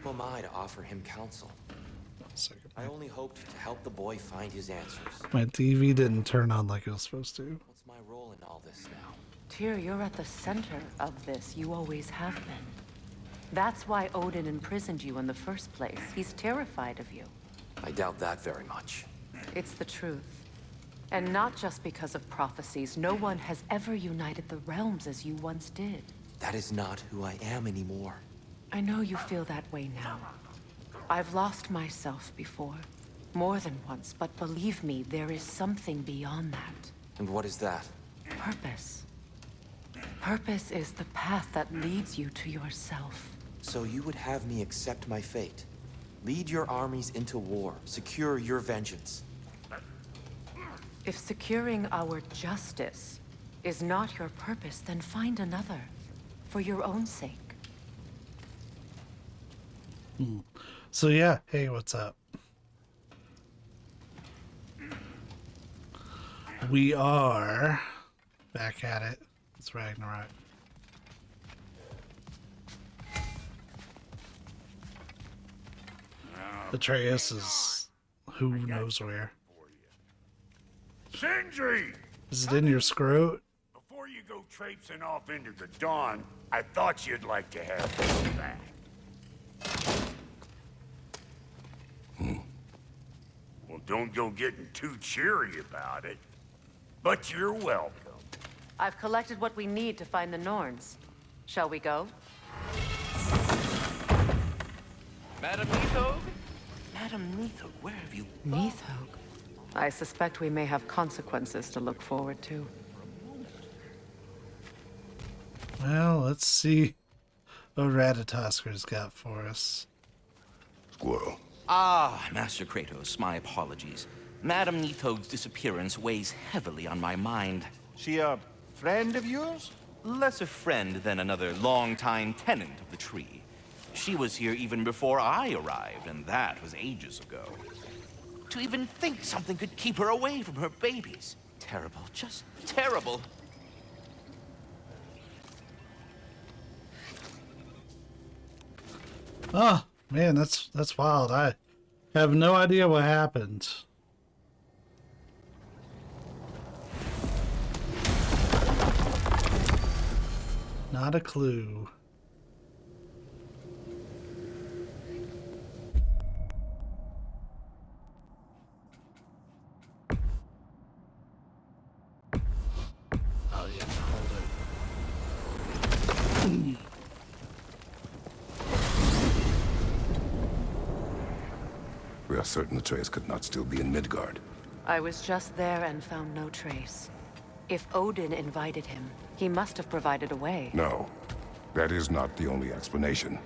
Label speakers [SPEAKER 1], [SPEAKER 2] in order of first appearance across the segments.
[SPEAKER 1] Who am I to offer him counsel? I only hoped to help the boy find his answers.
[SPEAKER 2] My TV didn't turn on like it was supposed to.
[SPEAKER 1] What's my role in all this now?
[SPEAKER 3] Tyr, you're at the center of this. You always have been. That's why Odin imprisoned you in the first place. He's terrified of you.
[SPEAKER 1] I doubt that very much.
[SPEAKER 3] It's the truth. And not just because of prophecies. No one has ever united the realms as you once did.
[SPEAKER 1] That is not who I am anymore.
[SPEAKER 3] I know you feel that way now. I've lost myself before. More than once, but believe me, there is something beyond that.
[SPEAKER 1] And what is that?
[SPEAKER 3] Purpose. Purpose is the path that leads you to yourself.
[SPEAKER 1] So you would have me accept my fate? Lead your armies into war, secure your vengeance.
[SPEAKER 3] If securing our justice is not your purpose, then find another. For your own sake.
[SPEAKER 2] So yeah, hey, what's up? We are back at it. It's Ragnarok. Atreus is who knows where.
[SPEAKER 4] Sindri!
[SPEAKER 2] Is it in your scrot?
[SPEAKER 4] Before you go traipsing off into the dawn, I thought you'd like to have this back. Well, don't go getting too cheery about it. But you're welcome.
[SPEAKER 3] I've collected what we need to find the Norns. Shall we go?
[SPEAKER 5] Madam Neathog? Madam Neathog, where have you gone?
[SPEAKER 3] Neathog? I suspect we may have consequences to look forward to.
[SPEAKER 2] Well, let's see what Ratatasker's got for us.
[SPEAKER 4] Squirrel.
[SPEAKER 5] Ah, Master Kratos, my apologies. Madam Neathog's disappearance weighs heavily on my mind.
[SPEAKER 6] She a friend of yours?
[SPEAKER 5] Less a friend than another longtime tenant of the tree. She was here even before I arrived, and that was ages ago. To even think something could keep her away from her babies. Terrible, just terrible.
[SPEAKER 2] Oh, man, that's wild. I have no idea what happened. Not a clue. Oh yeah, hold it.
[SPEAKER 7] We are certain the trace could not still be in Midgard.
[SPEAKER 3] I was just there and found no trace. If Odin invited him, he must have provided a way.
[SPEAKER 7] No, that is not the only explanation.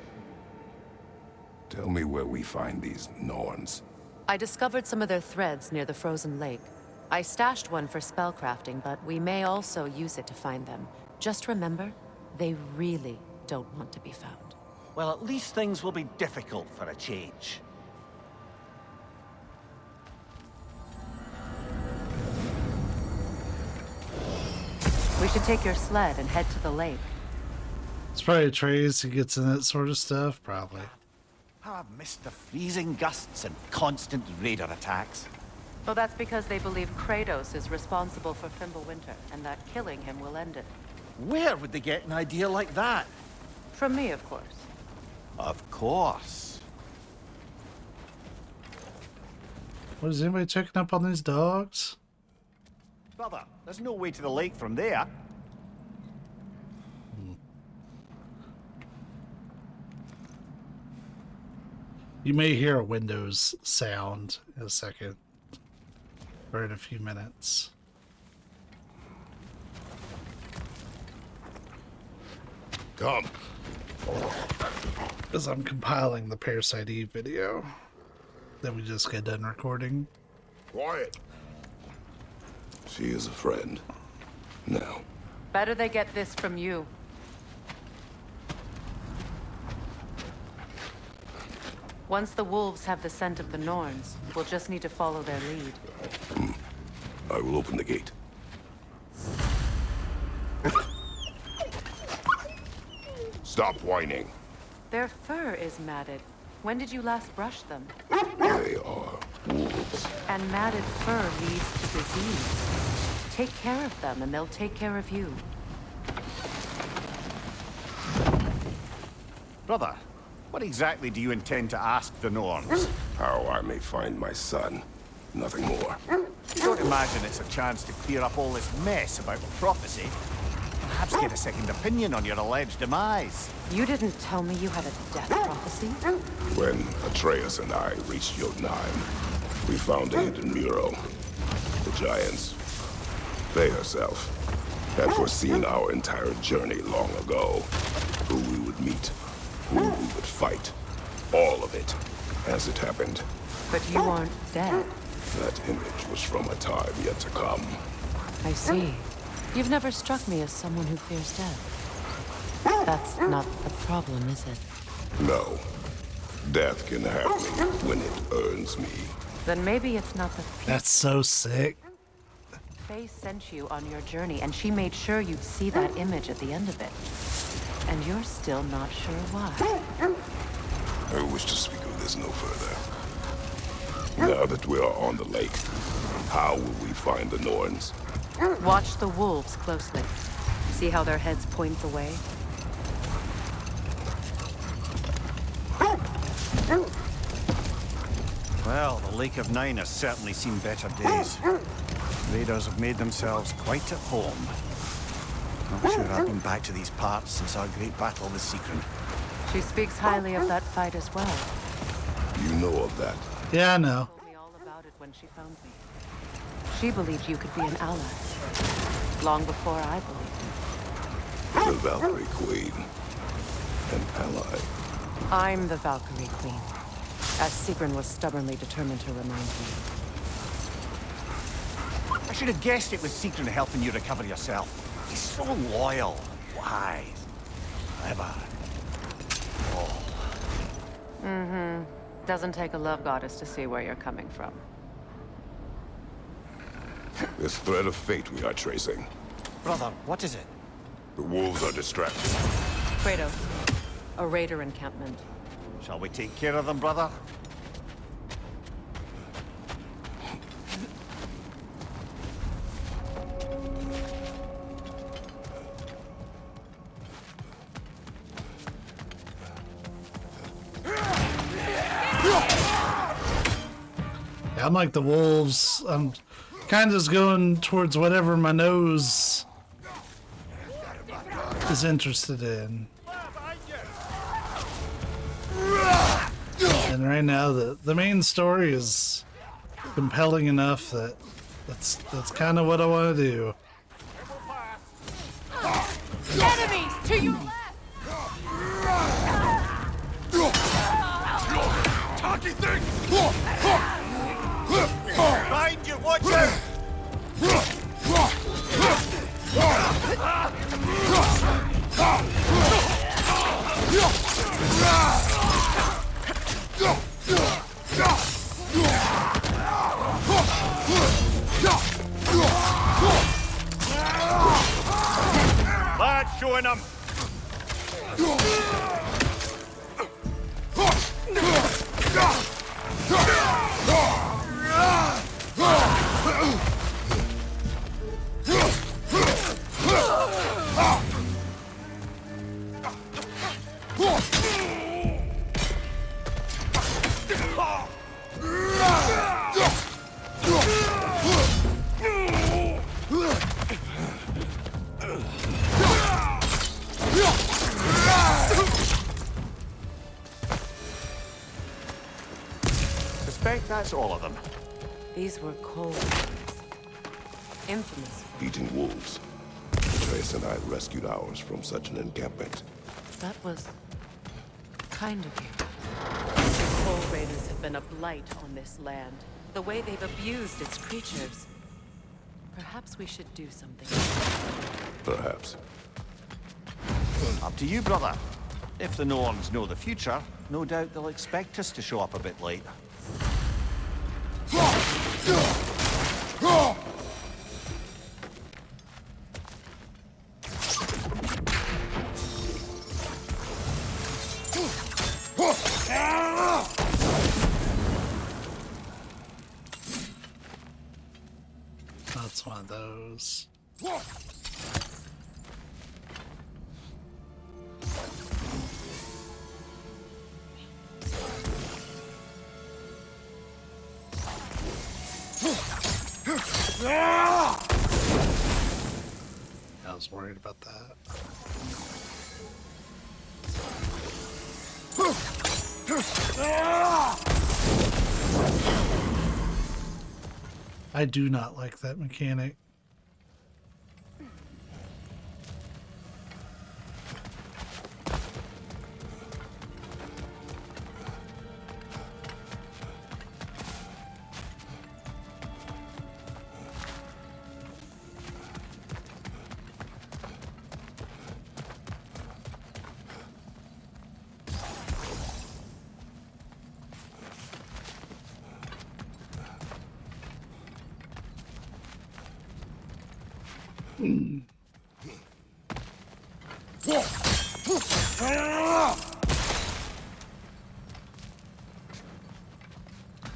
[SPEAKER 7] Tell me where we find these Norns.
[SPEAKER 3] I discovered some of their threads near the frozen lake. I stashed one for spellcrafting, but we may also use it to find them. Just remember, they really don't want to be found.
[SPEAKER 6] Well, at least things will be difficult for a change.
[SPEAKER 3] We should take your sled and head to the lake.
[SPEAKER 2] It's probably Atreus who gets in that sort of stuff, probably.
[SPEAKER 6] I've missed the freezing gusts and constant raider attacks.
[SPEAKER 3] Well, that's because they believe Kratos is responsible for Fimbulwinter, and that killing him will end it.
[SPEAKER 6] Where would they get an idea like that?
[SPEAKER 3] From me, of course.
[SPEAKER 6] Of course.
[SPEAKER 2] What, is anybody checking up on these dogs?
[SPEAKER 6] Brother, there's no way to the lake from there.
[SPEAKER 2] You may hear a Windows sound in a second, or in a few minutes.
[SPEAKER 7] Come.
[SPEAKER 2] As I'm compiling the Parasite Eve video that we just got done recording.
[SPEAKER 7] Quiet. She is a friend. Now.
[SPEAKER 3] Better they get this from you. Once the wolves have the scent of the Norns, we'll just need to follow their lead.
[SPEAKER 7] I will open the gate. Stop whining.
[SPEAKER 3] Their fur is matted. When did you last brush them?
[SPEAKER 7] They are wolves.
[SPEAKER 3] And matted fur leads to disease. Take care of them, and they'll take care of you.
[SPEAKER 6] Brother, what exactly do you intend to ask the Norns?
[SPEAKER 7] How I may find my son. Nothing more.
[SPEAKER 6] You don't imagine it's a chance to clear up all this mess about the prophecy? Perhaps get a second opinion on your alleged demise.
[SPEAKER 3] You didn't tell me you had a death prophecy?
[SPEAKER 7] When Atreus and I reached Jotunheim, we found a hidden mural. The giants, they herself, had foreseen our entire journey long ago. Who we would meet, who we would fight. All of it, as it happened.
[SPEAKER 3] But you aren't dead.
[SPEAKER 7] That image was from a time yet to come.
[SPEAKER 3] I see. You've never struck me as someone who fears death. That's not the problem, is it?
[SPEAKER 7] No. Death can have me when it earns me.
[SPEAKER 3] Then maybe it's not the...
[SPEAKER 2] That's so sick.
[SPEAKER 3] Faye sent you on your journey, and she made sure you'd see that image at the end of it. And you're still not sure why.
[SPEAKER 7] I wish to speak of this no further. Now that we are on the lake, how will we find the Norns?
[SPEAKER 3] Watch the wolves closely. See how their heads point the way?
[SPEAKER 6] Well, the Lake of Nine has certainly seen better days. Raiders have made themselves quite at home. Not sure I've been back to these parts since our great battle with Secret.
[SPEAKER 3] She speaks highly of that fight as well.
[SPEAKER 7] You know of that.
[SPEAKER 2] Yeah, I know.
[SPEAKER 3] Told me all about it when she found me. She believed you could be an ally. Long before I believed
[SPEAKER 7] The Valkyrie Queen. An ally.
[SPEAKER 3] it. I'm the Valkyrie Queen, as Sigrun was stubbornly determined to remind me.
[SPEAKER 6] I should have guessed it was Secret helping you recover yourself. He's so loyal, wise, clever.
[SPEAKER 3] Doesn't take a love goddess to see where you're coming from.
[SPEAKER 7] This thread of fate we are tracing.
[SPEAKER 6] Brother, what is it?
[SPEAKER 7] The wolves are distracted.
[SPEAKER 3] Kratos, a raider encampment.
[SPEAKER 6] Shall we take care of them, brother?
[SPEAKER 2] I'm like the wolves. I'm kind of just going towards whatever my nose is interested in. And right now, the main story is compelling enough that that's kind of what I want to do.
[SPEAKER 3] Enemies to your left!
[SPEAKER 4] Talky thing! Behind you, watch out! Lads, showing them!
[SPEAKER 6] Suspect that's all of them.
[SPEAKER 3] These were cold ones. Infamous.
[SPEAKER 7] Eating wolves. Atreus and I rescued ours from such an encampment.
[SPEAKER 3] That was kind of you. The cold raiders have been a blight on this land. The way they've abused its creatures. Perhaps we should do something.
[SPEAKER 7] Perhaps.
[SPEAKER 6] Up to you, brother. If the Norns know the future, no doubt they'll expect us to show up a bit late.
[SPEAKER 2] of those. I was worried about that. I do not like that mechanic.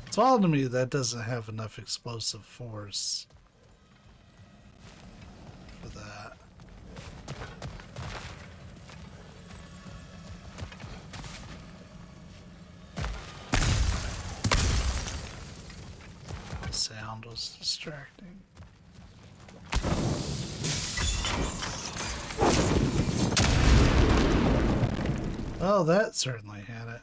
[SPEAKER 2] It's odd to me that doesn't have enough explosive force for that. The sound was distracting. Oh, that certainly had it.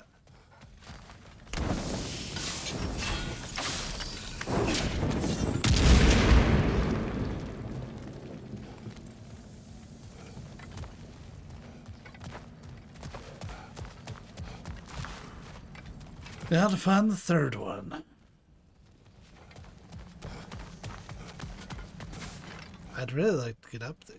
[SPEAKER 2] Now to find the third one. I'd really like to get up there.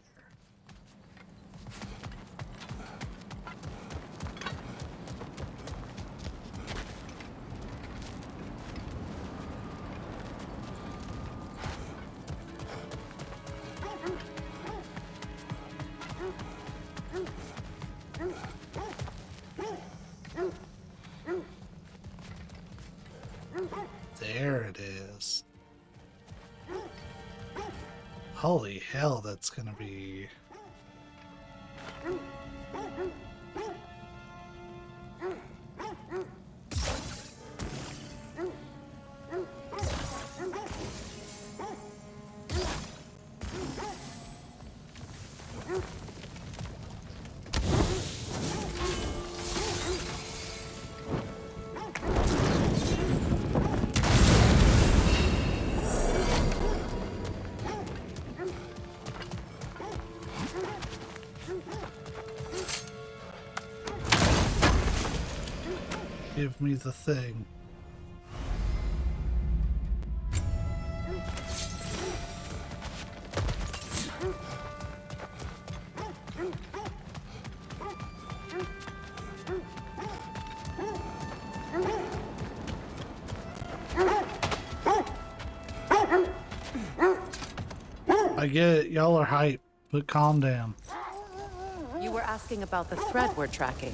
[SPEAKER 2] There it is. Holy hell, that's gonna be... Give me the thing. I get it, y'all are hype, but calm down.
[SPEAKER 3] You were asking about the thread we're tracking.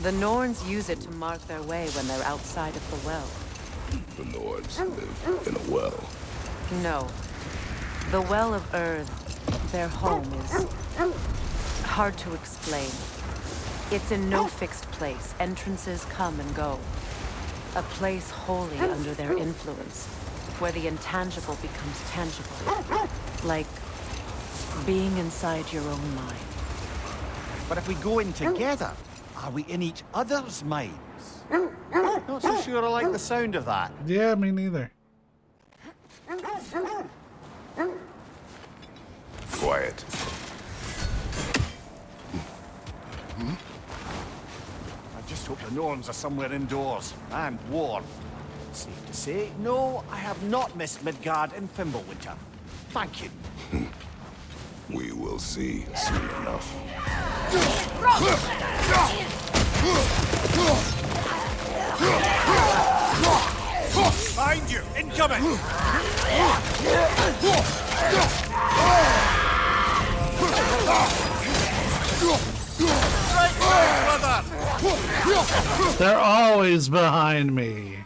[SPEAKER 3] The Norns use it to mark their way when they're outside of the well.
[SPEAKER 7] The Nords live in a well.
[SPEAKER 3] No. The Well of Earth, their home, is hard to explain. It's in no fixed place. Entrances come and go. A place wholly under their influence, where the intangible becomes tangible. Like being inside your own mind.
[SPEAKER 6] But if we go in together, are we in each other's minds? Not so sure I like the sound of that.
[SPEAKER 2] Yeah, me neither.
[SPEAKER 7] Quiet.
[SPEAKER 6] I just hope the Norns are somewhere indoors and warm. Safe to say, no, I have not missed Midgard in Fimbulwinter. Thank you.
[SPEAKER 7] We will see soon enough.
[SPEAKER 6] Find you! Incoming!
[SPEAKER 2] They're always behind me.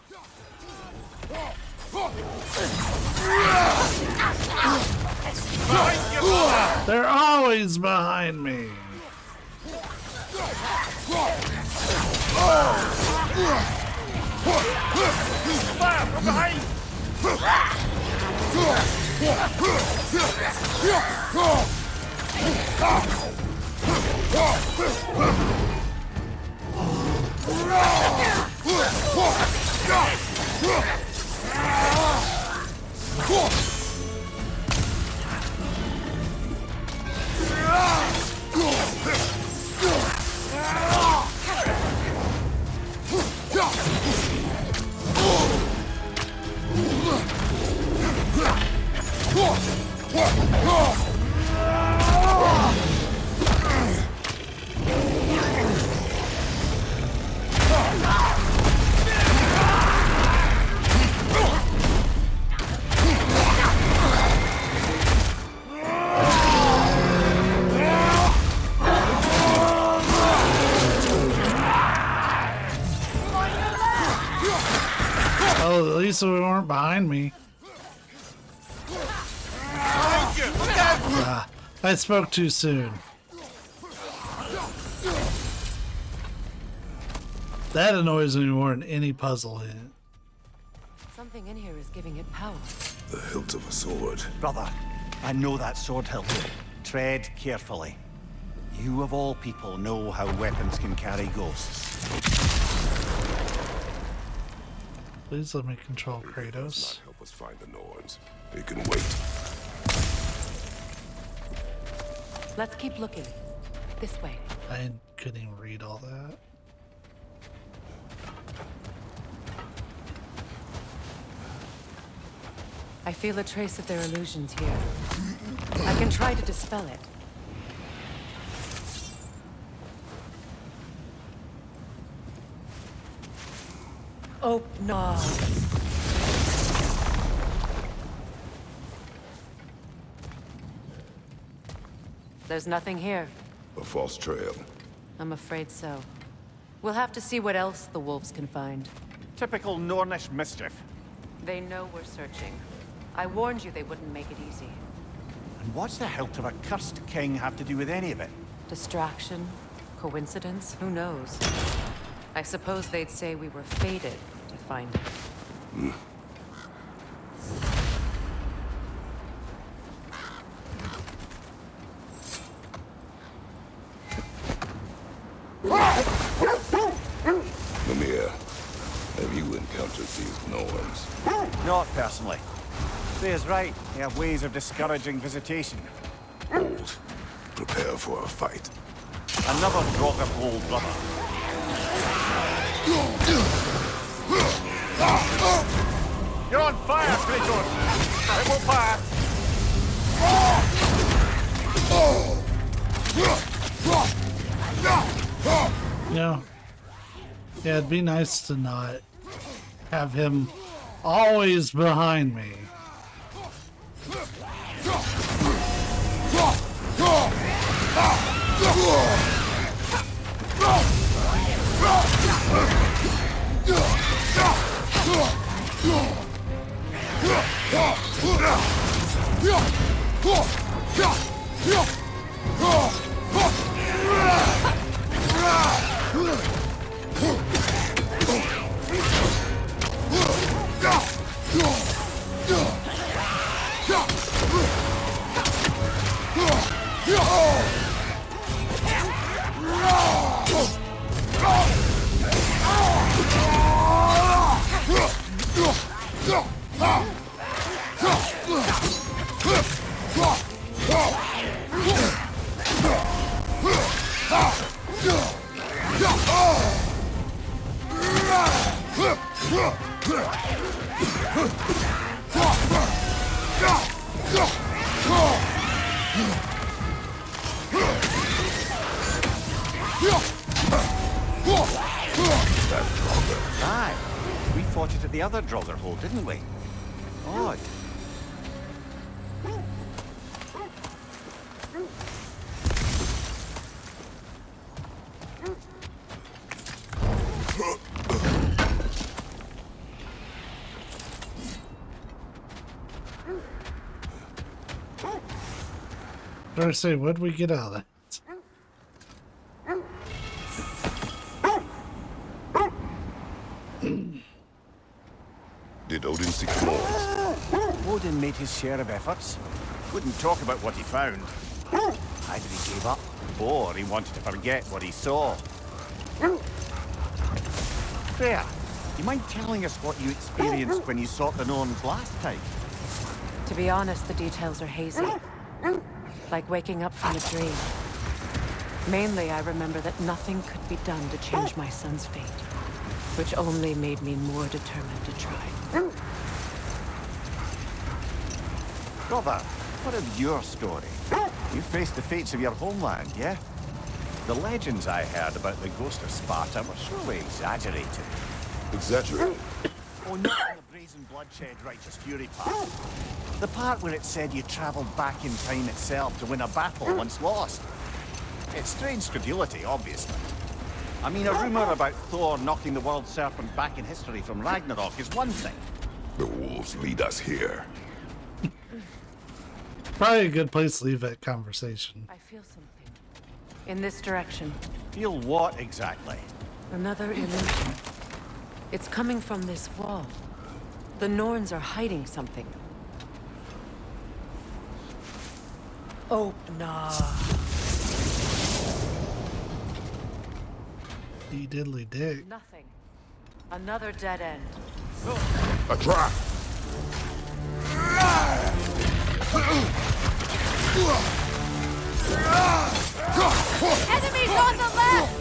[SPEAKER 2] They're always behind me.
[SPEAKER 4] Fire from behind!
[SPEAKER 2] Oh, at least they weren't behind me. I spoke too soon. That annoys me more than any puzzle hit.
[SPEAKER 3] Something in here is giving it power.
[SPEAKER 7] The hilt of a sword.
[SPEAKER 6] Brother, I know that sword hilt. Tread carefully. You of all people know how weapons can carry ghosts.
[SPEAKER 2] Please let me control
[SPEAKER 7] Does
[SPEAKER 2] Kratos.
[SPEAKER 7] not help us find the Norns. They can wait.
[SPEAKER 3] Let's keep looking. This way.
[SPEAKER 2] I couldn't even read all that.
[SPEAKER 3] I feel a trace of their illusions here. I can try to dispel it. Oh, no. There's nothing here.
[SPEAKER 7] A false trail.
[SPEAKER 3] I'm afraid so. We'll have to see what else the wolves can find.
[SPEAKER 6] Typical Nornish mischief.
[SPEAKER 3] They know we're searching. I warned you they wouldn't make it easy.
[SPEAKER 6] And what's the hilt of a cursed king have to do with any of it?
[SPEAKER 3] Distraction? Coincidence? Who knows? I suppose they'd say we were fated to find it.
[SPEAKER 7] Mimir, have you encountered these Norns?
[SPEAKER 6] Not personally. Freya's right. They have ways of discouraging visitation.
[SPEAKER 7] Old. Prepare for a fight.
[SPEAKER 6] Another Draugr hold, brother. You're on fire, Kratos! It will pass!
[SPEAKER 2] Yeah. Yeah, it'd be nice to not have him always behind me.
[SPEAKER 6] Aye. We fought it at the other Draugr hold, didn't we? Odd.
[SPEAKER 2] Better say, what did we get out of that?
[SPEAKER 7] Did Odin seek more?
[SPEAKER 6] Odin made his share of efforts. Wouldn't talk about what he found. Either he gave up, or he wanted to forget what he saw. There. You mind telling us what you experienced when you sought the Norns last time?
[SPEAKER 3] To be honest, the details are hazy. Like waking up from a dream. Mainly, I remember that nothing could be done to change my son's fate, which only made me more determined to try.
[SPEAKER 6] Brother, what of your story? You faced the fates of your homeland, yeah? The legends I heard about the ghost of Sparta were surely exaggerated.
[SPEAKER 7] Exaggerated?
[SPEAKER 6] Oh, not in the brazen bloodshed righteous fury part. The part where it said you travelled back in time itself to win a battle once lost. It's strange credulity, obviously. I mean, a rumour about Thor knocking the world serpent back in history from Ragnarok is one thing.
[SPEAKER 7] The wolves lead us here.
[SPEAKER 2] Probably a good place to leave that conversation.
[SPEAKER 3] I feel something. In this direction.
[SPEAKER 6] Feel what exactly?
[SPEAKER 3] Another illusion. It's coming from this wall. The Norns are hiding something. Oh, nah.
[SPEAKER 2] He diddly dick.
[SPEAKER 3] Nothing. Another dead end.
[SPEAKER 7] A trap!
[SPEAKER 3] Enemies on the left!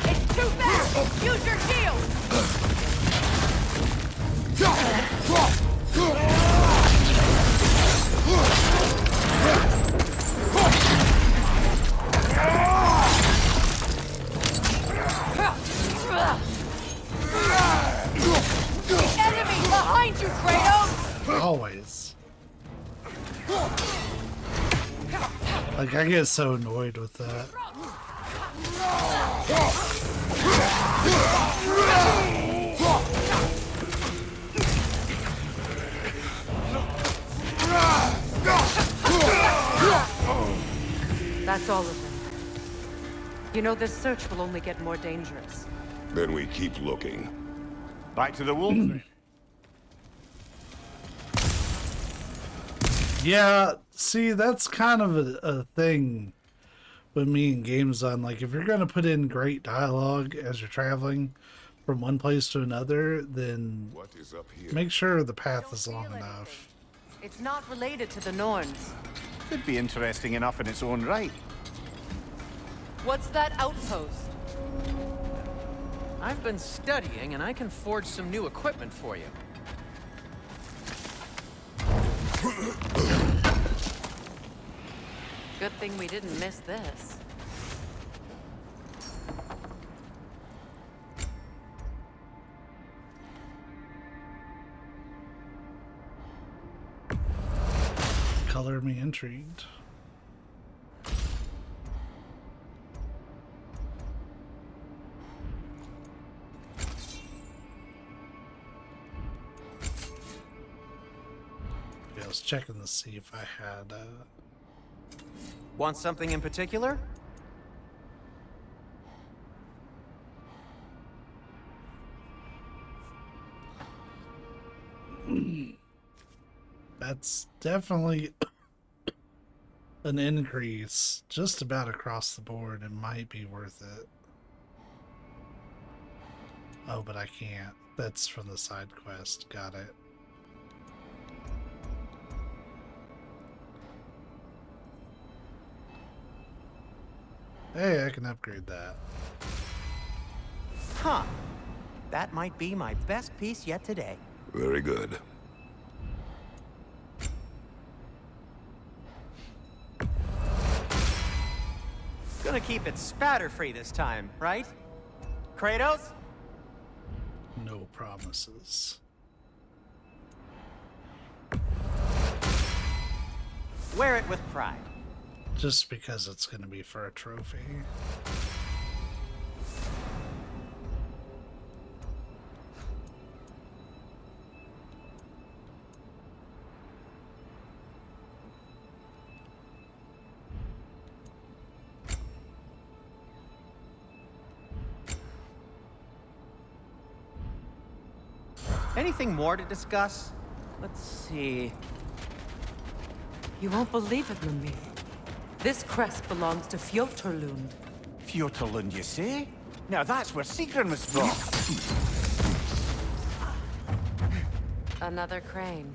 [SPEAKER 3] It's too fast! Use your shield! Enemy behind you, Kratos!
[SPEAKER 2] Always. Like, I get so annoyed with that.
[SPEAKER 3] That's all of them. You know, this search will only get more dangerous.
[SPEAKER 7] Then we keep looking.
[SPEAKER 6] Back to the wolves.
[SPEAKER 2] Yeah, see, that's kind of a thing with me in games on. Like, if you're going to put in great dialogue as you're traveling from one place to another, then
[SPEAKER 7] What is up here?
[SPEAKER 2] make sure the path is long enough.
[SPEAKER 3] It's not related to the Norns.
[SPEAKER 6] Could be interesting enough in its own right.
[SPEAKER 3] What's that outpost?
[SPEAKER 8] I've been studying, and I can forge some new equipment for you.
[SPEAKER 3] Good thing we didn't miss this.
[SPEAKER 2] Color me intrigued. I was checking to see if I had
[SPEAKER 8] Want something in particular?
[SPEAKER 2] that's definitely an increase just about across the board. It might be worth it. Oh, but I can't. That's from the side quest. Got it. Hey, I can upgrade that.
[SPEAKER 8] Huh. That might be my best piece yet today.
[SPEAKER 7] Very good.
[SPEAKER 8] Gonna keep it spatter-free this time, right? Kratos?
[SPEAKER 2] No promises.
[SPEAKER 8] Wear it with pride.
[SPEAKER 2] Just because it's going to be for a trophy.
[SPEAKER 8] Anything more to discuss? Let's see.
[SPEAKER 3] You won't believe it, Mimir. This crest belongs to Fjotorlund.
[SPEAKER 6] Fjotorlund, you say? Now that's where Sigrun was from.
[SPEAKER 3] Another crane.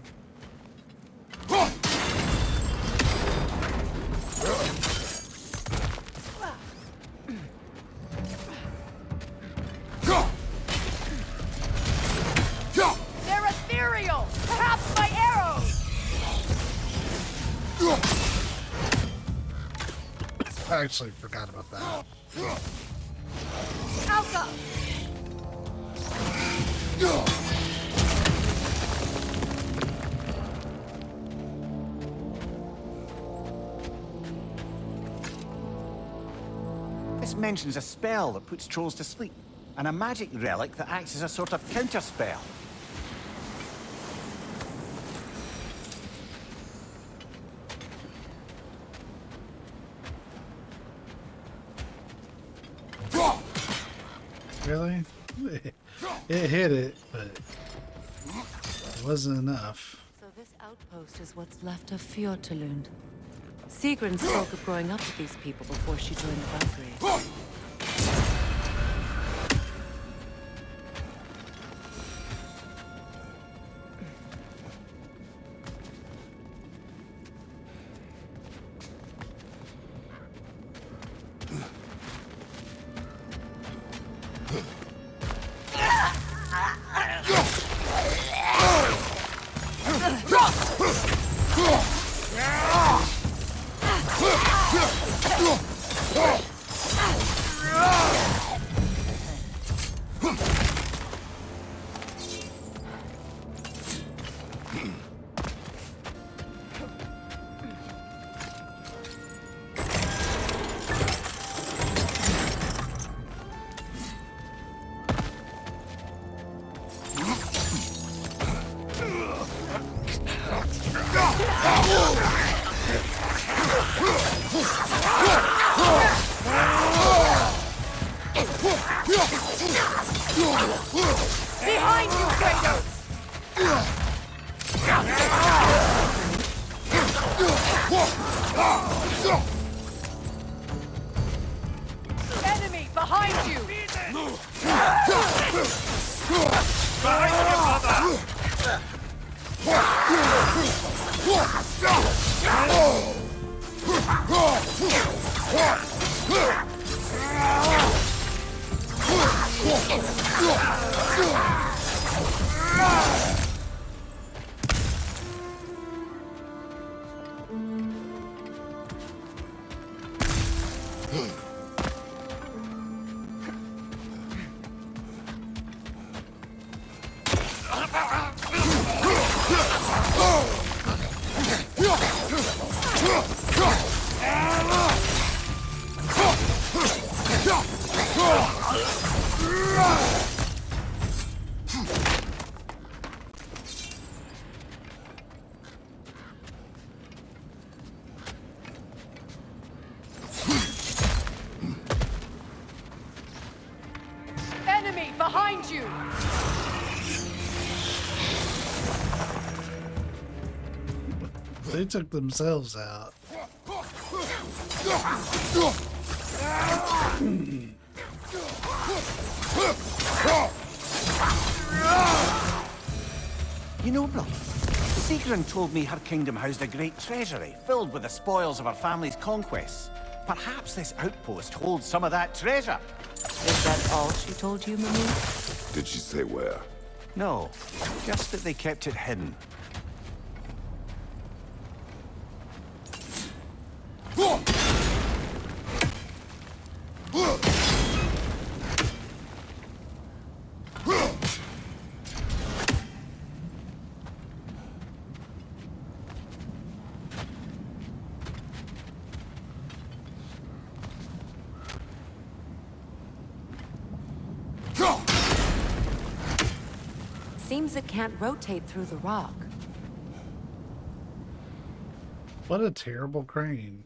[SPEAKER 9] They're ethereal! Perhaps my arrows!
[SPEAKER 2] I actually forgot about that.
[SPEAKER 9] Alka!
[SPEAKER 6] This mentions a spell that puts trolls to sleep, and a magic relic that acts as a sort of counterspell.
[SPEAKER 2] Really? It hit it, but it wasn't enough.
[SPEAKER 3] So this outpost is what's left of Fjotorlund. Sigrun spoke of growing up with these people before she joined the Valkyries.
[SPEAKER 9] Behind you, Kratos! Enemy behind you! Enemy behind you!
[SPEAKER 2] They took themselves out.
[SPEAKER 6] You know, brother, Sigrun told me her kingdom housed a great treasury filled with the spoils of her family's conquests. Perhaps this outpost holds some of that treasure.
[SPEAKER 3] Is that all she told you, Mimir?
[SPEAKER 7] Did she say where?
[SPEAKER 6] No, just that they kept it hidden.
[SPEAKER 3] Seems it can't rotate through the rock.
[SPEAKER 2] What a terrible crane.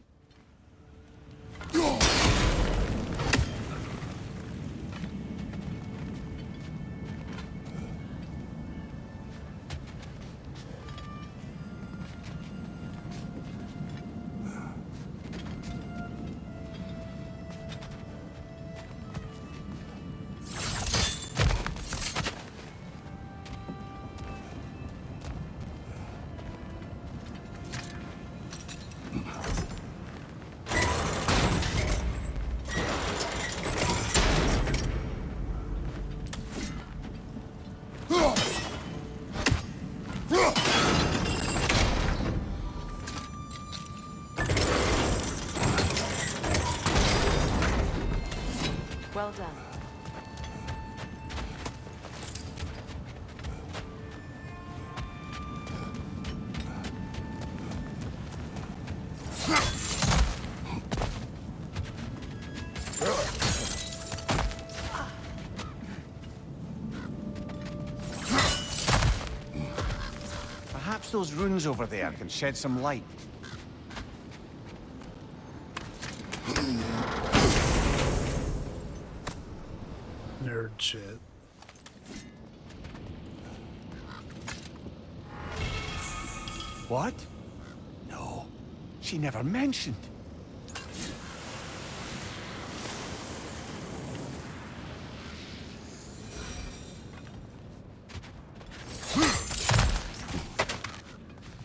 [SPEAKER 3] Well done.
[SPEAKER 6] Perhaps those runes over there can shed some light.
[SPEAKER 2] Nerd shit.
[SPEAKER 6] What? No, she never mentioned.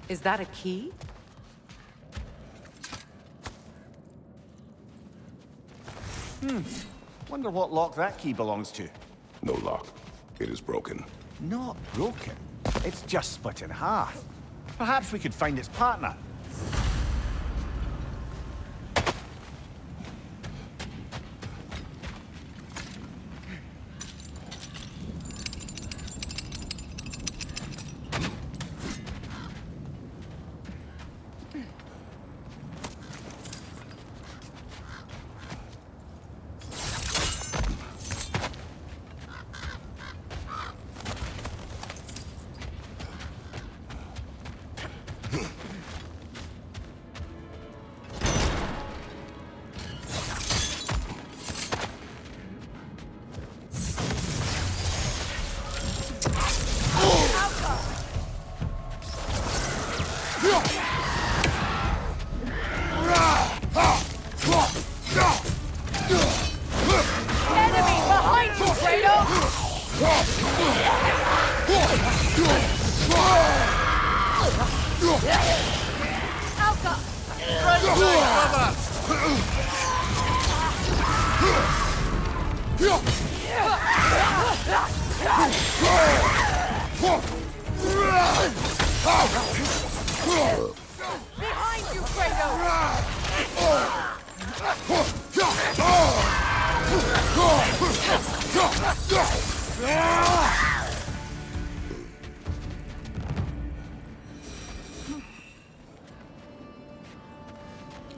[SPEAKER 3] Is that a key?
[SPEAKER 6] Wonder what lock that key belongs to.
[SPEAKER 7] No lock. It is broken.
[SPEAKER 6] Not broken. It's just split in half. Perhaps we could find its partner.
[SPEAKER 9] Enemy behind you, Kratos! Alka! Behind you, Kratos!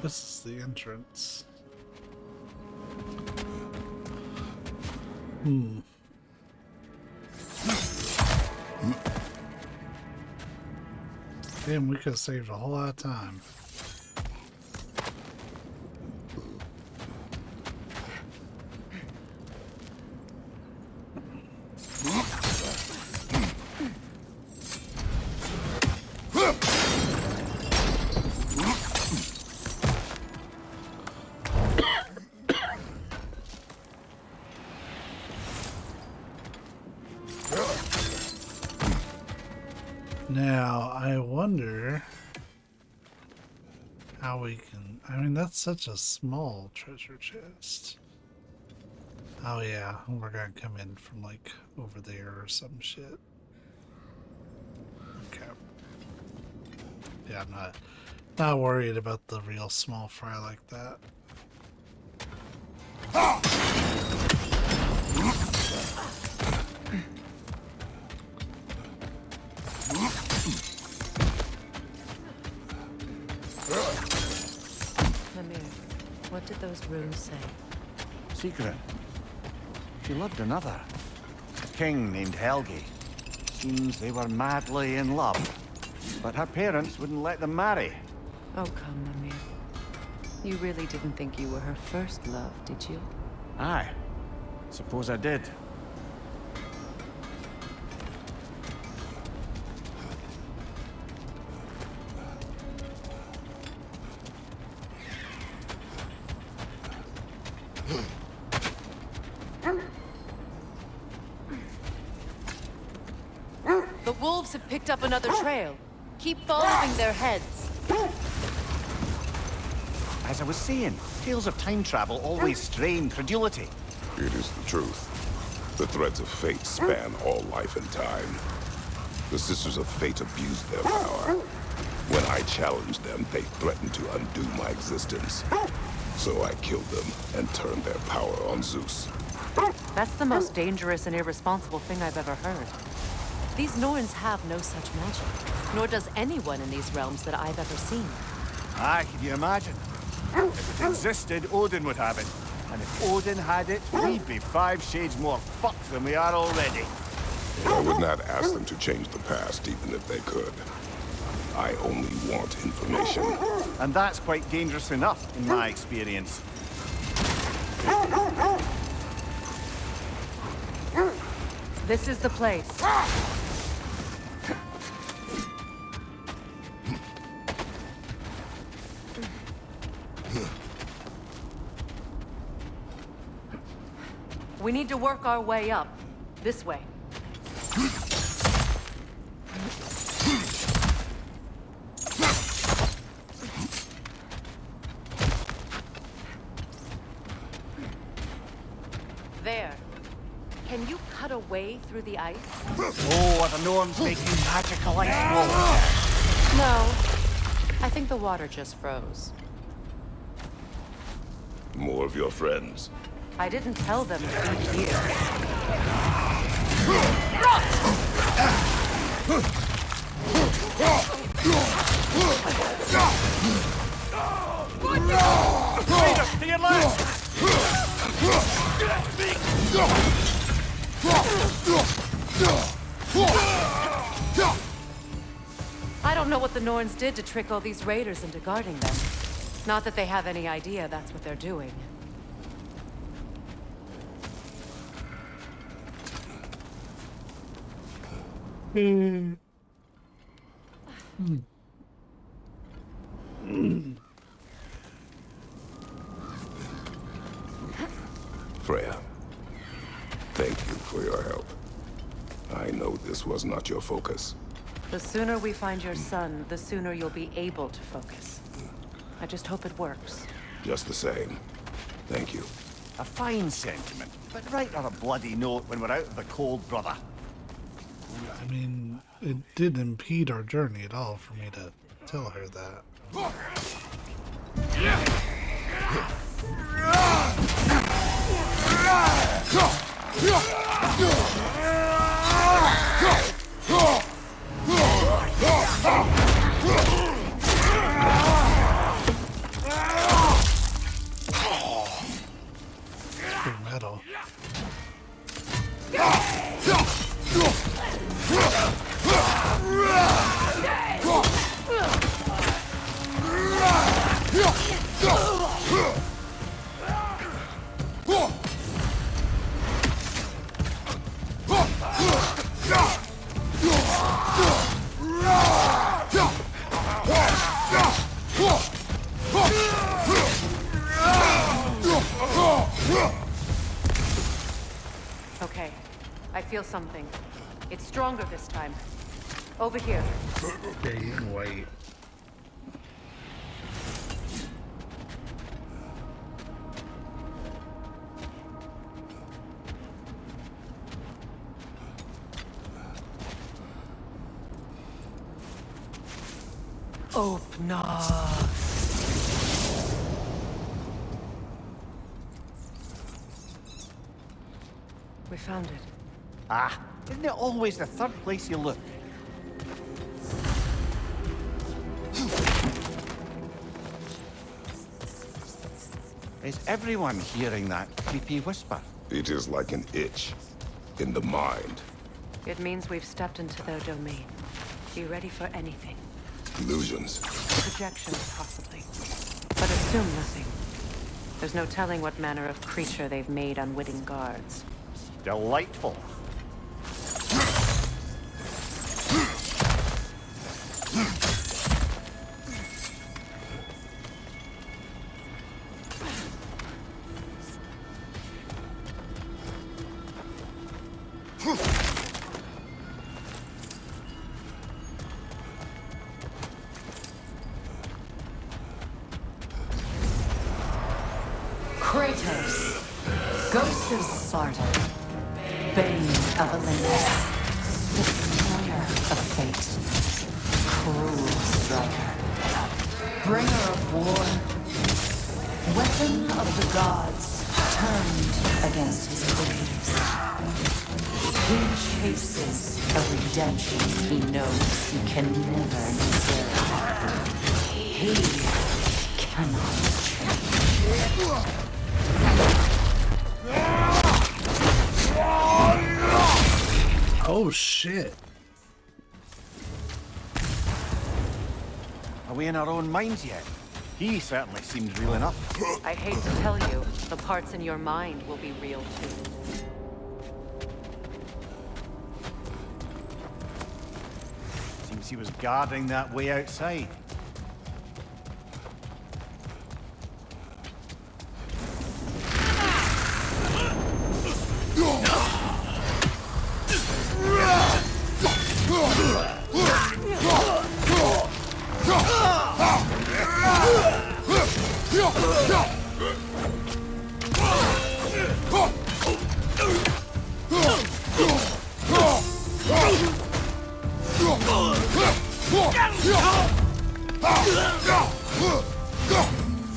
[SPEAKER 2] This is the entrance. Damn, we could have saved a whole lot of time. Now, I wonder how we can... I mean, that's such a small treasure chest. Oh yeah, we're gonna come in from like over there or some shit. Okay. Yeah, I'm not worried about the real small fry like that.
[SPEAKER 3] Mimir, what did those runes say?
[SPEAKER 6] Secret. She loved another. A king named Helgi. Seems they were madly in love. But her parents wouldn't let them marry.
[SPEAKER 3] Oh, come, Mimir. You really didn't think you were her first love, did you?
[SPEAKER 6] Aye. Suppose I did.
[SPEAKER 3] The wolves have picked up another trail. Keep following their heads.
[SPEAKER 6] As I was saying, tales of time travel always strain credulity.
[SPEAKER 7] It is the truth. The threads of fate span all life and time. The Sisters of Fate abused their power. When I challenged them, they threatened to undo my existence. So I killed them and turned their power on Zeus.
[SPEAKER 3] That's the most dangerous and irresponsible thing I've ever heard. These Norns have no such magic, nor does anyone in these realms that I've ever seen.
[SPEAKER 6] Aye, can you imagine? If it existed, Odin would have it. And if Odin had it, we'd be 5 shades more fucked than we are already.
[SPEAKER 7] I would not ask them to change the past, even if they could. I only want information.
[SPEAKER 6] And that's quite dangerous enough, in my experience.
[SPEAKER 3] This is the place. We need to work our way up. This way. There. Can you cut a way through the ice?
[SPEAKER 6] Oh, are the Norns making magical ice walls?
[SPEAKER 3] No. I think the water just froze.
[SPEAKER 7] More of your friends.
[SPEAKER 3] I didn't tell them to be here.
[SPEAKER 6] To your left!
[SPEAKER 3] I don't know what the Norns did to trick all these raiders into guarding them. Not that they have any idea that's what they're doing.
[SPEAKER 7] Freya, thank you for your help. I know this was not your focus.
[SPEAKER 3] The sooner we find your son, the sooner you'll be able to focus. I just hope it works.
[SPEAKER 7] Just the same. Thank you.
[SPEAKER 6] A fine sentiment, but right on a bloody note when we're out of the cold, brother.
[SPEAKER 2] I mean, it didn't impede our journey at all for me to tell her that. Good metal.
[SPEAKER 3] Okay, I feel something. It's stronger this time. Over here.
[SPEAKER 2] Yeah, you can wait.
[SPEAKER 3] Open up. We found it.
[SPEAKER 6] Ah, isn't it always the third place you look? Is everyone hearing that creepy whisper?
[SPEAKER 7] It is like an itch in the mind.
[SPEAKER 3] It means we've stepped into their domain. Be ready for anything.
[SPEAKER 7] Illusions.
[SPEAKER 3] Projections, possibly. But assume nothing. There's no telling what manner of creature they've made unwitting guards.
[SPEAKER 6] Delightful.
[SPEAKER 10] Kratos, Ghost of Sparta, Bane of Olympus, Destroyer of Fate, Cruel Striker, Bringer of War, Weapon of the Gods, turned against his creators. He chases a redemption he knows he can never deserve. He cannot change.
[SPEAKER 2] Oh shit.
[SPEAKER 6] Are we in our own minds yet? He certainly seems real enough.
[SPEAKER 3] I hate to tell you, the parts in your mind will be real too.
[SPEAKER 6] Seems he was guarding that way outside.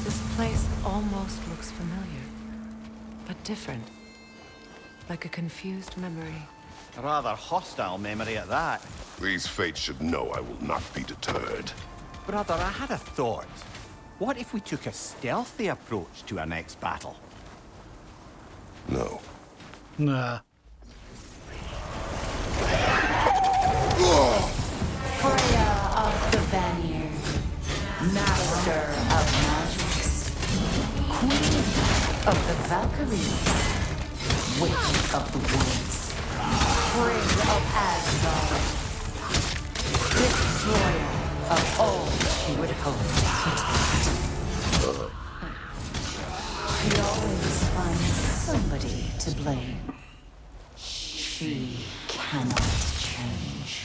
[SPEAKER 3] This place almost looks familiar, but different. Like a confused memory.
[SPEAKER 6] A rather hostile memory at that.
[SPEAKER 7] These fates should know I will not be deterred.
[SPEAKER 6] Brother, I had a thought. What if we took a stealthy approach to our next battle?
[SPEAKER 7] No.
[SPEAKER 2] Nah.
[SPEAKER 10] Freya of the Vanir, Master of Magics, Queen of the Valkyries, Witch of the Woods, Frigg of Asgard, Destroyer of all she would hope to protect. She always finds somebody to blame. She cannot change.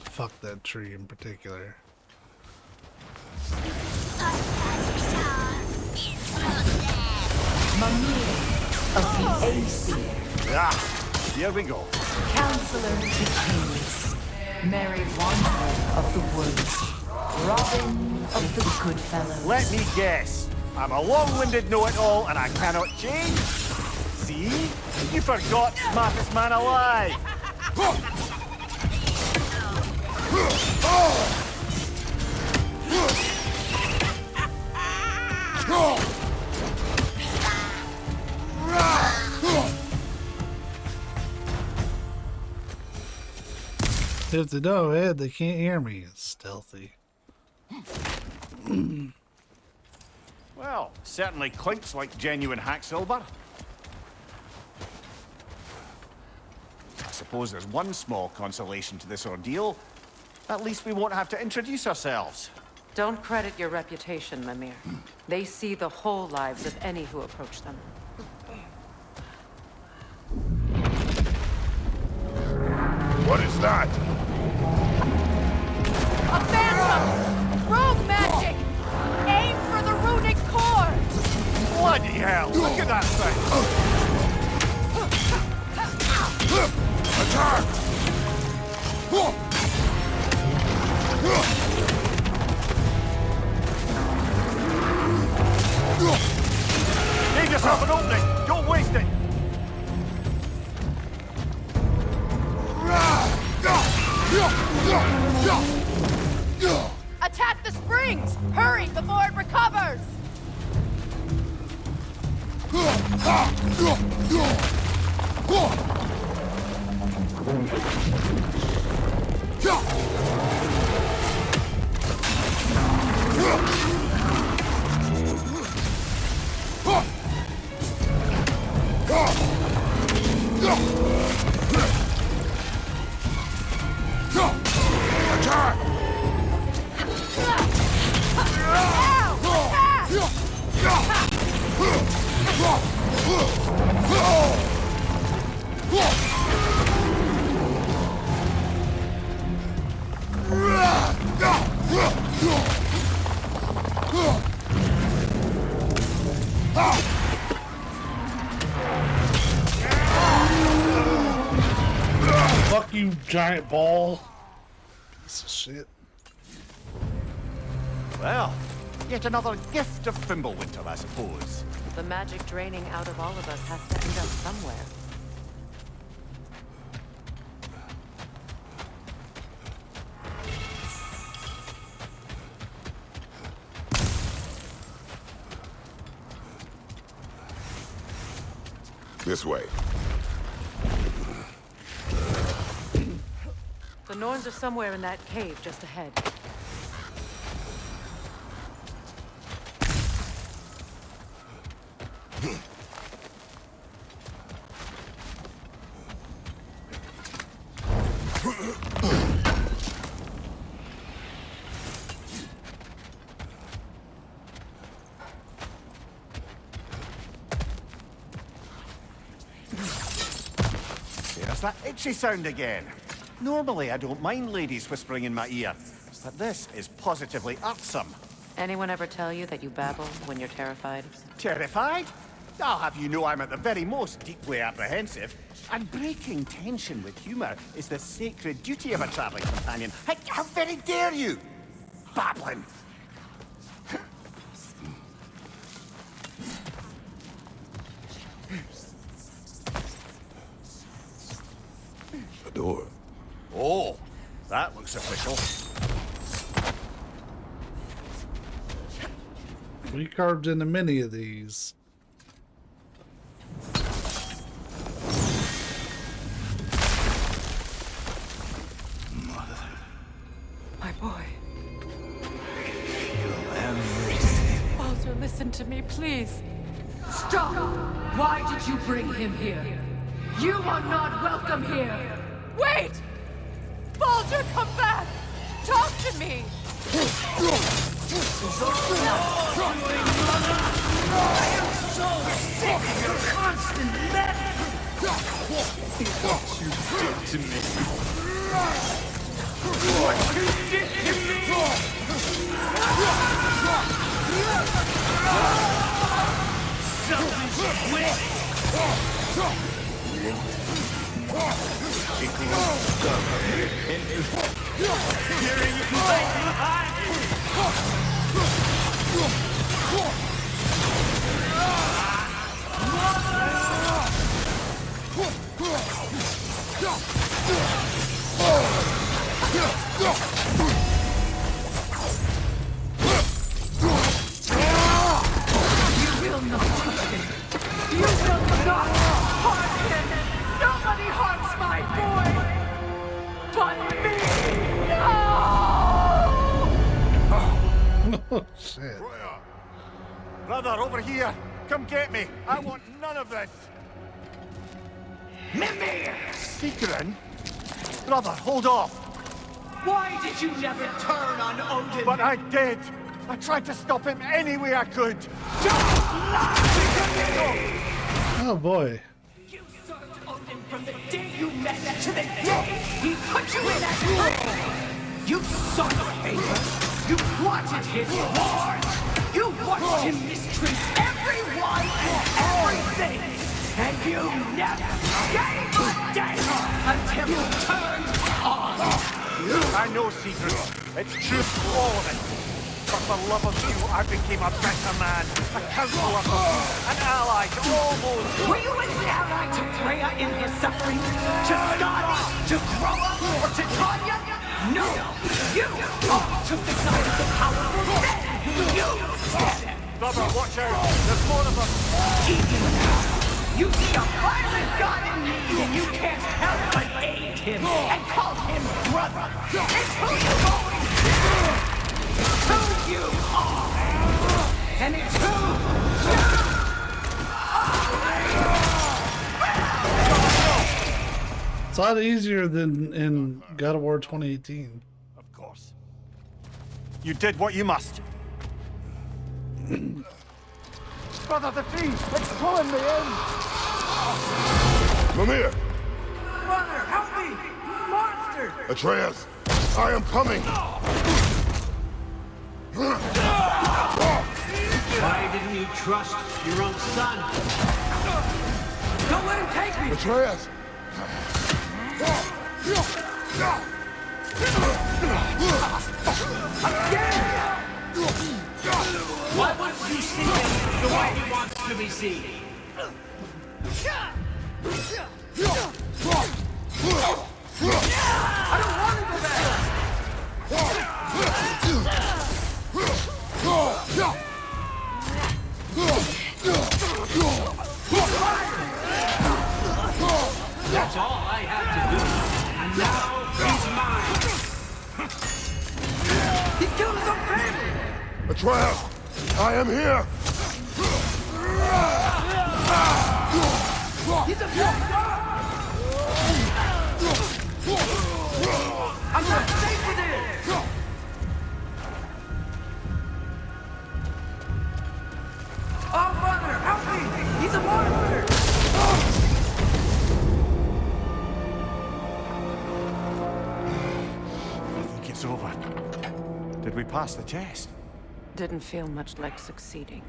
[SPEAKER 2] Fuck that tree in particular.
[SPEAKER 10] Mimir of the Aesir,
[SPEAKER 6] Ah, here we go.
[SPEAKER 10] Counselor to Kings, Merry Wanderer of the Woods, Robin of the Goodfellows.
[SPEAKER 6] Let me guess. I'm a long-winded know-it-all and I cannot change? See? You forgot smartest man alive.
[SPEAKER 2] If they don't head, they can't hear me. It's stealthy.
[SPEAKER 6] Well, certainly clinks like genuine hack silver. I suppose there's one small consolation to this ordeal. At least we won't have to introduce ourselves.
[SPEAKER 3] Don't credit your reputation, Mimir. They see the whole lives of any who approach them.
[SPEAKER 7] What is that?
[SPEAKER 9] A phantom! Rogue magic! Aim for the runic core!
[SPEAKER 6] Bloody hell! Look at that thing!
[SPEAKER 7] Attack!
[SPEAKER 6] Give yourself an opening! Don't waste it!
[SPEAKER 9] Attack the springs! Hurry before it recovers!
[SPEAKER 7] Attack!
[SPEAKER 2] Fuck you, giant ball. Piece of shit.
[SPEAKER 6] Well, yet another gift of Fimbulwinter, I suppose.
[SPEAKER 3] The magic draining out of all of us has to end up somewhere.
[SPEAKER 7] This way.
[SPEAKER 3] The Norns are somewhere in that cave just ahead.
[SPEAKER 6] There's that itchy sound again. Normally, I don't mind ladies whispering in my ear, but this is positively irksome.
[SPEAKER 3] Anyone ever tell you that you babble when you're terrified?
[SPEAKER 6] Terrified? I'll have you know I'm at the very most deeply apprehensive. And breaking tension with humor is the sacred duty of a traveling companion. How very dare you? Babbling.
[SPEAKER 7] A door.
[SPEAKER 6] Oh, that looks official.
[SPEAKER 2] We carved into many of these.
[SPEAKER 3] My boy. Feel everything. Baldur, listen to me, please.
[SPEAKER 10] Stop! Why did you bring him here? You are not welcome here!
[SPEAKER 9] Wait! Baldur, come back! Talk to me!
[SPEAKER 10] I am so sick of your constant
[SPEAKER 11] What you did to me.
[SPEAKER 10] What you did to me! Selfish wit!
[SPEAKER 11] Hearing you behind
[SPEAKER 10] You will not hearken! You will not hearken! Nobody harms my boy! But me! No!
[SPEAKER 2] Oh, shit.
[SPEAKER 6] Brother, over here! Come get me! I want none of this!
[SPEAKER 10] Mimir!
[SPEAKER 6] Secret? Brother, hold off!
[SPEAKER 10] Why did you never turn on Odin?
[SPEAKER 6] But I did! I tried to stop him any way I could!
[SPEAKER 10] Don't lie to me!
[SPEAKER 2] Oh boy.
[SPEAKER 10] You served Odin from the day you met that
[SPEAKER 12] to the day he put you in that prison! You sought favor, you plotted his wars, you watched him mistreat everyone and everything, and you never gave a damn until you turned on.
[SPEAKER 6] I know secrets. It's truth, all of it. But for love of you, I became a better man, a counselor, an ally to all those.
[SPEAKER 12] Were you an ally to Freya in her suffering? To Scotty? To Groa? Or to Tanya? No! You all took the side of the powerful then! You said it!
[SPEAKER 6] Brother, watch out! There's more of them!
[SPEAKER 12] Even now, you see a violent god in need and you can't help but aid him and call him brother! It's who you've always been! It's who you are! And it's who you
[SPEAKER 2] It's a lot easier than in God of War 2018.
[SPEAKER 6] Of course. You did what you must. Brother, the tree! It's pulling me in!
[SPEAKER 7] Mimir!
[SPEAKER 12] Brother, help me! Monster!
[SPEAKER 7] Atreus! I am coming!
[SPEAKER 12] Why didn't you trust your own son? Don't let him take me!
[SPEAKER 7] Atreus!
[SPEAKER 12] Why won't you see him the way he wants to be seen? I don't want to go back! That's all I had to do. And now he's mine. He killed his own family!
[SPEAKER 7] Atreus! I am here!
[SPEAKER 12] He's a bad dog! I'm not safe with him! Oh, Father, help me! He's a monster!
[SPEAKER 6] I think it's over. Did we pass the test?
[SPEAKER 3] Didn't feel much like succeeding.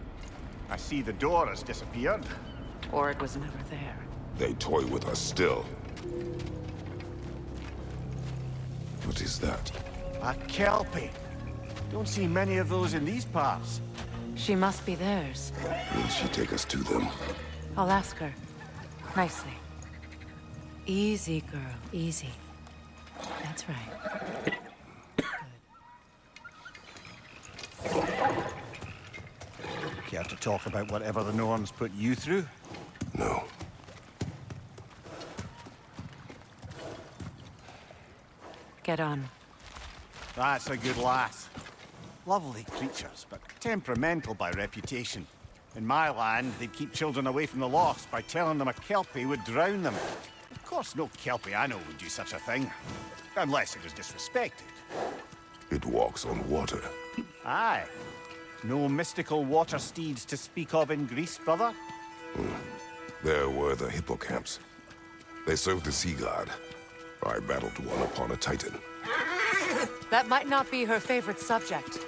[SPEAKER 6] I see the door has disappeared.
[SPEAKER 3] Or it was never there.
[SPEAKER 7] They toy with us still. What is that?
[SPEAKER 6] A Kelpie. Don't see many of those in these parts.
[SPEAKER 3] She must be theirs.
[SPEAKER 7] Will she take us to them?
[SPEAKER 3] I'll ask her. Nicely. Easy, girl. Easy. That's right.
[SPEAKER 6] Care to talk about whatever the Norns put you through?
[SPEAKER 7] No.
[SPEAKER 3] Get on.
[SPEAKER 6] That's a good lass. Lovely creatures, but temperamental by reputation. In my land, they'd keep children away from the lost by telling them a Kelpie would drown them. Of course, no Kelpie I know would do such a thing. Unless it was disrespected.
[SPEAKER 7] It walks on water.
[SPEAKER 6] Aye. No mystical water steeds to speak of in Greece, brother?
[SPEAKER 7] There were the hippocamps. They served the sea god. I battled one upon a titan.
[SPEAKER 3] That might not be her favorite subject.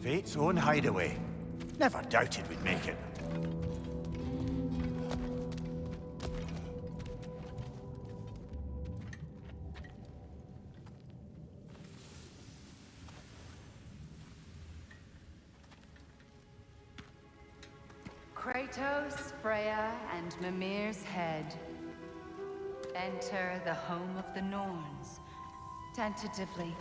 [SPEAKER 6] Fate's own hideaway. Never doubted we'd make it.
[SPEAKER 13] Kratos, Freya, and Mimir's head. Enter the home of the Norns. Tentatively.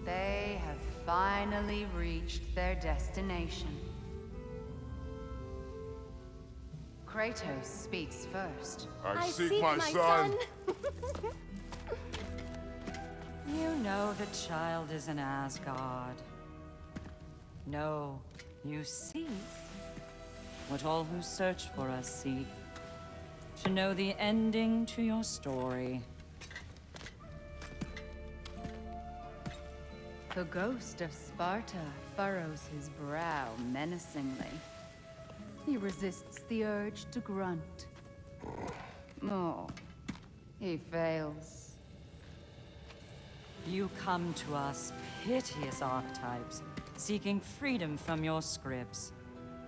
[SPEAKER 13] They have finally reached their destination. Kratos speaks first.
[SPEAKER 7] I seek my son.
[SPEAKER 10] You know the child is in Asgard. No, you seek what all who search for us seek. To know the ending to your story.
[SPEAKER 13] The ghost of Sparta furrows his brow menacingly. He resists the urge to grunt. Oh, he fails.
[SPEAKER 10] You come to us, piteous archetypes, seeking freedom from your scripts.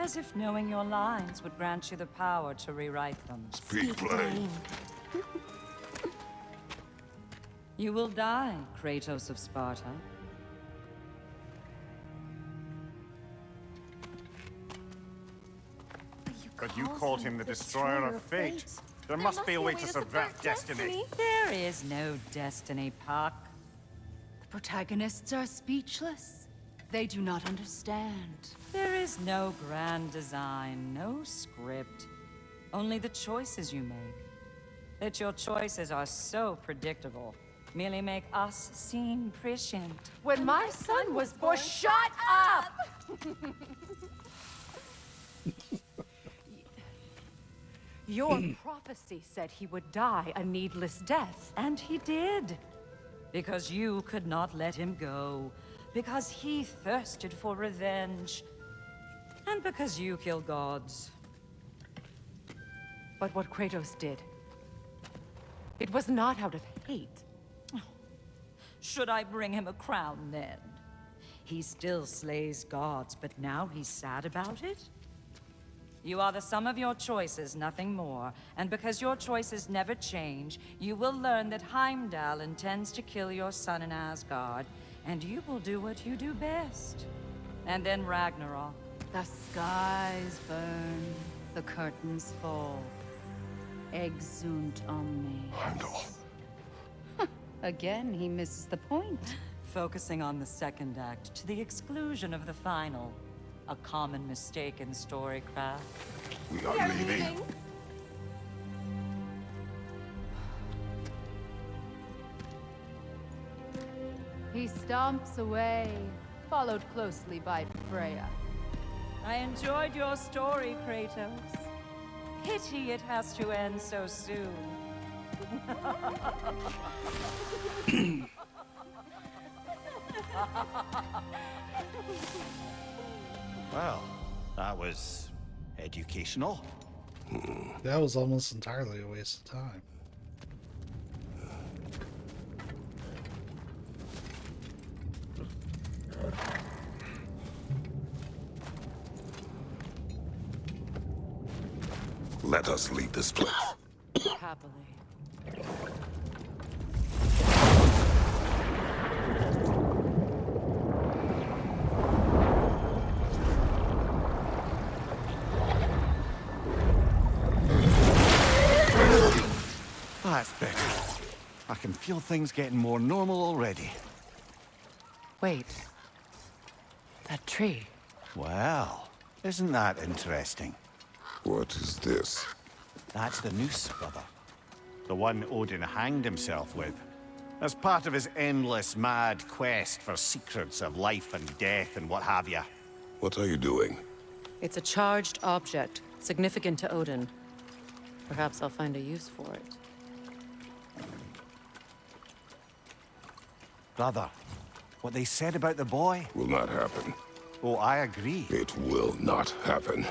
[SPEAKER 10] As if knowing your lines would grant you the power to rewrite them.
[SPEAKER 7] Speak plain.
[SPEAKER 10] You will die, Kratos of Sparta.
[SPEAKER 6] But you called him the destroyer of fate. There must be a way to subvert destiny.
[SPEAKER 10] There is no destiny, Puck.
[SPEAKER 13] The protagonists are speechless. They do not understand.
[SPEAKER 10] There is no grand design, no script. Only the choices you make. That your choices are so predictable, merely make us seem prescient.
[SPEAKER 3] When my son was born, shut up! Your prophecy said he would die a needless death.
[SPEAKER 10] And he did. Because you could not let him go. Because he thirsted for revenge. And because you kill gods.
[SPEAKER 3] But what Kratos did, it was not out of hate.
[SPEAKER 10] Should I bring him a crown then? He still slays gods, but now he's sad about it? You are the sum of your choices, nothing more. And because your choices never change, you will learn that Heimdall intends to kill your son in Asgard, and you will do what you do best. And then Ragnarok.
[SPEAKER 13] The skies burn, the curtains fall. Exunt omnes.
[SPEAKER 7] Heimdall.
[SPEAKER 13] Again, he misses the point.
[SPEAKER 10] Focusing on the second act to the exclusion of the final. A common mistake in storycraft.
[SPEAKER 7] We are leaving.
[SPEAKER 13] He stomps away, followed closely by Freya.
[SPEAKER 10] I enjoyed your story, Kratos. Pity it has to end so soon.
[SPEAKER 6] Well, that was educational.
[SPEAKER 2] That was almost entirely a waste of time.
[SPEAKER 7] Let us leave this place.
[SPEAKER 3] Happily.
[SPEAKER 6] That's better. I can feel things getting more normal already.
[SPEAKER 3] Wait. That tree.
[SPEAKER 6] Well, isn't that interesting?
[SPEAKER 7] What is this?
[SPEAKER 6] That's the noose, brother. The one Odin hanged himself with. As part of his endless, mad quest for secrets of life and death and what have you.
[SPEAKER 7] What are you doing?
[SPEAKER 3] It's a charged object, significant to Odin. Perhaps I'll find a use for it.
[SPEAKER 6] Brother, what they said about the boy?
[SPEAKER 7] Will not happen.
[SPEAKER 6] Oh, I agree.
[SPEAKER 7] It will not happen.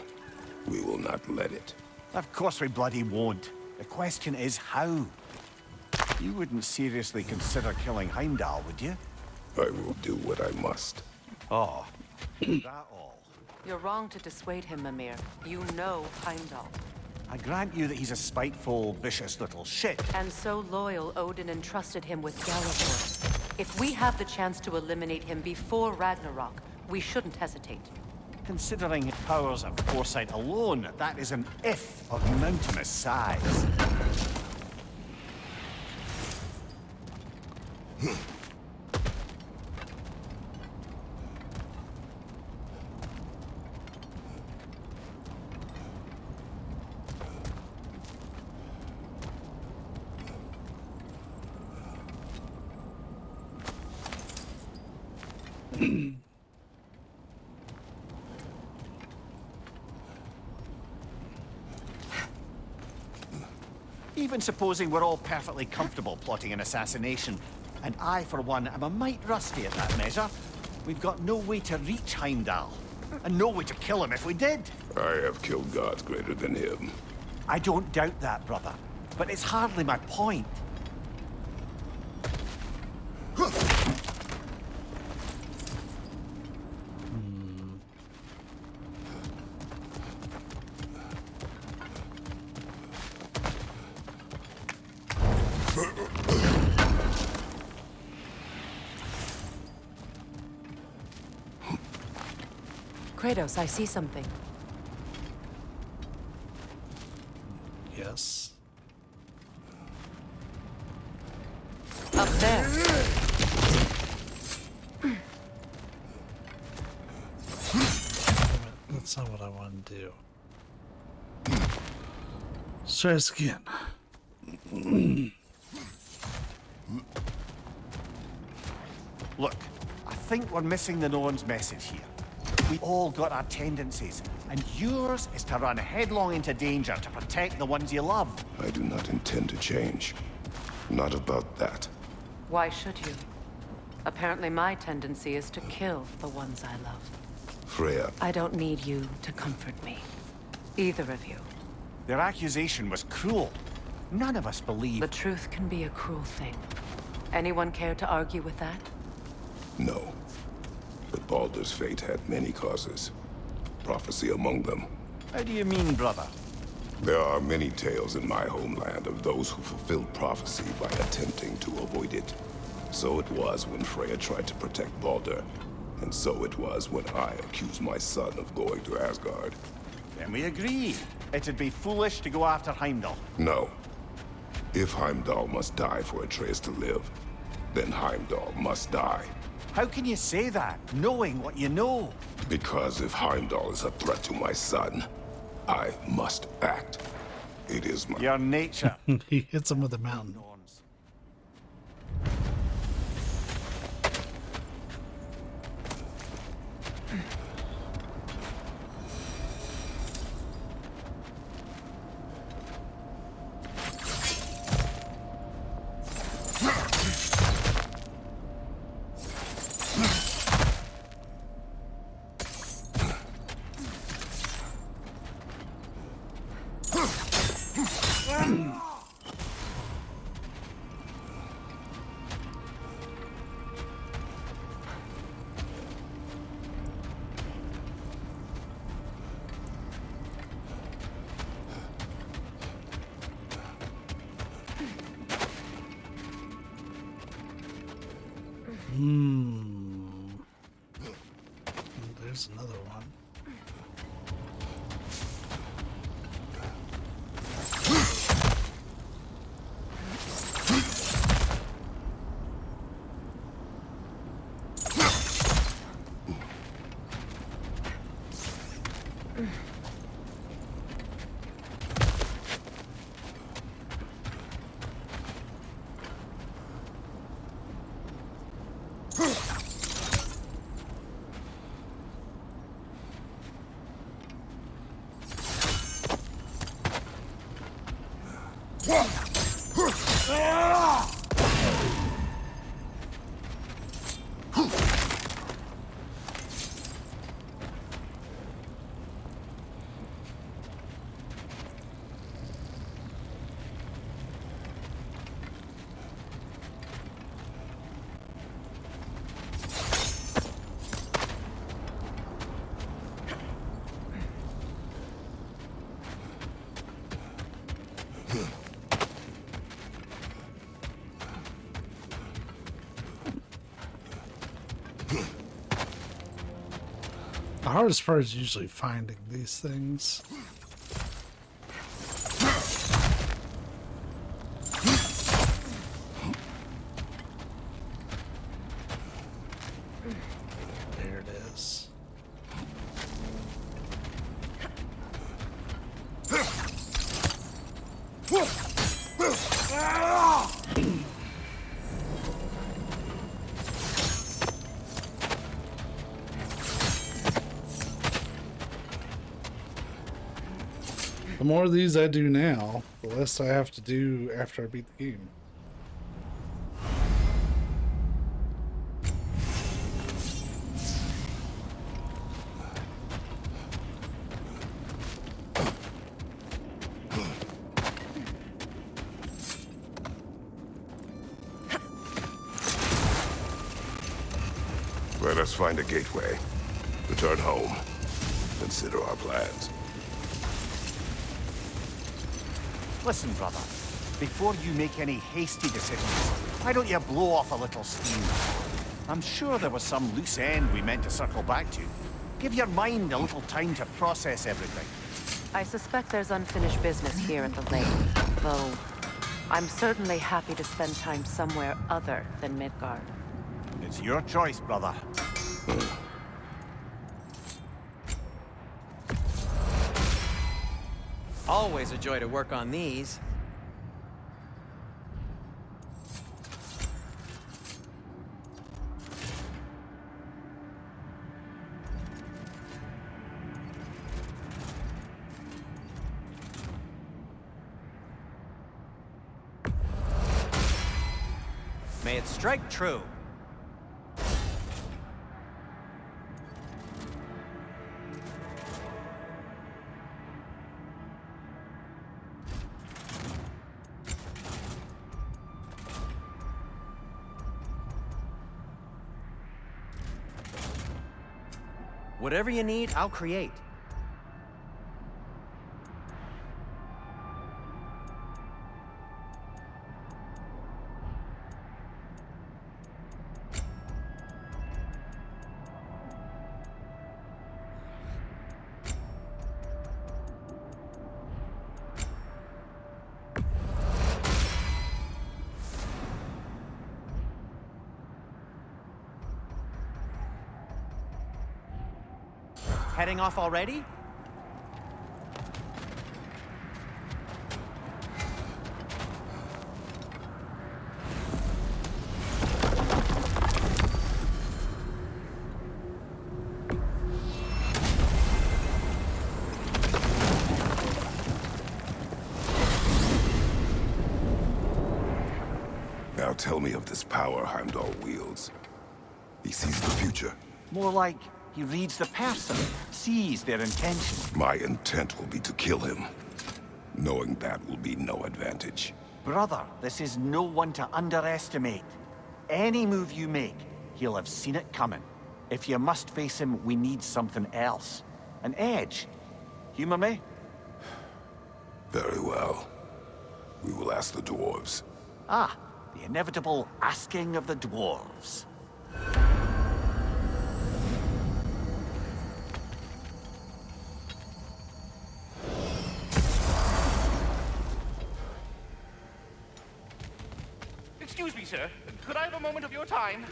[SPEAKER 7] We will not let it.
[SPEAKER 6] Of course we bloody won't. The question is how? You wouldn't seriously consider killing Heimdall, would you?
[SPEAKER 7] I will do what I must.
[SPEAKER 6] Oh, that all?
[SPEAKER 3] You're wrong to dissuade him, Mimir. You know Heimdall.
[SPEAKER 6] I grant you that he's a spiteful, vicious little shit.
[SPEAKER 3] And so loyal, Odin entrusted him with Gjallarhorn. If we have the chance to eliminate him before Ragnarok, we shouldn't hesitate.
[SPEAKER 6] Considering his powers of foresight alone, that is an if of mountainous size. Even supposing we're all perfectly comfortable plotting an assassination, and I, for one, am a mite rusty at that measure, we've got no way to reach Heimdall, and no way to kill him if we did.
[SPEAKER 7] I have killed gods greater than him.
[SPEAKER 6] I don't doubt that, brother, but it's hardly my point.
[SPEAKER 3] Kratos, I see something.
[SPEAKER 2] Yes.
[SPEAKER 3] Up there.
[SPEAKER 2] That's not what I want to do. Let's try this again.
[SPEAKER 6] Look, I think we're missing the Norn's message here. We all got our tendencies, and yours is to run headlong into danger to protect the ones you love.
[SPEAKER 7] I do not intend to change. Not about that.
[SPEAKER 3] Why should you? Apparently my tendency is to kill the ones I love.
[SPEAKER 7] Freya,
[SPEAKER 3] I don't need you to comfort me. Either of you.
[SPEAKER 6] Their accusation was cruel. None of us believe.
[SPEAKER 3] The truth can be a cruel thing. Anyone care to argue with that?
[SPEAKER 7] no. But Baldur's fate had many causes. Prophecy among them.
[SPEAKER 6] How do you mean, brother?
[SPEAKER 7] There are many tales in my homeland of those who fulfilled prophecy by attempting to avoid it. So it was when Freya tried to protect Baldur, and so it was when I accused my son of going to Asgard.
[SPEAKER 6] Then we agree. It'd be foolish to go after Heimdall.
[SPEAKER 7] No. If Heimdall must die for Atreus to live, then Heimdall must die.
[SPEAKER 6] How can you say that, knowing what you know?
[SPEAKER 7] Because if Heimdall is a threat to my son, I must act. It is my...
[SPEAKER 6] Your nature.
[SPEAKER 2] He hits him with a mountain. There's another one. The hardest part is usually finding these things. There it is. The more of these I do now, the less I have to do after I beat the game.
[SPEAKER 7] Let us find a gateway. Return home. Consider our plans.
[SPEAKER 6] Listen, brother. Before you make any hasty decisions, why don't you blow off a little steam? I'm sure there was some loose end we meant to circle back to. Give your mind a little time to process everything.
[SPEAKER 3] I suspect there's unfinished business here at the lake, though I'm certainly happy to spend time somewhere other than Midgard.
[SPEAKER 6] It's your choice, brother.
[SPEAKER 8] Always a joy to work on these. May it strike true. Whatever you need, I'll create. Heading off already?
[SPEAKER 7] Now tell me of this power Heimdall wields. He sees the future.
[SPEAKER 6] More like he reads the person, sees their intention.
[SPEAKER 7] My intent will be to kill him. Knowing that will be no advantage.
[SPEAKER 6] Brother, this is no one to underestimate. Any move you make, he'll have seen it coming. If you must face him, we need something else. An edge. Humor me?
[SPEAKER 7] Very well. We will ask the dwarves.
[SPEAKER 6] Ah, the inevitable asking of the dwarves.
[SPEAKER 5] Excuse me, sir. Could I have a moment of your time?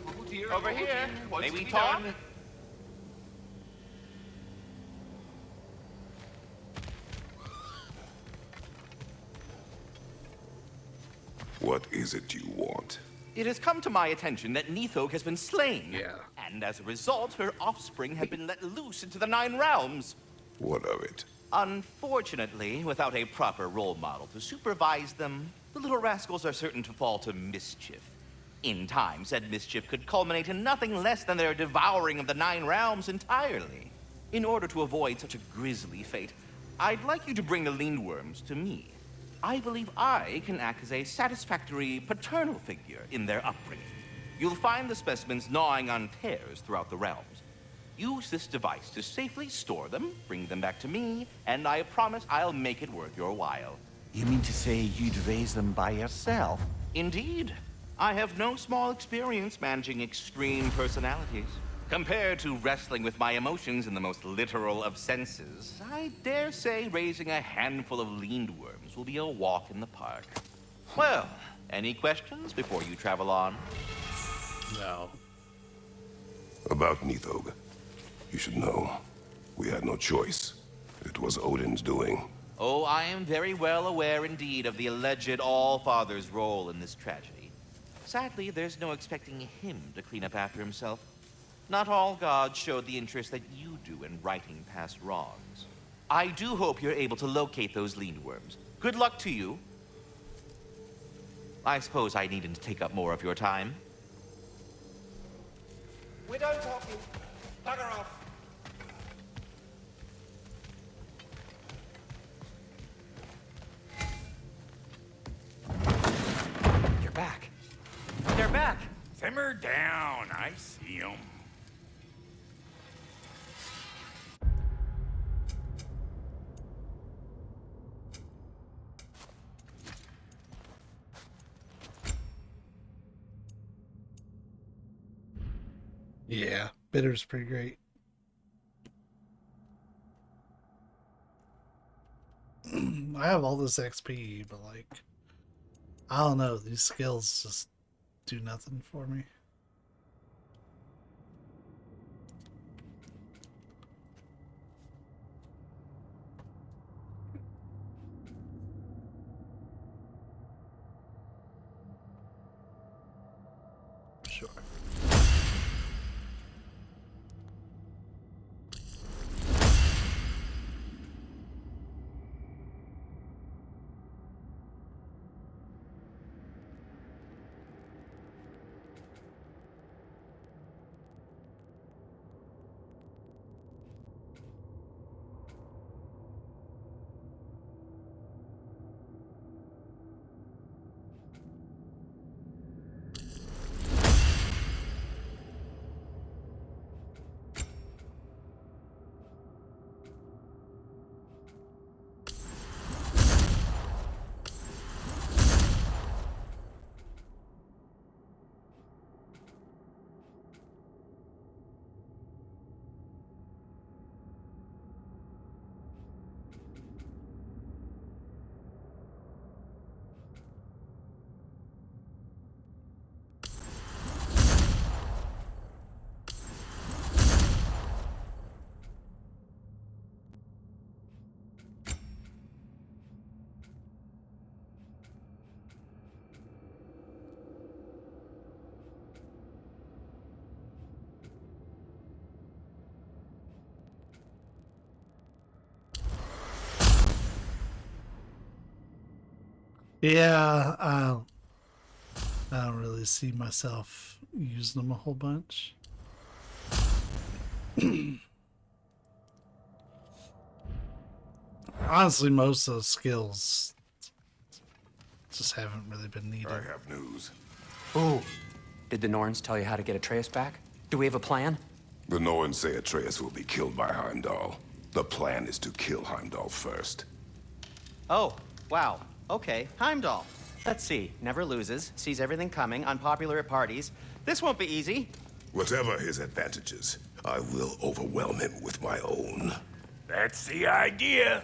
[SPEAKER 11] Oh dear.
[SPEAKER 5] Over
[SPEAKER 11] oh
[SPEAKER 5] here.
[SPEAKER 11] Dear. What's
[SPEAKER 5] May
[SPEAKER 11] to
[SPEAKER 5] we
[SPEAKER 11] be
[SPEAKER 5] talk?
[SPEAKER 11] done?
[SPEAKER 7] What is it you want?
[SPEAKER 5] It has come to my attention that Nithog has been slain.
[SPEAKER 11] Yeah.
[SPEAKER 5] And as a result, her offspring have been let loose into the Nine Realms.
[SPEAKER 7] What of it?
[SPEAKER 5] Unfortunately, without a proper role model to supervise them, the little rascals are certain to fall to mischief. In time, said mischief could culminate in nothing less than their devouring of the Nine Realms entirely. In order to avoid such a grisly fate, I'd like you to bring the Lindworms to me. I believe I can act as a satisfactory paternal figure in their upbringing. You'll find the specimens gnawing on tears throughout the realms. Use this device to safely store them, bring them back to me, and I promise I'll make it worth your while.
[SPEAKER 6] You mean to say you'd raise them by yourself?
[SPEAKER 5] Indeed. I have no small experience managing extreme personalities. Compared to wrestling with my emotions in the most literal of senses, I dare say raising a handful of lindworms will be a walk in the park. Well, any questions before you travel on?
[SPEAKER 2] No.
[SPEAKER 7] About Nithog. You should know. We had no choice. It was Odin's doing.
[SPEAKER 5] Oh, I am very well aware indeed of the alleged All-Father's role in this tragedy. Sadly, there's no expecting him to clean up after himself. Not all gods showed the interest that you do in righting past wrongs. I do hope you're able to locate those lean worms. Good luck to you. I suppose I needn't take up more of your time.
[SPEAKER 11] We're done talking. Bugger off.
[SPEAKER 8] You're back. They're back.
[SPEAKER 4] Simmer down. I see 'em.
[SPEAKER 2] Yeah, bitter's pretty great. I have all this XP, but like, I don't know, these skills just do nothing for me. Sure. Yeah, I don't really see myself using them a whole bunch. Honestly, most of those skills just haven't really been needed.
[SPEAKER 7] I have news.
[SPEAKER 8] Ooh. Did the Norns tell you how to get Atreus back? Do we have a plan?
[SPEAKER 7] The Norns say Atreus will be killed by Heimdall. The plan is to kill Heimdall first.
[SPEAKER 8] Oh, wow. Okay, Heimdall. Let's see. Never loses, sees everything coming, unpopular at parties. This won't be easy.
[SPEAKER 7] Whatever his advantages, I will overwhelm him with my own.
[SPEAKER 4] That's the idea.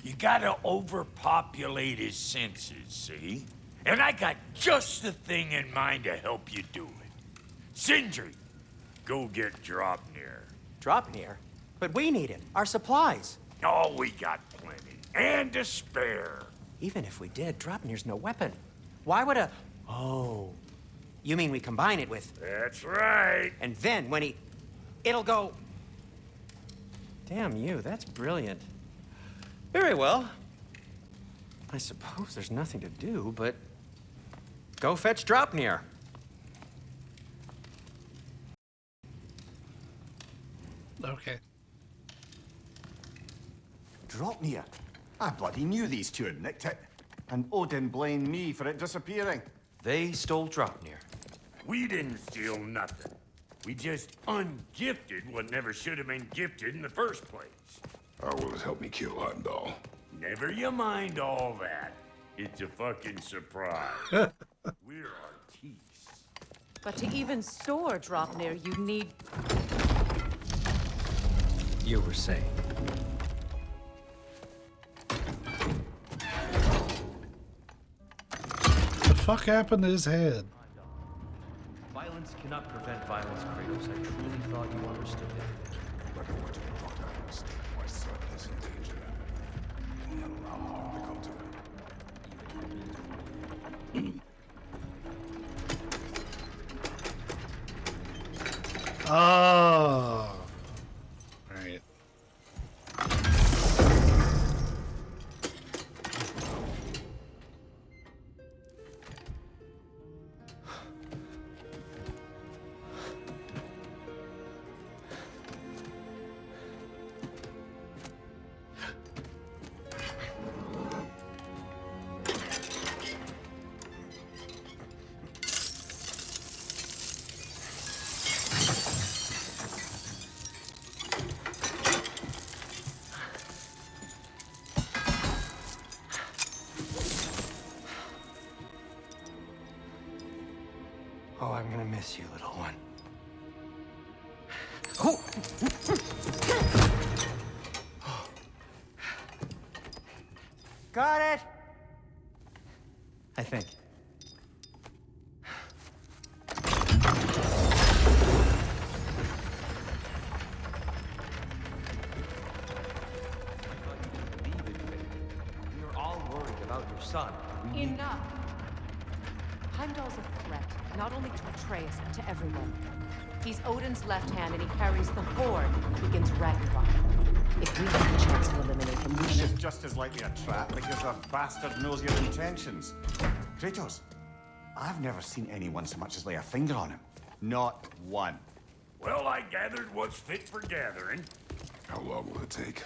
[SPEAKER 4] You gotta overpopulate his senses, see? And I got just the thing in mind to help you do it. Sindri, go get Draupnir.
[SPEAKER 8] Draupnir? But we need it. Our supplies.
[SPEAKER 4] Oh, we got plenty. And to spare.
[SPEAKER 8] Even if we did, Draupnir's no weapon. Why would a... Oh. You mean we combine it with...
[SPEAKER 4] That's right.
[SPEAKER 8] And then when he... It'll go... Damn you, that's brilliant. Very well. I suppose there's nothing to do, but... Go fetch Draupnir.
[SPEAKER 2] Okay.
[SPEAKER 6] Draupnir? I bloody knew these two had nicked it. And Odin blamed me for it disappearing.
[SPEAKER 1] They stole Draupnir.
[SPEAKER 4] We didn't steal nothing. We just ungifted what never should have been gifted in the first place.
[SPEAKER 7] How will it help me kill Heimdall?
[SPEAKER 4] Never you mind all that. It's a fucking surprise. We're artistes.
[SPEAKER 3] But to even store Draupnir, you need...
[SPEAKER 8] You were saying.
[SPEAKER 2] The fuck happened to his head?
[SPEAKER 14] Violence cannot prevent violence, Kratos. I truly thought you understood it.
[SPEAKER 7] Look at what you thought I understood. My son is in danger. Allow harm to come to him.
[SPEAKER 2] Oh. Right.
[SPEAKER 8] miss you, little one. Oh! Got it! I think.
[SPEAKER 14] We were all worried about your son.
[SPEAKER 3] Enough! Heimdall's a threat, not only to Atreus, but to everyone. He's Odin's left hand, and he carries the Horde that begins Ragnarok. If we have the chance to eliminate him, we
[SPEAKER 6] And
[SPEAKER 3] should...
[SPEAKER 6] it's just as likely a trap because the bastard knows your intentions. Kratos, I've never seen anyone so much as lay a finger on him. Not one.
[SPEAKER 4] Well, I gathered what's fit for gathering.
[SPEAKER 7] How long will it take?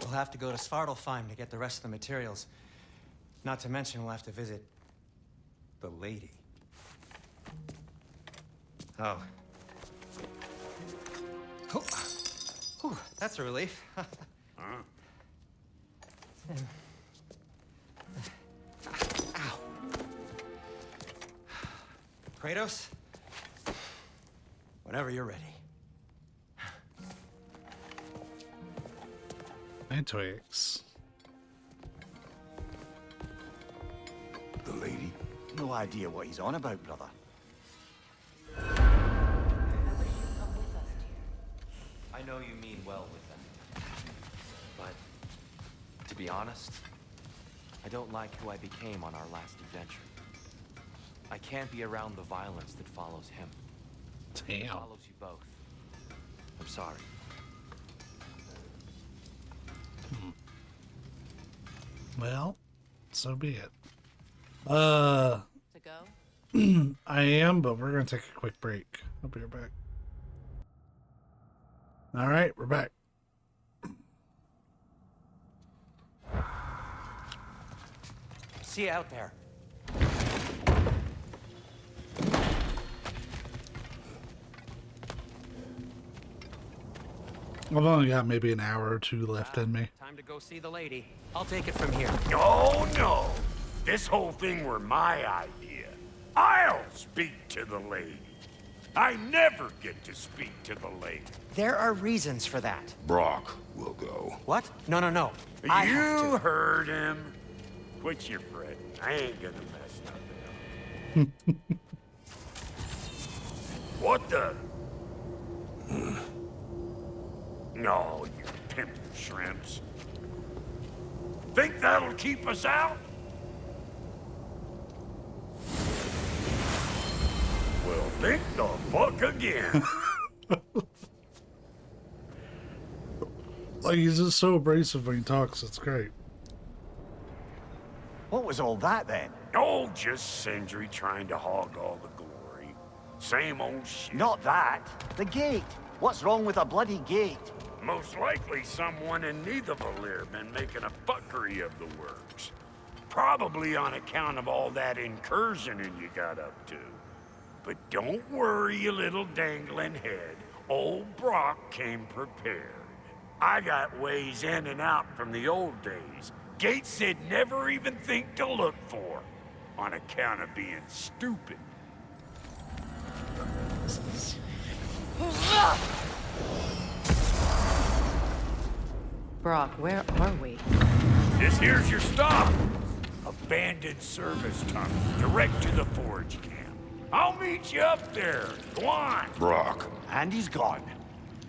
[SPEAKER 8] We'll have to go to Svartalfheim to get the rest of the materials. Not to mention we'll have to visit the lady. Oh. Oh. Whew, that's a relief.
[SPEAKER 4] Huh?
[SPEAKER 8] Ow. Kratos? Whenever you're ready.
[SPEAKER 2] And Twix.
[SPEAKER 6] The lady? No idea what he's on about, brother.
[SPEAKER 14] I know you mean well with them. But, to be honest, I don't like who I became on our last adventure. I can't be around the violence that follows him.
[SPEAKER 2] Damn.
[SPEAKER 14] It follows you both. I'm sorry.
[SPEAKER 2] Well, so be it.
[SPEAKER 3] To go?
[SPEAKER 2] I am, but we're gonna take a quick break. I'll be right back. All right, we're back.
[SPEAKER 8] See you out there.
[SPEAKER 2] I've only got maybe an hour or two left in me.
[SPEAKER 8] Time to go see the lady. I'll take it from here.
[SPEAKER 4] Oh, no. This whole thing were my idea. I'll speak to the lady. I never get to speak to the lady.
[SPEAKER 8] There are reasons for that.
[SPEAKER 7] Brock will go.
[SPEAKER 8] What? No, no, no. I have
[SPEAKER 4] You
[SPEAKER 8] to.
[SPEAKER 4] heard him. Quit your fretting. I ain't gonna mess nothing up. What the? No, you pimped shrimps. Think that'll keep us out? Well, think the fuck again.
[SPEAKER 2] Like, he's just so abrasive when he talks. It's great.
[SPEAKER 6] What was all that then?
[SPEAKER 4] Oh, just Sindri trying to hog all the glory. Same old shit.
[SPEAKER 6] Not that. The gate. What's wrong with a bloody gate?
[SPEAKER 4] Most likely someone in Nidavellir been making a fuckery of the works. Probably on account of all that incursioning you got up to. But don't worry, you little dangling head. Old Brock came prepared. I got ways in and out from the old days. Gates they'd never even think to look for, on account of being stupid.
[SPEAKER 3] Brock, where are we?
[SPEAKER 4] This here's your stop. Abandoned service tunnel, direct to the forge camp. I'll meet you up there. Go on.
[SPEAKER 7] Brock,
[SPEAKER 6] And he's gone.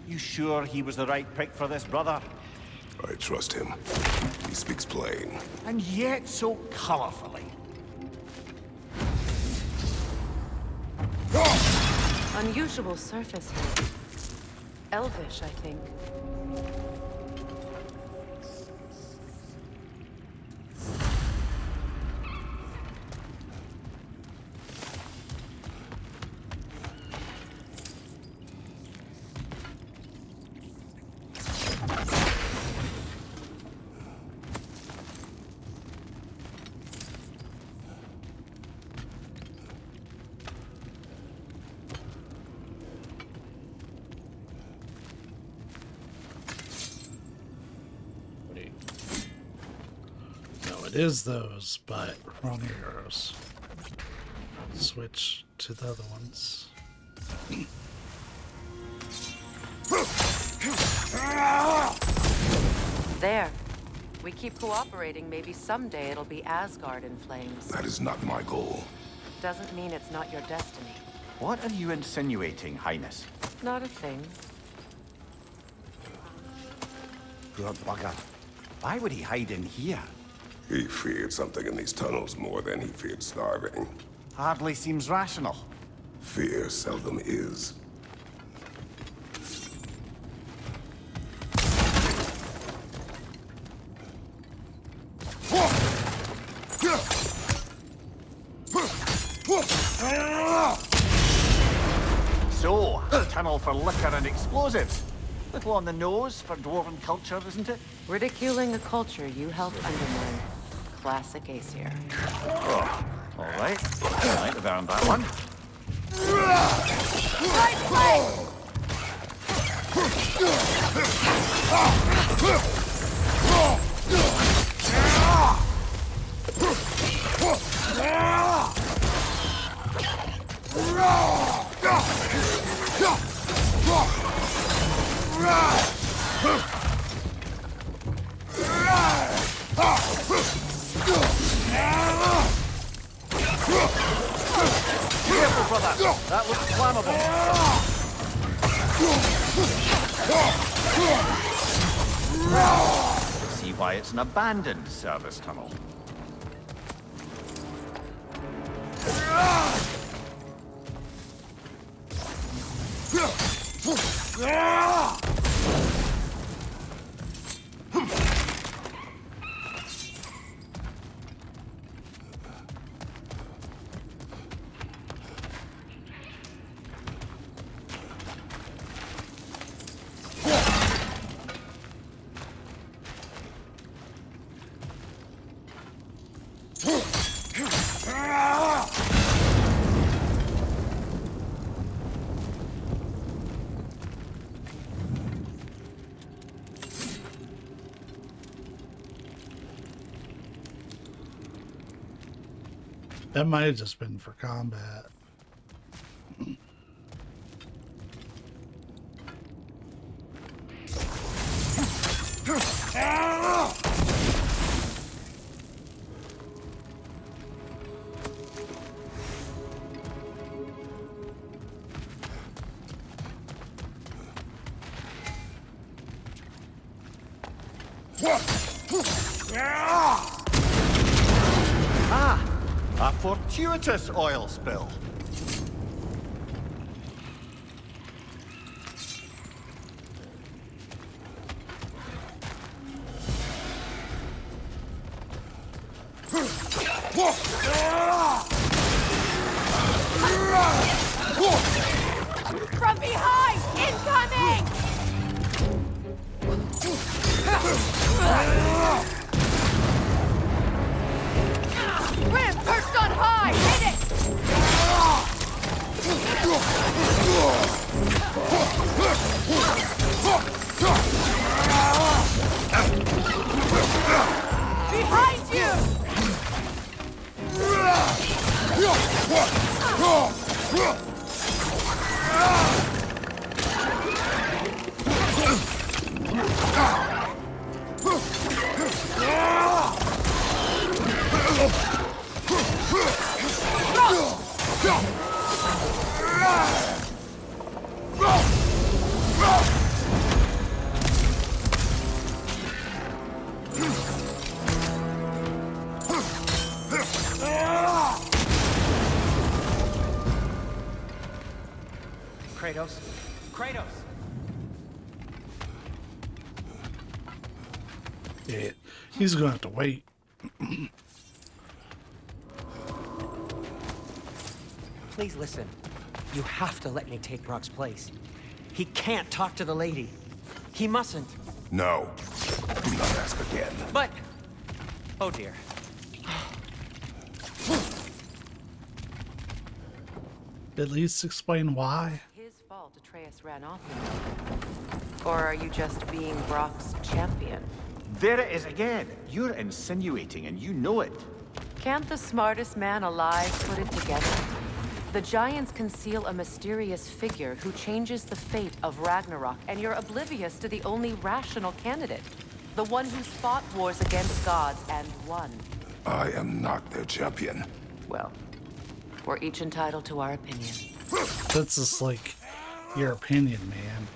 [SPEAKER 6] You sure he was the right pick for this, brother?
[SPEAKER 7] I trust him. He speaks plain.
[SPEAKER 6] And yet so colorfully.
[SPEAKER 3] Unusual surface here. Elvish, I think.
[SPEAKER 2] No, it is those, but wrong arrows. Switch to the other ones.
[SPEAKER 3] There. We keep cooperating, maybe someday it'll be Asgard in flames.
[SPEAKER 7] That is not my goal.
[SPEAKER 3] Doesn't mean it's not your destiny.
[SPEAKER 6] What are you insinuating, Highness?
[SPEAKER 3] Not a thing.
[SPEAKER 6] Good bugger. Why would he hide in here?
[SPEAKER 7] He feared something in these tunnels more than he feared starving.
[SPEAKER 6] Hardly seems rational.
[SPEAKER 7] Fear seldom is.
[SPEAKER 6] So, a tunnel for liquor and explosives. Little on the nose for dwarven culture, isn't it?
[SPEAKER 3] Ridiculing a culture you helped undermine. Classic Aesir.
[SPEAKER 6] Oh, all right. I might have earned that one.
[SPEAKER 9] Right leg!
[SPEAKER 6] Careful, brother. That looks flammable. See why it's an abandoned service tunnel.
[SPEAKER 2] That might have just been for combat.
[SPEAKER 6] A fortuitous oil spill.
[SPEAKER 9] From behind! Incoming! Rim perched on high! Hit it! Behind you!
[SPEAKER 8] Kratos. Kratos!
[SPEAKER 2] Yeah, he's gonna have to wait.
[SPEAKER 8] Please listen. You have to let me take Brock's place. He can't talk to the lady. He mustn't.
[SPEAKER 7] No. Do not ask again.
[SPEAKER 8] But... oh dear.
[SPEAKER 2] At least explain why.
[SPEAKER 3] His fault Atreus ran off, you know. Or are you just being Brock's champion?
[SPEAKER 6] There it is again. You're insinuating and you know it.
[SPEAKER 3] Can't the smartest man alive put it together? The Giants conceal a mysterious figure who changes the fate of Ragnarok, and you're oblivious to the only rational candidate. The one who's fought wars against gods and won.
[SPEAKER 7] I am not their champion.
[SPEAKER 3] Well, we're each entitled to our opinion.
[SPEAKER 2] That's just like your opinion, man.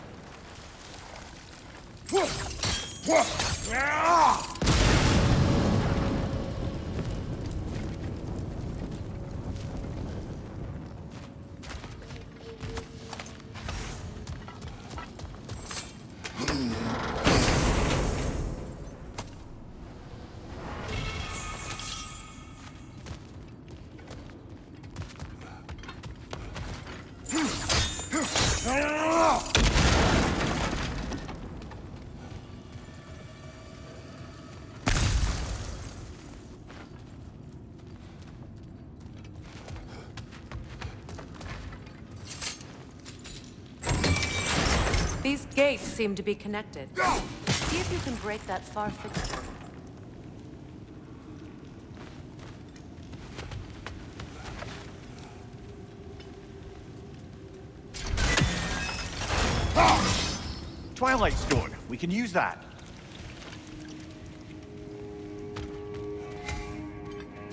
[SPEAKER 3] These gates seem to be connected. See if you can break that far fixture.
[SPEAKER 6] Twilight Stone. We can use that.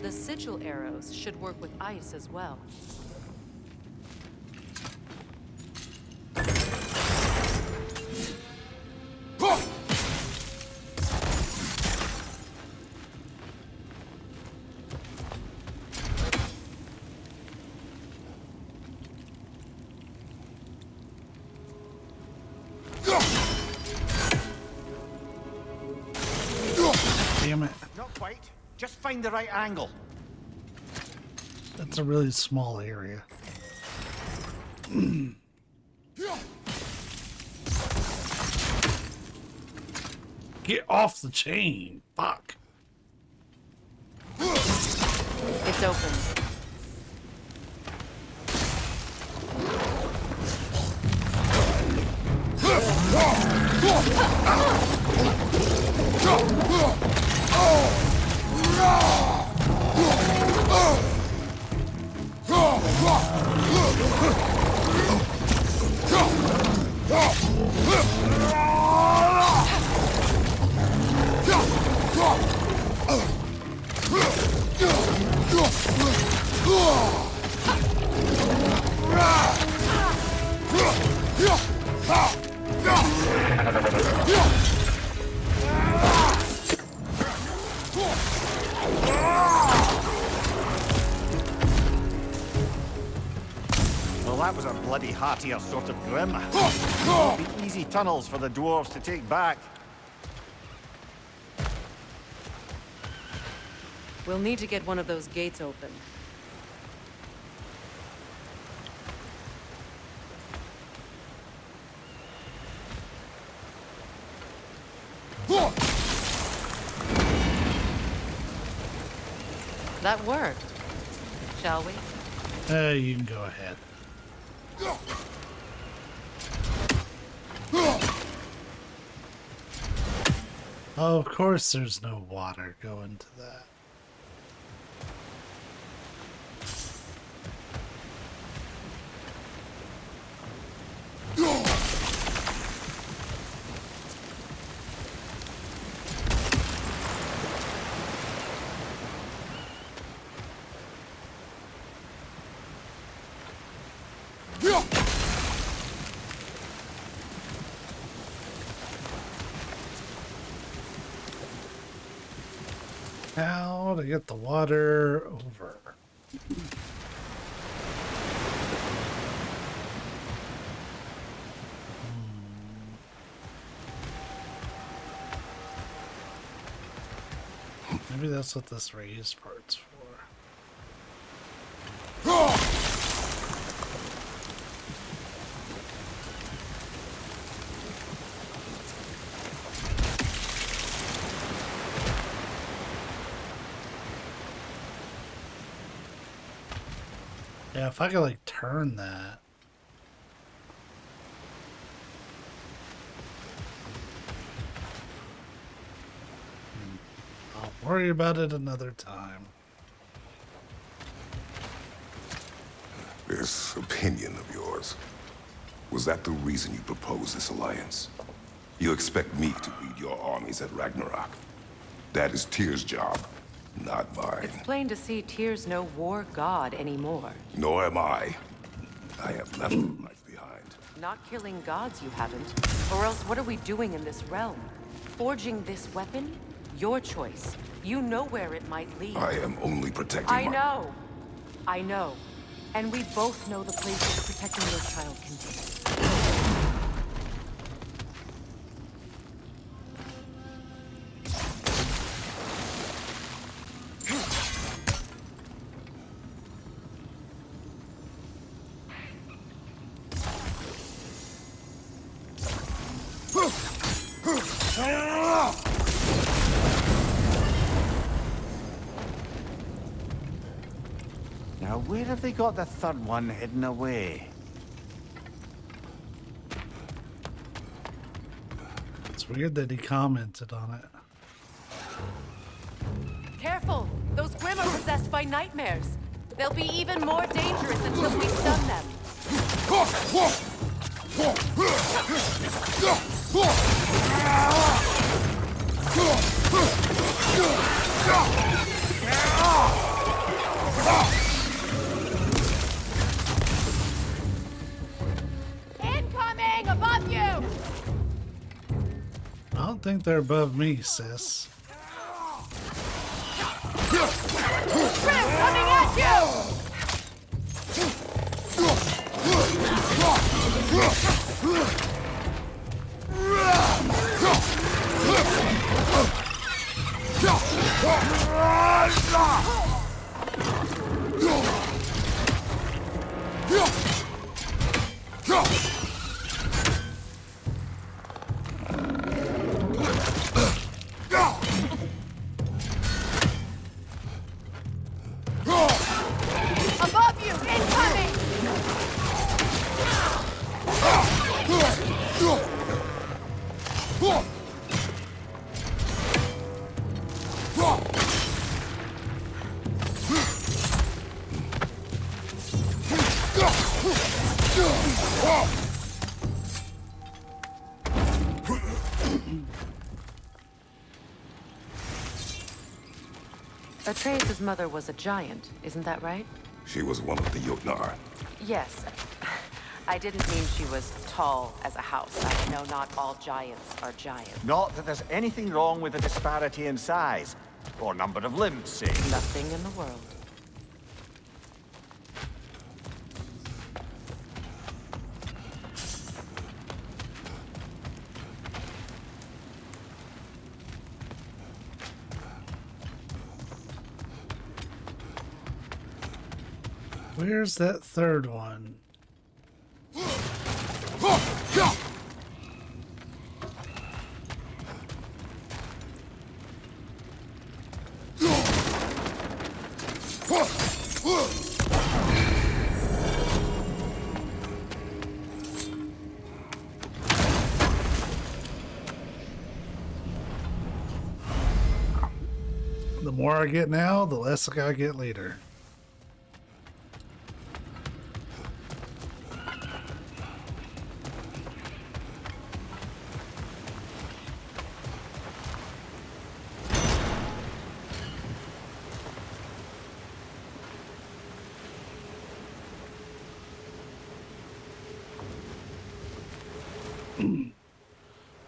[SPEAKER 3] The sigil arrows should work with ice as well.
[SPEAKER 2] Damn it.
[SPEAKER 6] Not quite. Just find the right angle.
[SPEAKER 2] That's a really small area. Get off the chain. Fuck.
[SPEAKER 3] It's open.
[SPEAKER 6] Well, that was a bloody heartier sort of grim. It'll be easy tunnels for the dwarves to take back.
[SPEAKER 3] We'll need to get one of those gates open. That worked. Shall we?
[SPEAKER 2] You can go ahead. Oh, of course there's no water going to that. How to get the water over? Maybe that's what this raised part's for. Yeah, if I could like turn that. I'll worry about it another time.
[SPEAKER 7] This opinion of yours, was that the reason you proposed this alliance? You expect me to lead your armies at Ragnarok? That is Tyr's job, not mine.
[SPEAKER 3] It's plain to see Tyr's no war god anymore.
[SPEAKER 7] Nor am I. I have left life behind.
[SPEAKER 3] Not killing gods, you haven't. Or else what are we doing in this realm? Forging this weapon? Your choice. You know where it might lead.
[SPEAKER 7] I am only protecting
[SPEAKER 3] I know. I know. And we both know the places protecting your child can take.
[SPEAKER 6] Now, where have they got the third one hidden away?
[SPEAKER 2] It's weird that he commented on it.
[SPEAKER 3] Careful! Those Grimm are possessed by nightmares. They'll be even more dangerous until we stun them.
[SPEAKER 9] Incoming! Above you!
[SPEAKER 2] I don't think they're above me, sis.
[SPEAKER 9] Grimm coming at you! Above you! Incoming!
[SPEAKER 3] Atreus' mother was a giant, isn't that right?
[SPEAKER 7] She was one of the Jotnar.
[SPEAKER 3] Yes. I didn't mean she was tall as a house. I know not all giants are giants.
[SPEAKER 6] Not that there's anything wrong with the disparity in size, or number of limbs, say.
[SPEAKER 3] Nothing in the world.
[SPEAKER 2] Where's that third one? The more I get now, the less I gotta get later.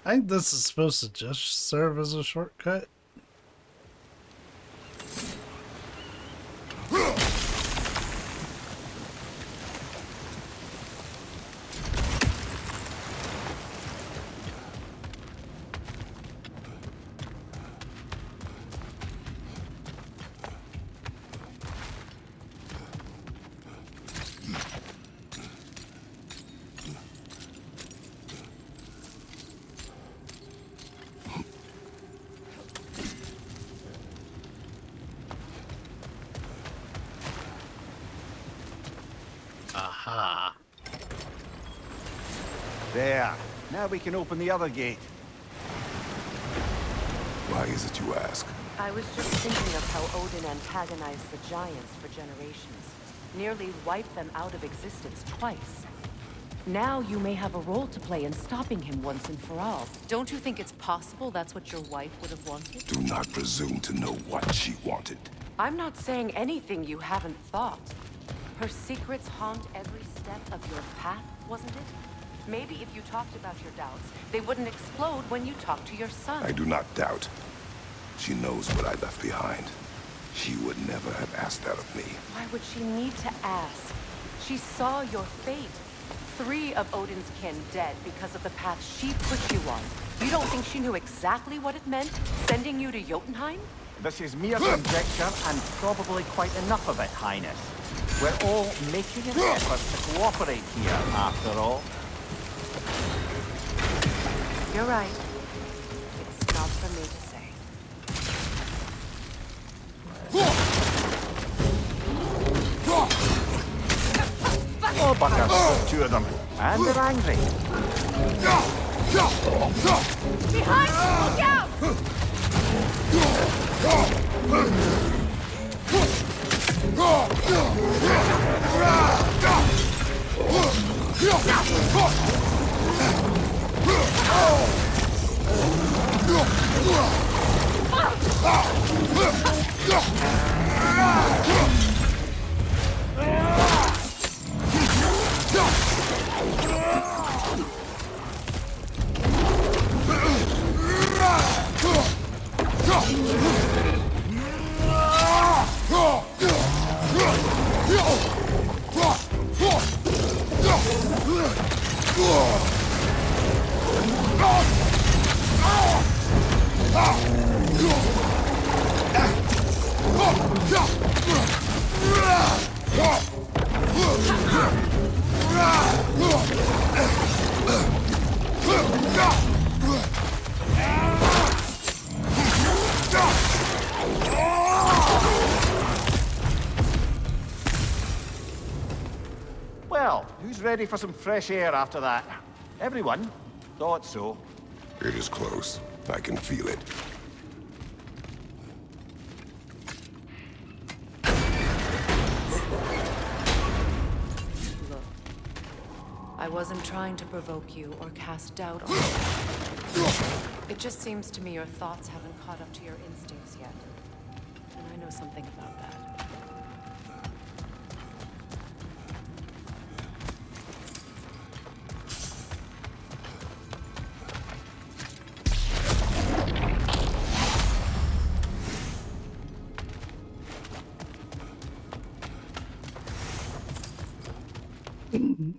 [SPEAKER 2] I think this is supposed to just serve as a shortcut. Aha.
[SPEAKER 6] There. Now we can open the other gate.
[SPEAKER 7] Why is it you ask?
[SPEAKER 3] I was just thinking of how Odin antagonized the giants for generations. nearly wiped them out of existence twice. Now you may have a role to play in stopping him once and for all. Don't you think it's possible that's what your wife would have wanted?
[SPEAKER 7] Do not presume to know what she wanted.
[SPEAKER 3] I'm not saying anything you haven't thought. Her secrets haunt every step of your path, wasn't it? Maybe if you talked about your doubts, they wouldn't explode when you talked to your son.
[SPEAKER 7] I do not doubt. She knows what I left behind. She would never have asked that of me.
[SPEAKER 3] Why would she need to ask? She saw your fate. 3 of Odin's kin dead because of the path she put you on. You don't think she knew exactly what it meant, sending you to Jotunheim?
[SPEAKER 6] This is mere conjecture, and probably quite enough of it, Highness. We're all making an effort to cooperate here, after all.
[SPEAKER 3] You're right. It's not for me to say.
[SPEAKER 6] Oh, buggers, there's 2 of them. And they're angry.
[SPEAKER 9] Behind you! Look out!
[SPEAKER 6] Well, who's ready for some fresh air after that? Everyone? Thought so.
[SPEAKER 7] It is close. I can feel it.
[SPEAKER 3] Look, I wasn't trying to provoke you or cast doubt on you. It just seems to me your thoughts haven't caught up to your instincts yet. And I know something about that.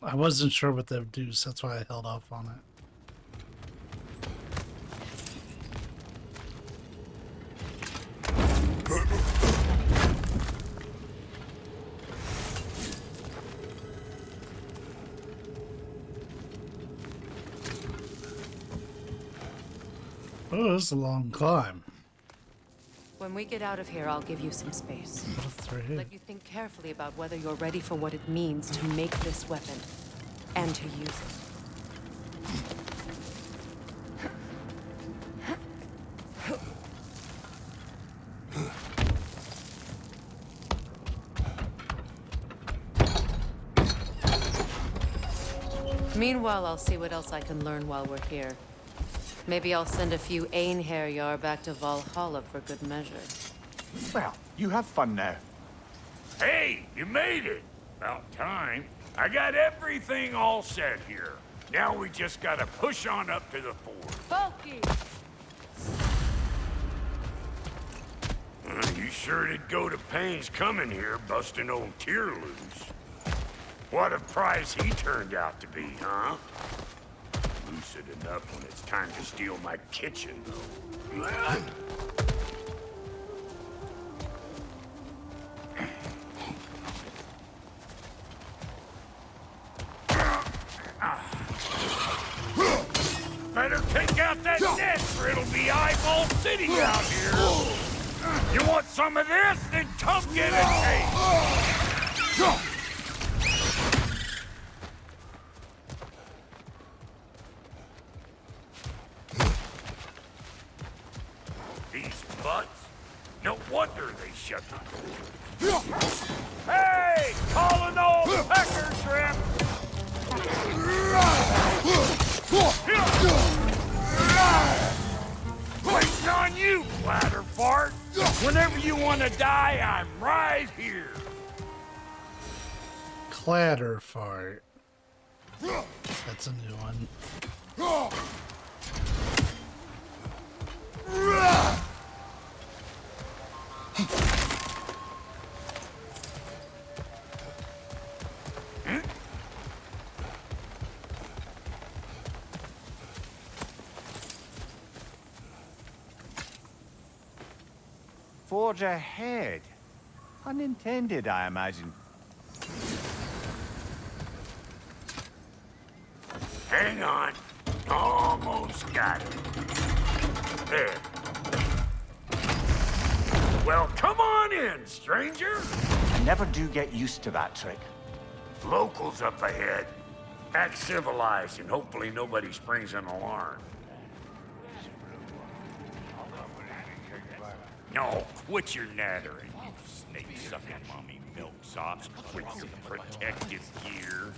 [SPEAKER 2] I wasn't sure what they would do, so that's why I held off on it. Oh, this is a long climb.
[SPEAKER 3] When we get out of here, I'll give you some space. Let you think carefully about whether you're ready for what it means to make this weapon and to use it. Meanwhile, I'll see what else I can learn while we're here. Maybe I'll send a few Einherjar back to Valhalla for good measure.
[SPEAKER 6] Well, you have fun now.
[SPEAKER 4] Hey, you made it! About time. I got everything all set here. Now we just gotta push on up to the fort. You sure did go to pains coming here, busting old Tyr loose. What a prize he turned out to be, huh? Lucid enough when it's time to steal my kitchen, though. Better take out that net, or it'll be eyeball city out here. You want some of this? Then come get a taste. These butts? No wonder they shut the door. Hey! Calling all pecker trip! Waiting on you, bladder fart. Whenever you want to die, I'm right here.
[SPEAKER 2] Clatter fart. That's a new one.
[SPEAKER 6] Forge ahead. Unintended, I imagine.
[SPEAKER 4] Hang on. Almost got it. There. Well, come on in, stranger.
[SPEAKER 6] I never do get used to that trick.
[SPEAKER 4] Locals up ahead. Act civilized and hopefully nobody springs an alarm. No, quit your nattering, you snake-sucking mommy milksops with your protective gear.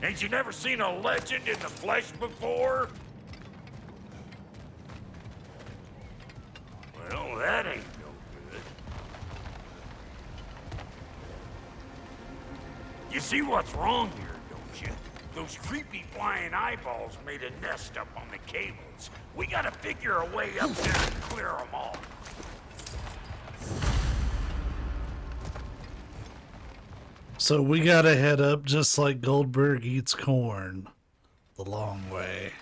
[SPEAKER 4] Ain't you never seen a legend in the flesh before? Well, that ain't no good. You see what's wrong here, don't you? Those creepy flying eyeballs made a nest up on the cables. We gotta figure a way up there and clear them all.
[SPEAKER 2] So we gotta head up just like Goldberg eats corn. The long way.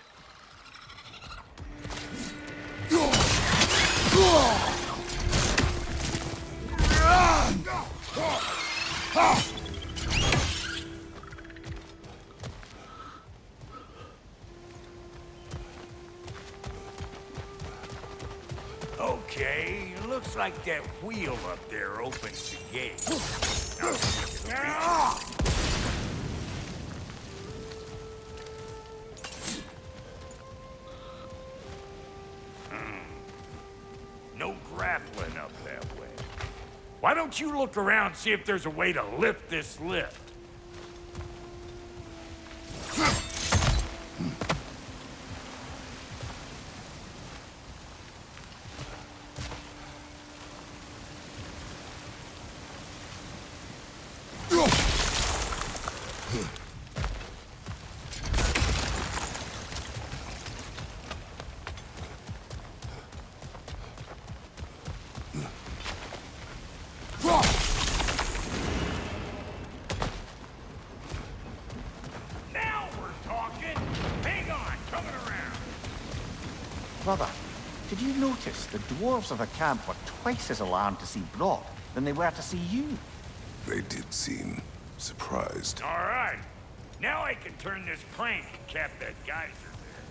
[SPEAKER 4] Okay, looks like that wheel up there opens the gate. No grappling up that way. Why don't you look around and see if there's a way to lift this lift?
[SPEAKER 6] Brother, did you notice the dwarves of the camp were twice as alarmed to see Brock than they were to see you?
[SPEAKER 7] They did seem surprised.
[SPEAKER 4] All right. Now I can turn this crank and cap that geyser there.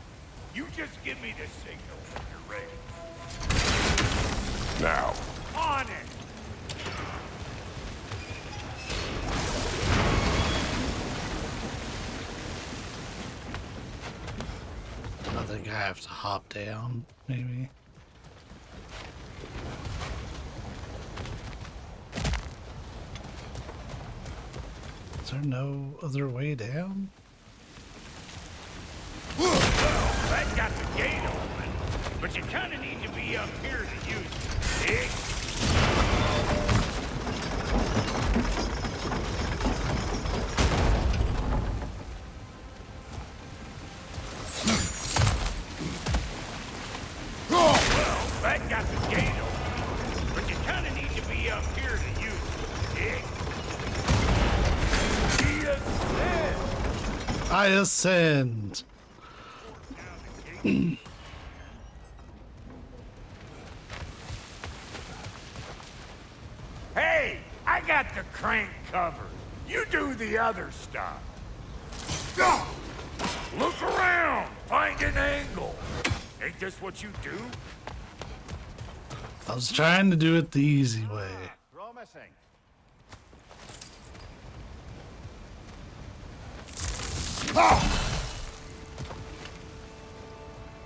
[SPEAKER 4] You just give me the signal when you're ready.
[SPEAKER 7] Now.
[SPEAKER 4] On it!
[SPEAKER 2] I think I have to hop down, maybe. Is there no other way down?
[SPEAKER 4] Well, that got the gate open, but you kind of need to be up here to use it. Dig?
[SPEAKER 2] I ascend.
[SPEAKER 4] Hey, I got the crank covered. You do the other stuff. Look around. Find an angle. Ain't this what you do?
[SPEAKER 2] I was trying to do it the easy way.
[SPEAKER 6] Promising.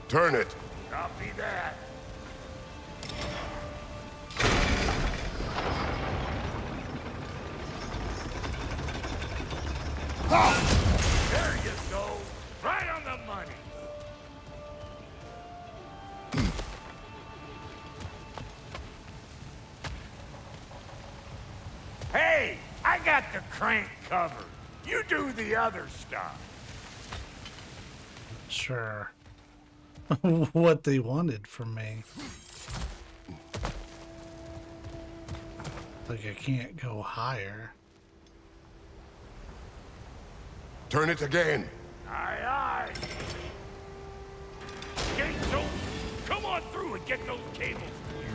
[SPEAKER 7] Turn it.
[SPEAKER 4] Copy that. got the crank covered. You do the other stuff.
[SPEAKER 2] Sure. What they wanted from me. Like I can't go higher.
[SPEAKER 7] Turn it again.
[SPEAKER 4] Aye, aye. Gates open. Come on through and get those cables clear.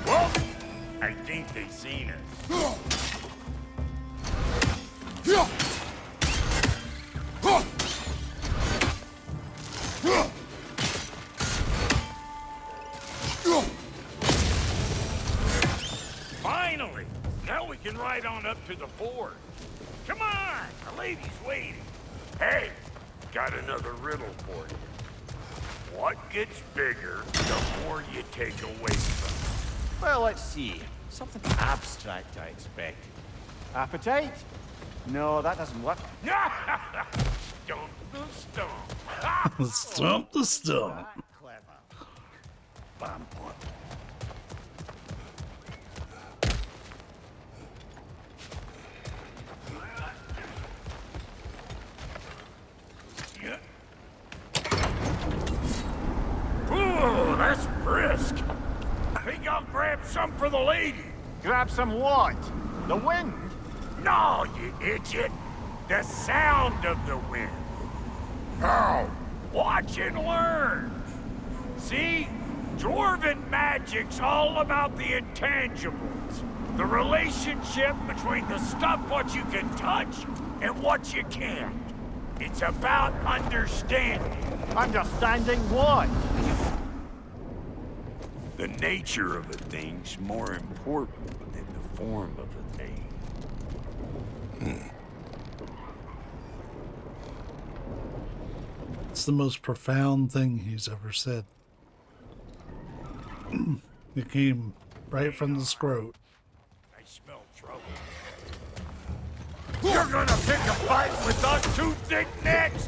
[SPEAKER 4] Well, I think they seen us. Finally! Now we can ride on up to the fort. Come on! The lady's waiting. Hey, got another riddle for you. What gets bigger the more you take away from
[SPEAKER 6] Well, let's see. Something abstract, I expect. Appetite? No, that doesn't work.
[SPEAKER 4] it? Stump the stump.
[SPEAKER 2] Stump the stump.
[SPEAKER 6] Clever.
[SPEAKER 4] Bam, boy. Yeah. Ooh, that's brisk. I think I'll grab some for the lady.
[SPEAKER 6] Grab some what? The wind?
[SPEAKER 4] No, you idiot. The sound of the wind.
[SPEAKER 7] How?
[SPEAKER 4] Watch and learn. See? Dwarven magic's all about the intangibles. The relationship between the stuff what you can touch and what you can't. It's about understanding.
[SPEAKER 6] Understanding what?
[SPEAKER 4] The nature of a thing's more important than the form of a thing.
[SPEAKER 2] It's the most profound thing he's ever said. It came right from the scrote.
[SPEAKER 4] I smell trouble. You're gonna pick a fight with us two thick necks?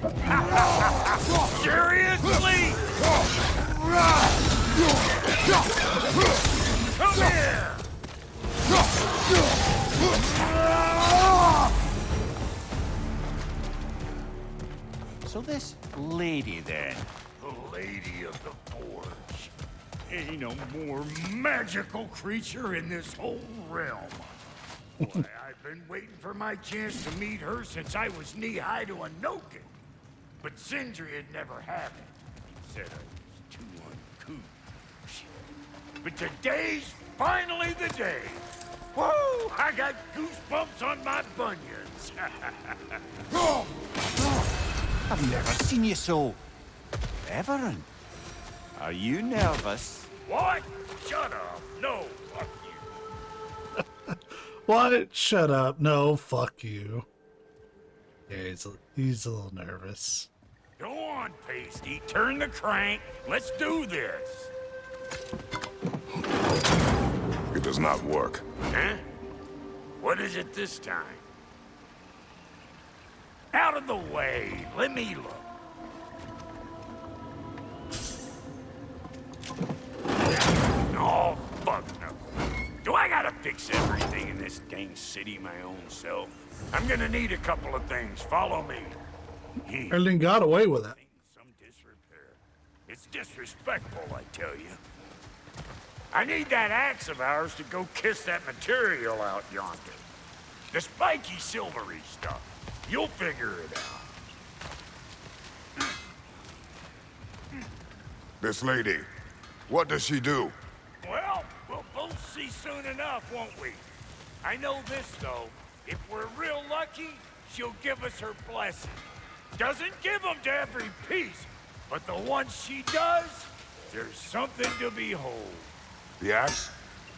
[SPEAKER 4] Seriously? Come here!
[SPEAKER 6] So this lady then?
[SPEAKER 4] The Lady of the Forge. Ain't no more magical creature in this whole realm. Boy, I've been waiting for my chance to meet her since I was knee-high to a Noken. But Sindri would never have it. He said I was too uncouth. But today's finally the day. Woo! I got goosebumps on my bunions.
[SPEAKER 6] I've never seen you so reverent. Are you nervous?
[SPEAKER 4] What? Shut up. No, fuck you.
[SPEAKER 2] What? Shut up. No, fuck you. Yeah, he's a little nervous.
[SPEAKER 4] Go on, Pasty. Turn the crank. Let's do this.
[SPEAKER 7] It does not work.
[SPEAKER 4] Huh? What is it this time? Out of the way. Let me look. Oh, fuck no. Do I gotta fix everything in this dang city my own self? I'm gonna need a couple of things. Follow me.
[SPEAKER 2] Erling got away with it.
[SPEAKER 4] Some disrepair. It's disrespectful, I tell you. I need that axe of ours to go kiss that material out yonder. The spiky silvery stuff. You'll figure it out.
[SPEAKER 7] This lady, what does she do?
[SPEAKER 4] Well, we'll both see soon enough, won't we? I know this, though. If we're real lucky, she'll give us her blessing. Doesn't give them to every piece, but the ones she does, there's something to behold.
[SPEAKER 7] The axe?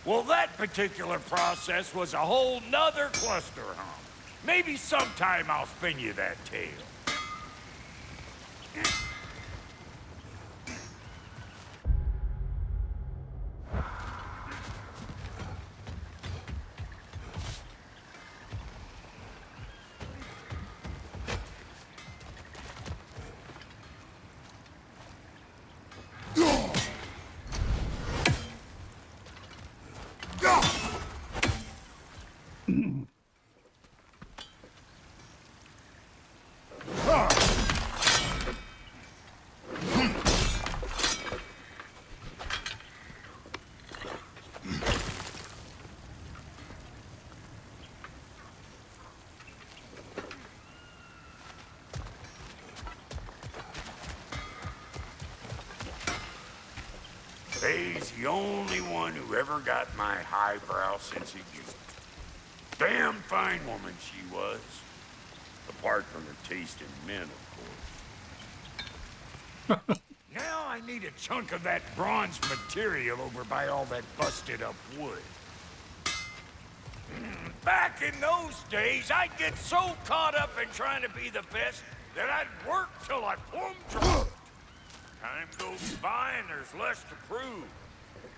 [SPEAKER 4] Well, that particular process was a whole nother cluster hump. Maybe sometime I'll spin you that tale. Faye's the only one who ever got my highbrow sense of humor. Damn fine woman she was. Apart from her taste in men, of course. Now I need a chunk of that bronze material over by all that busted up wood. Back in those days, I'd get so caught up in trying to be the best that I'd work till I plumb dropped. Time goes by and there's less to prove.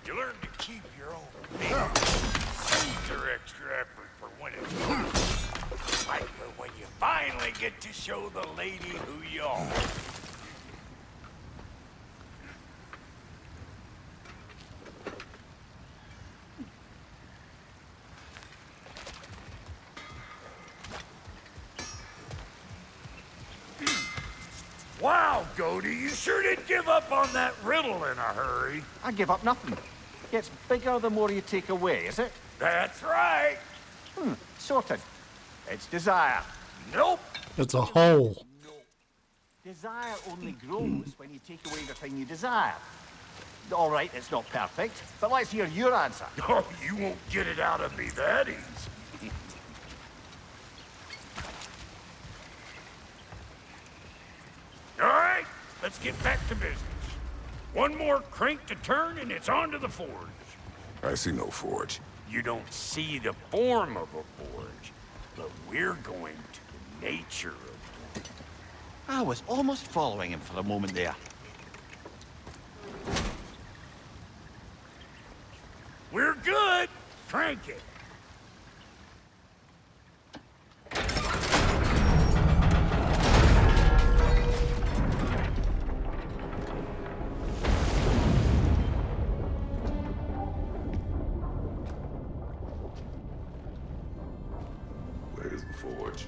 [SPEAKER 4] You learn to keep your own meat. Save your extra effort for when it's over. Like for when you finally get to show the lady who you are. Wow, Goldie, you sure did give up on that riddle in a hurry.
[SPEAKER 6] I give up nothing. Gets bigger the more you take away, is it?
[SPEAKER 4] That's right.
[SPEAKER 6] Sorted. It's desire.
[SPEAKER 4] Nope.
[SPEAKER 2] It's a hole.
[SPEAKER 6] Desire only grows when you take away the thing you desire. All right, it's not perfect, but let's hear your answer.
[SPEAKER 4] Oh, you won't get it out of me that easy. All right, let's get back to business. One more crank to turn and it's on to the forge.
[SPEAKER 7] I see no forge.
[SPEAKER 4] You don't see the form of a forge, but we're going to the nature of one.
[SPEAKER 6] I was almost following him for a moment there.
[SPEAKER 4] We're good. Crank it.
[SPEAKER 7] Where's the forge?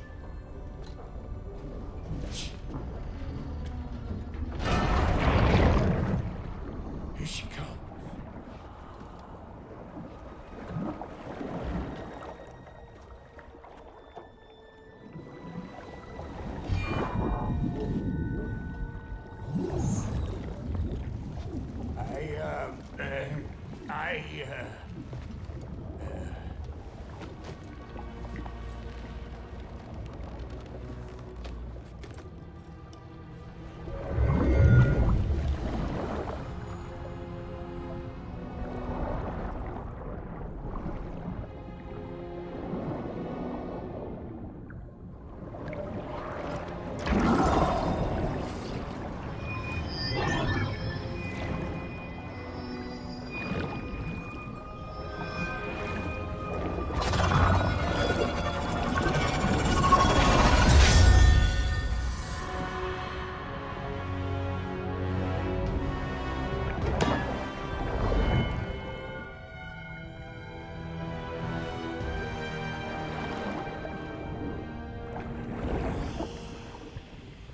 [SPEAKER 4] Here she comes.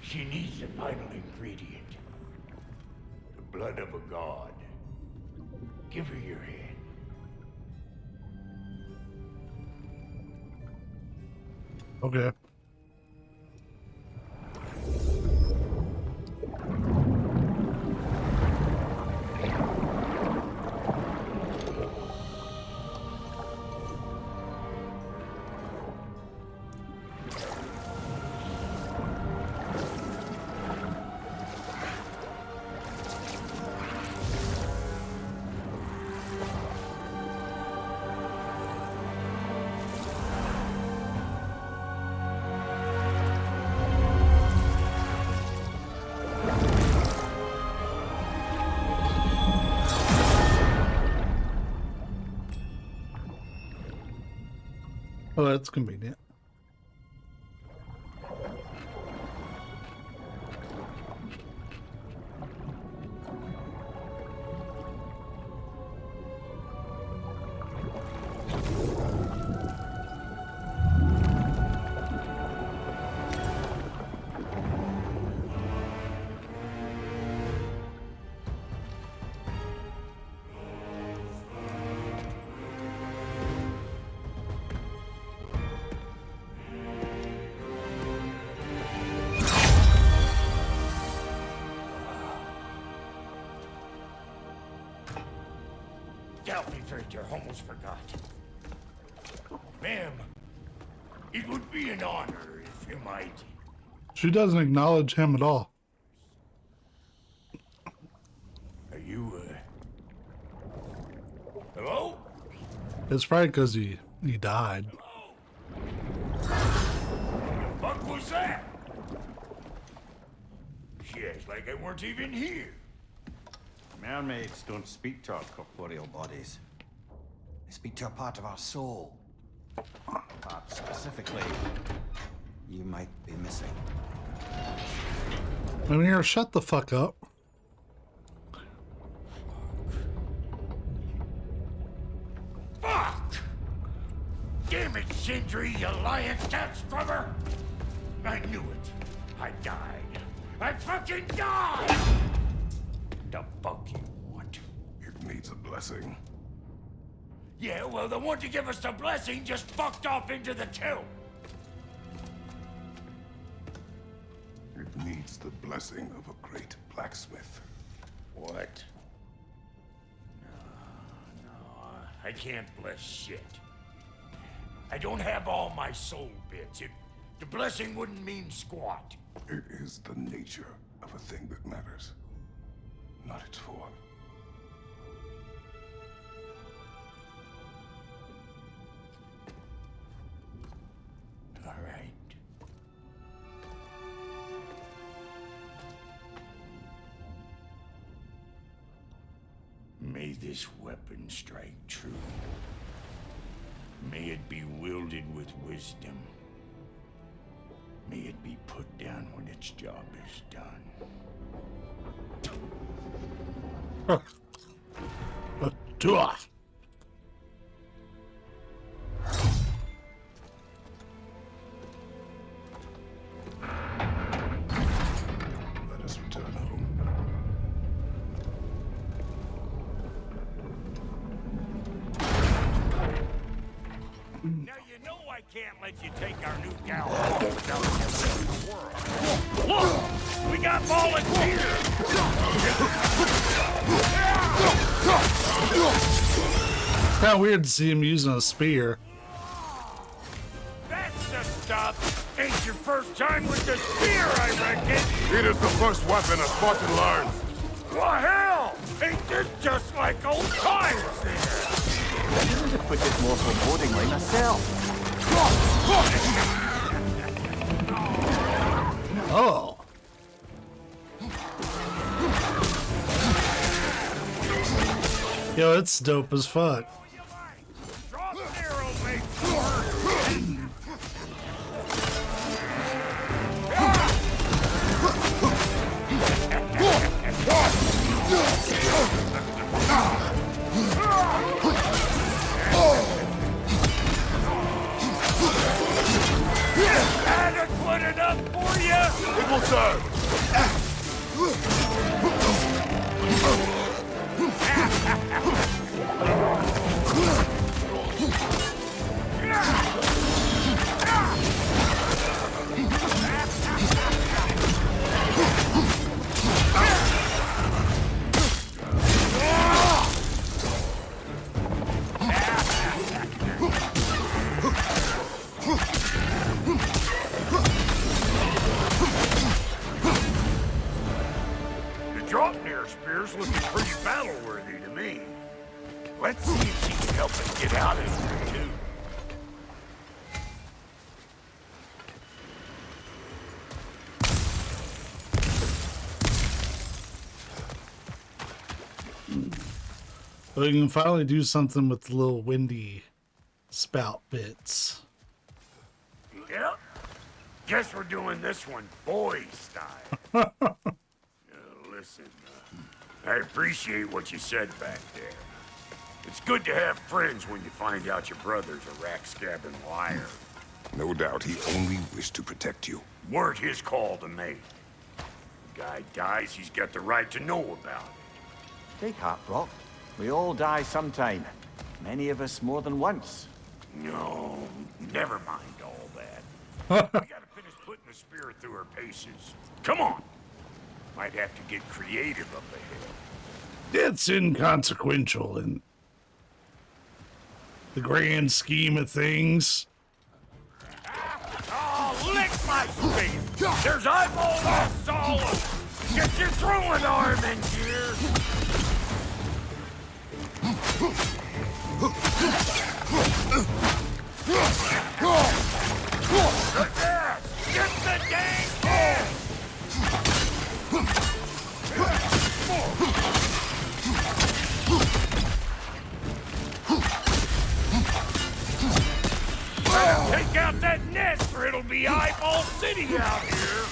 [SPEAKER 4] She needs the final ingredient. The blood of a god. Give her your hand.
[SPEAKER 2] Okay. Oh, that's convenient.
[SPEAKER 4] selfie first, you almost forgot. Ma'am, it would be an honor if you might.
[SPEAKER 2] She doesn't acknowledge him at all.
[SPEAKER 4] Are you, hello?
[SPEAKER 2] It's probably because he died.
[SPEAKER 4] The fuck was that? She acts like I weren't even here.
[SPEAKER 6] Mermaids don't speak to our corporeal bodies. They speak to a part of our soul. A part specifically you might be missing.
[SPEAKER 2] Amir, shut the fuck up.
[SPEAKER 4] Fuck! Damn it, Sindri, you lying cat scrubber! I knew it. I died. I fucking died! The fuck you want?
[SPEAKER 7] It needs a blessing.
[SPEAKER 4] Yeah, well, the one to give us the blessing just fucked off into the tomb.
[SPEAKER 7] It needs the blessing of a great blacksmith.
[SPEAKER 4] What? No, I can't bless shit. I don't have all my soul bits. The blessing wouldn't mean squat.
[SPEAKER 7] It is the nature of a thing that matters, not its form.
[SPEAKER 4] All right. May this weapon strike true. May it be wielded with wisdom. May it be put down when its job is done.
[SPEAKER 7] Let us return home.
[SPEAKER 4] Now you know I can't let you take our new gal home without giving it a whirl. Look! We got volunteers!
[SPEAKER 2] It's kind of weird to see him using a spear.
[SPEAKER 4] That's the stuff! Ain't your first time with the spear, I reckon!
[SPEAKER 7] It is the first weapon a Spartan learns.
[SPEAKER 4] Well, hell! Ain't this just like old times there?
[SPEAKER 6] You would have put it more forebodingly myself.
[SPEAKER 2] Oh. Yo, it's dope as fuck.
[SPEAKER 4] Drop arrow, make sure! Adequate enough for you?
[SPEAKER 7] It will serve.
[SPEAKER 4] Spear's looking pretty battle-worthy to me. Let's see if she can help us get out of here, too.
[SPEAKER 2] Well, you can finally do something with the little windy spout bits.
[SPEAKER 4] Yep. Guess we're doing this one boy style. Listen, I appreciate what you said back there. It's good to have friends when you find out your brother's a rack-scabbing liar.
[SPEAKER 7] No doubt he only wished to protect you.
[SPEAKER 4] Weren't his call to make. The guy dies, he's got the right to know about it.
[SPEAKER 6] Take heart, Brock. We all die sometime. Many of us more than once.
[SPEAKER 4] No, never mind all that. We gotta finish putting the spear through her paces. Come on. Might have to get creative up ahead.
[SPEAKER 2] It's inconsequential and the grand scheme of things.
[SPEAKER 4] Oh, lick my face! There's eyeballs lost all of. Get your throwing arm in gear! Look there! Get the dang head! Take out that nest or it'll be Eyeball City out here!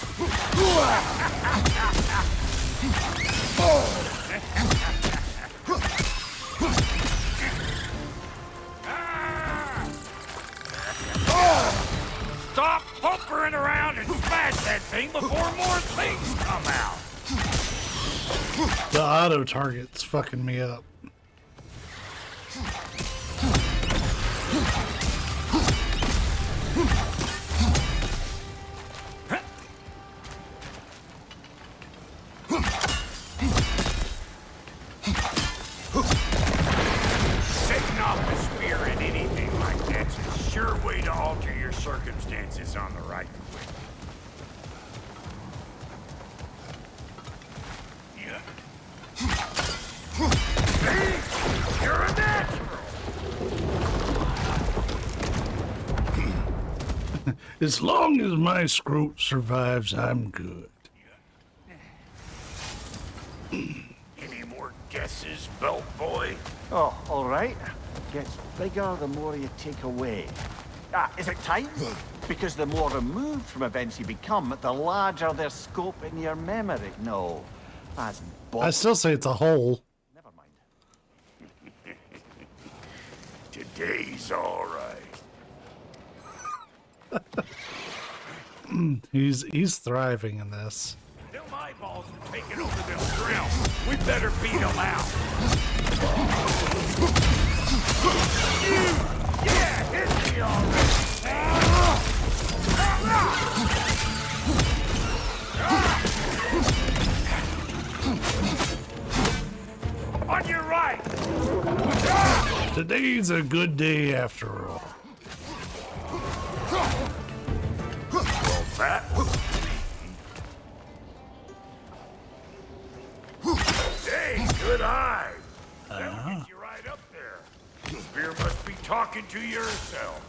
[SPEAKER 4] Stop pumpering around and smash that thing before more things come out!
[SPEAKER 2] The auto target's fucking me up.
[SPEAKER 4] Setting off a spear in anything like that's a sure way to alter your circumstances on the right quick. Yeah. See? You're a natural!
[SPEAKER 2] As long as my scrote survives, I'm good.
[SPEAKER 4] Any more guesses, belt boy?
[SPEAKER 6] Oh, all right. Gets bigger the more you take away. Ah, is it time? Because the more removed from events you become, the larger their scope in your memory. No, that's
[SPEAKER 2] I still say it's a hole.
[SPEAKER 6] Never mind.
[SPEAKER 4] Today's all right.
[SPEAKER 2] He's thriving in this.
[SPEAKER 4] Them eyeballs are taking over them ground. We better beat them out. Yeah, hit me already. On your right.
[SPEAKER 2] Today's a good day after all.
[SPEAKER 4] Well, that was hey, good eye. That'll get you right up there. Spear must be talking to yourself.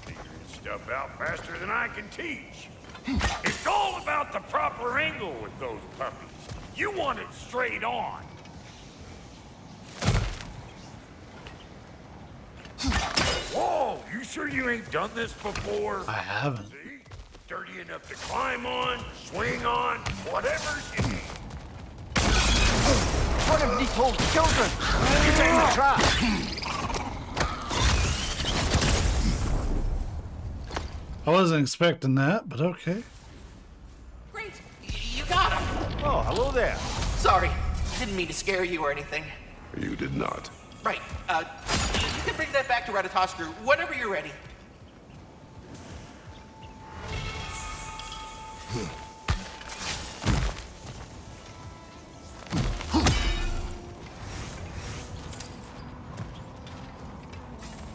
[SPEAKER 4] Figuring stuff out faster than I can teach. It's all about the proper angle with those puppies. You want it straight on. Whoa, you sure you ain't done this before?
[SPEAKER 2] I haven't.
[SPEAKER 4] See? Sturdy enough to climb on, swing on, whatever you need.
[SPEAKER 6] What have these told children? Get in the trap!
[SPEAKER 2] I wasn't expecting that, but okay.
[SPEAKER 5] Great. You got him.
[SPEAKER 6] Oh, hello there.
[SPEAKER 5] Sorry. Didn't mean to scare you or anything.
[SPEAKER 7] You did not.
[SPEAKER 5] Right. You can bring that back to Ratatoskru whenever you're ready.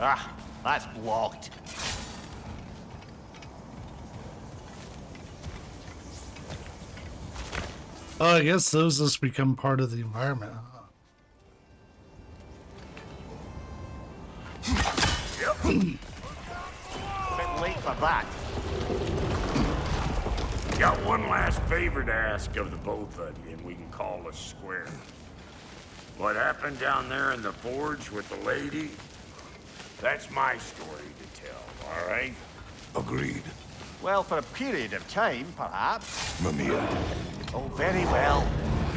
[SPEAKER 6] Ah, that's blocked.
[SPEAKER 2] Oh, I guess those just become part of the environment.
[SPEAKER 4] Yep.
[SPEAKER 6] A bit late for that.
[SPEAKER 4] Got one last favor to ask of the both of you, and we can call us square. What happened down there in the forge with the lady? That's my story to tell, all right?
[SPEAKER 7] Agreed.
[SPEAKER 6] Well, for a period of time, perhaps.
[SPEAKER 7] Mamiya.
[SPEAKER 6] Oh, very well.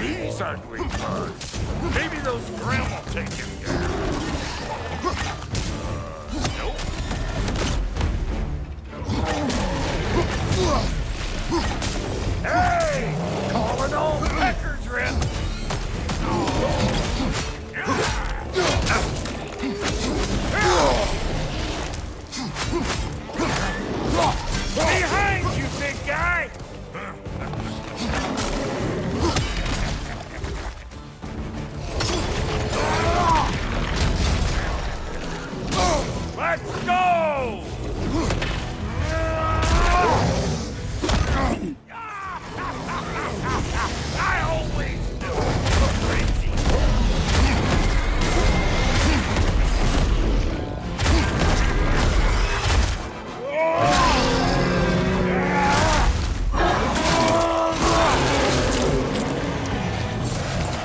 [SPEAKER 4] These ugly bugs. Maybe those Grim will take him down. Nope. Hey! Calling all Pecker's rip! Behind you, big guy! I always knew crazy.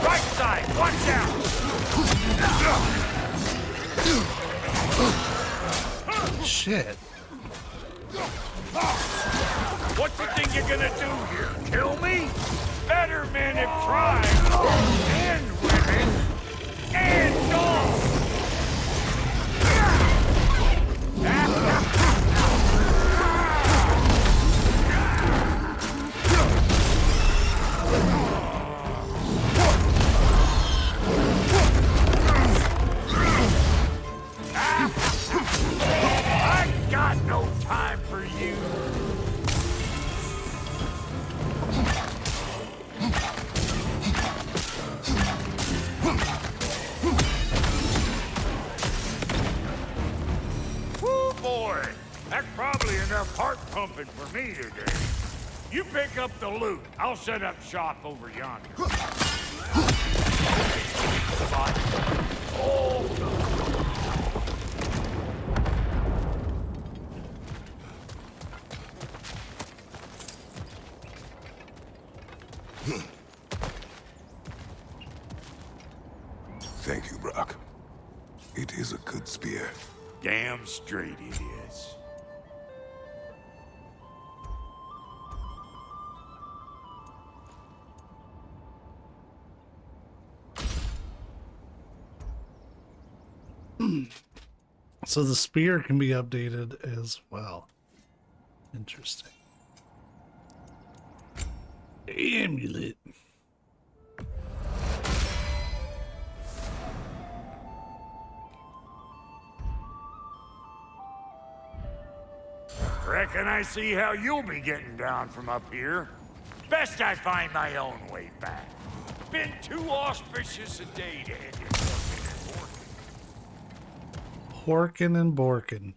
[SPEAKER 4] Right side, watch out!
[SPEAKER 2] Shit.
[SPEAKER 4] What you think you're gonna do here? Kill me? Better men have tried. And women. And dogs. I got no time for you. Woo, boy. That's probably enough heart pumping for me today. You pick up the loot. I'll set up shop over yonder. Oh,
[SPEAKER 7] Thank you, Brock. It is a good spear.
[SPEAKER 4] damn straight it is.
[SPEAKER 2] So the spear can be updated as well. Interesting. Amulet.
[SPEAKER 4] Reckon I see how you'll be getting down from up here. Best I find my own way back. Been too auspicious a day to end it.
[SPEAKER 2] Horkin and Borkin.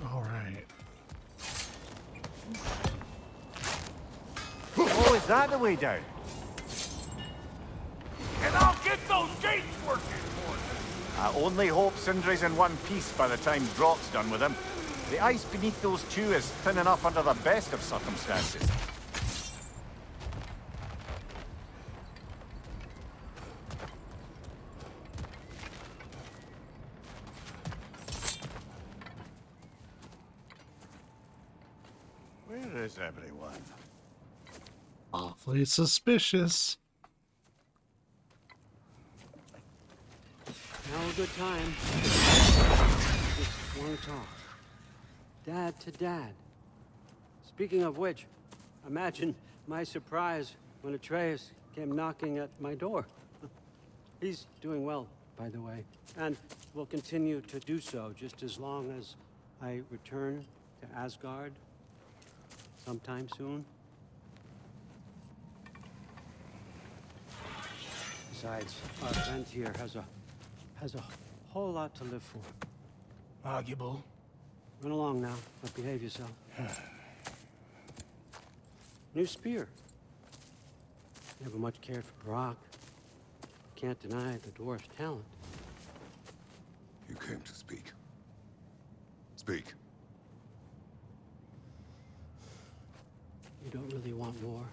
[SPEAKER 2] Alright.
[SPEAKER 6] Oh, is that the way down?
[SPEAKER 4] And I'll get those gates working for you.
[SPEAKER 6] I only hope Sindri's in one piece by the time Brock's done with him. The ice beneath those two is thin enough under the best of circumstances. Where is everyone?
[SPEAKER 2] Awfully suspicious.
[SPEAKER 15] Now a good time. Just want to talk. Dad to dad. Speaking of which, imagine my surprise when Atreus came knocking at my door. He's doing well, by the way, and will continue to do so just as long as I return to Asgard sometime soon. Besides, our friend here has a whole lot to live for.
[SPEAKER 4] Arguable.
[SPEAKER 15] Run along now, but behave yourself. New spear. Never much cared for Brock. Can't deny the dwarf's talent.
[SPEAKER 7] You came to speak. Speak.
[SPEAKER 15] You don't really want war,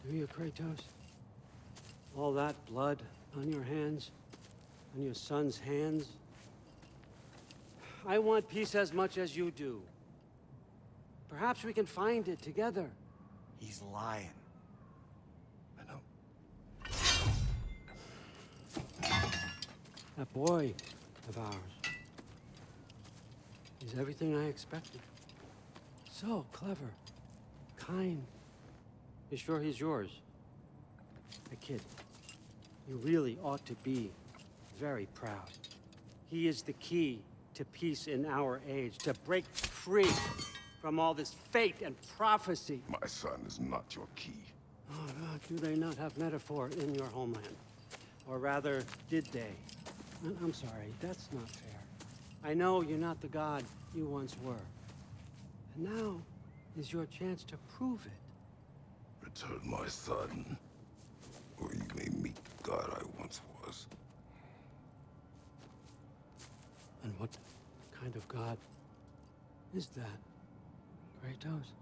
[SPEAKER 15] do you, Kratos? All that blood on your hands, on your son's hands. I want peace as much as you do. Perhaps we can find it together.
[SPEAKER 6] He's lying.
[SPEAKER 7] I know.
[SPEAKER 15] That boy of ours. He's everything I expected. So clever, kind. You sure he's yours? A kid. You really ought to be very proud. He is the key to peace in our age, to break free from all this fate and prophecy.
[SPEAKER 7] My son is not your key.
[SPEAKER 15] Oh, God, do they not have metaphor in your homeland? Or rather, did they? I'm sorry, that's not fair. I know you're not the god you once were. And now, is your chance to prove it.
[SPEAKER 7] Return my son, or you may meet the god I once was.
[SPEAKER 15] And what kind of god is that, Kratos?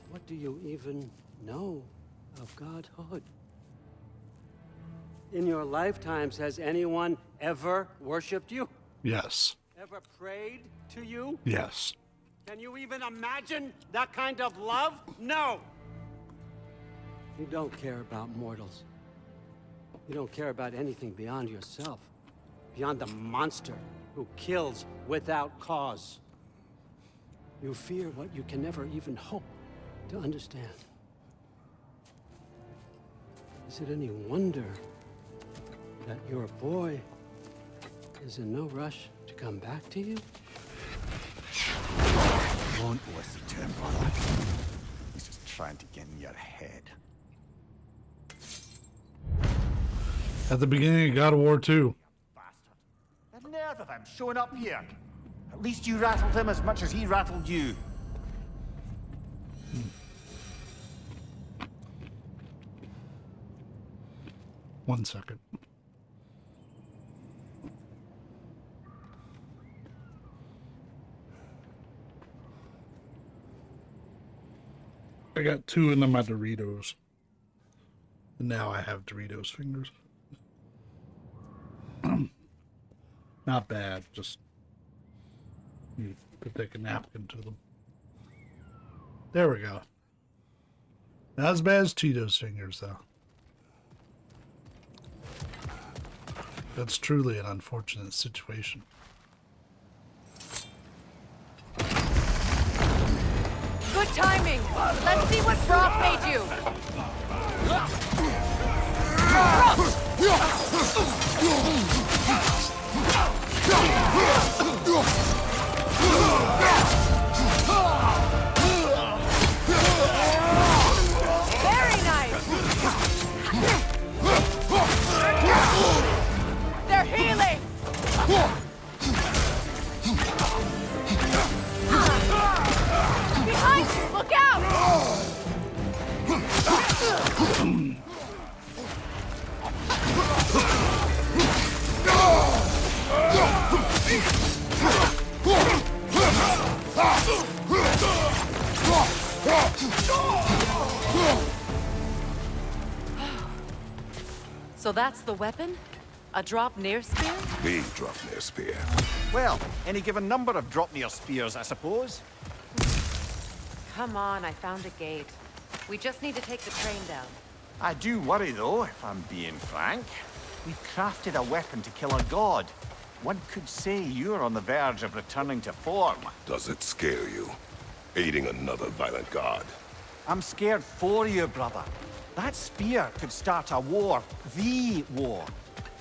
[SPEAKER 15] What do you even know of godhood? In your lifetimes, has anyone ever worshipped you?
[SPEAKER 2] Yes.
[SPEAKER 15] Ever prayed to you?
[SPEAKER 2] Yes.
[SPEAKER 15] Can you even imagine that kind of love? No! You don't care about mortals. You don't care about anything beyond yourself. Beyond the monster who kills without cause. You fear what you can never even hope to understand. Is it any wonder that your boy is in no rush to come back to you?
[SPEAKER 6] Won't listen to him, brother. He's just trying to get in your head.
[SPEAKER 2] At the beginning of God of War 2.
[SPEAKER 6] The nerve of him showing up here. At least you rattled him as much as he rattled you.
[SPEAKER 2] One second. I got 2 of them at Doritos. And now I have Doritos fingers. Not bad, just you could take a napkin to them. There we go. Not as bad as Cheetos fingers, though. That's truly an unfortunate situation.
[SPEAKER 9] Good timing. Let's see what Brock made you. Very nice. They're healing. Behind you, look out!
[SPEAKER 3] So that's the weapon? A drop near spear?
[SPEAKER 7] The drop near spear.
[SPEAKER 6] Well, any given number of drop near spears, I suppose.
[SPEAKER 3] Come on, I found a gate. We just need to take the train down.
[SPEAKER 6] I do worry, though, if I'm being frank. We've crafted a weapon to kill a god. One could say you're on the verge of returning to form.
[SPEAKER 7] Does it scare you? Aiding another violent god?
[SPEAKER 6] I'm scared for you, brother. That spear could start a war. The war.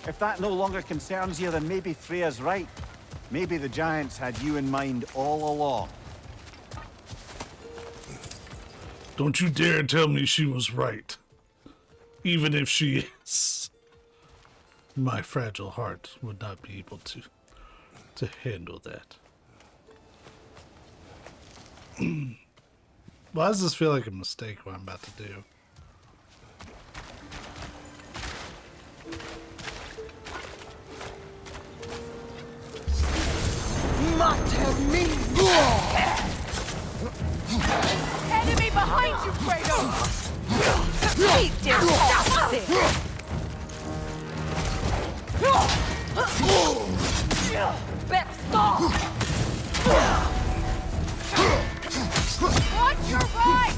[SPEAKER 6] If that no longer concerns you, then maybe Freya's right. Maybe the Giants had you in mind all along.
[SPEAKER 2] Don't you dare tell me she was right. Even if she is. My fragile heart would not be able to handle that. Why does this feel like a mistake, what I'm about to do?
[SPEAKER 9] Enemy behind you, Kratos! Eat this! Best off! Watch your right!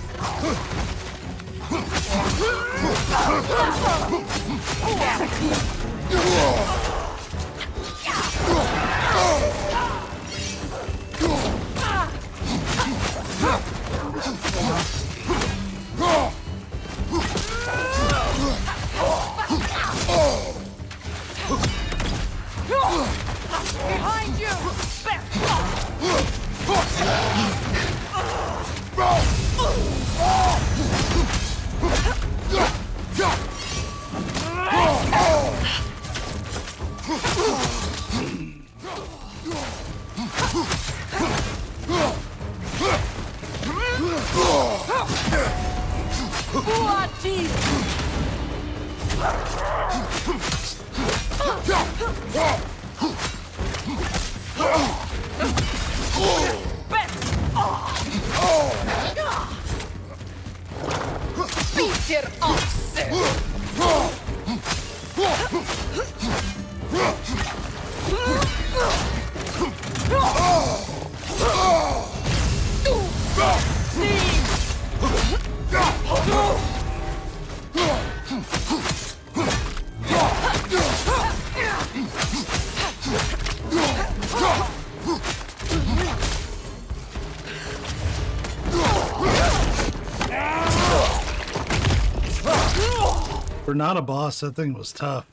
[SPEAKER 9] Behind you! Peter Oxen!
[SPEAKER 2] For not a boss, that thing was tough.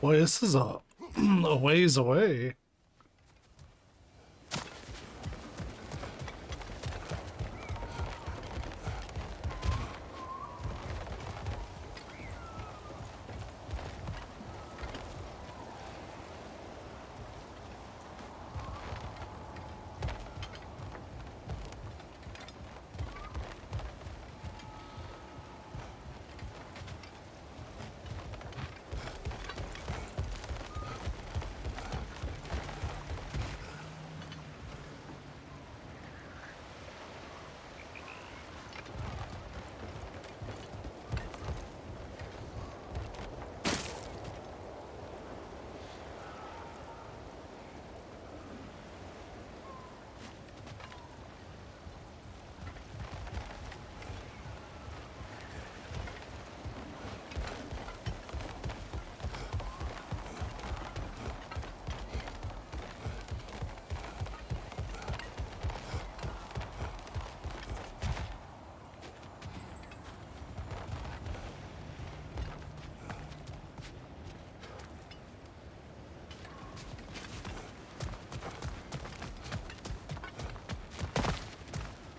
[SPEAKER 2] Boy, this is a ways away.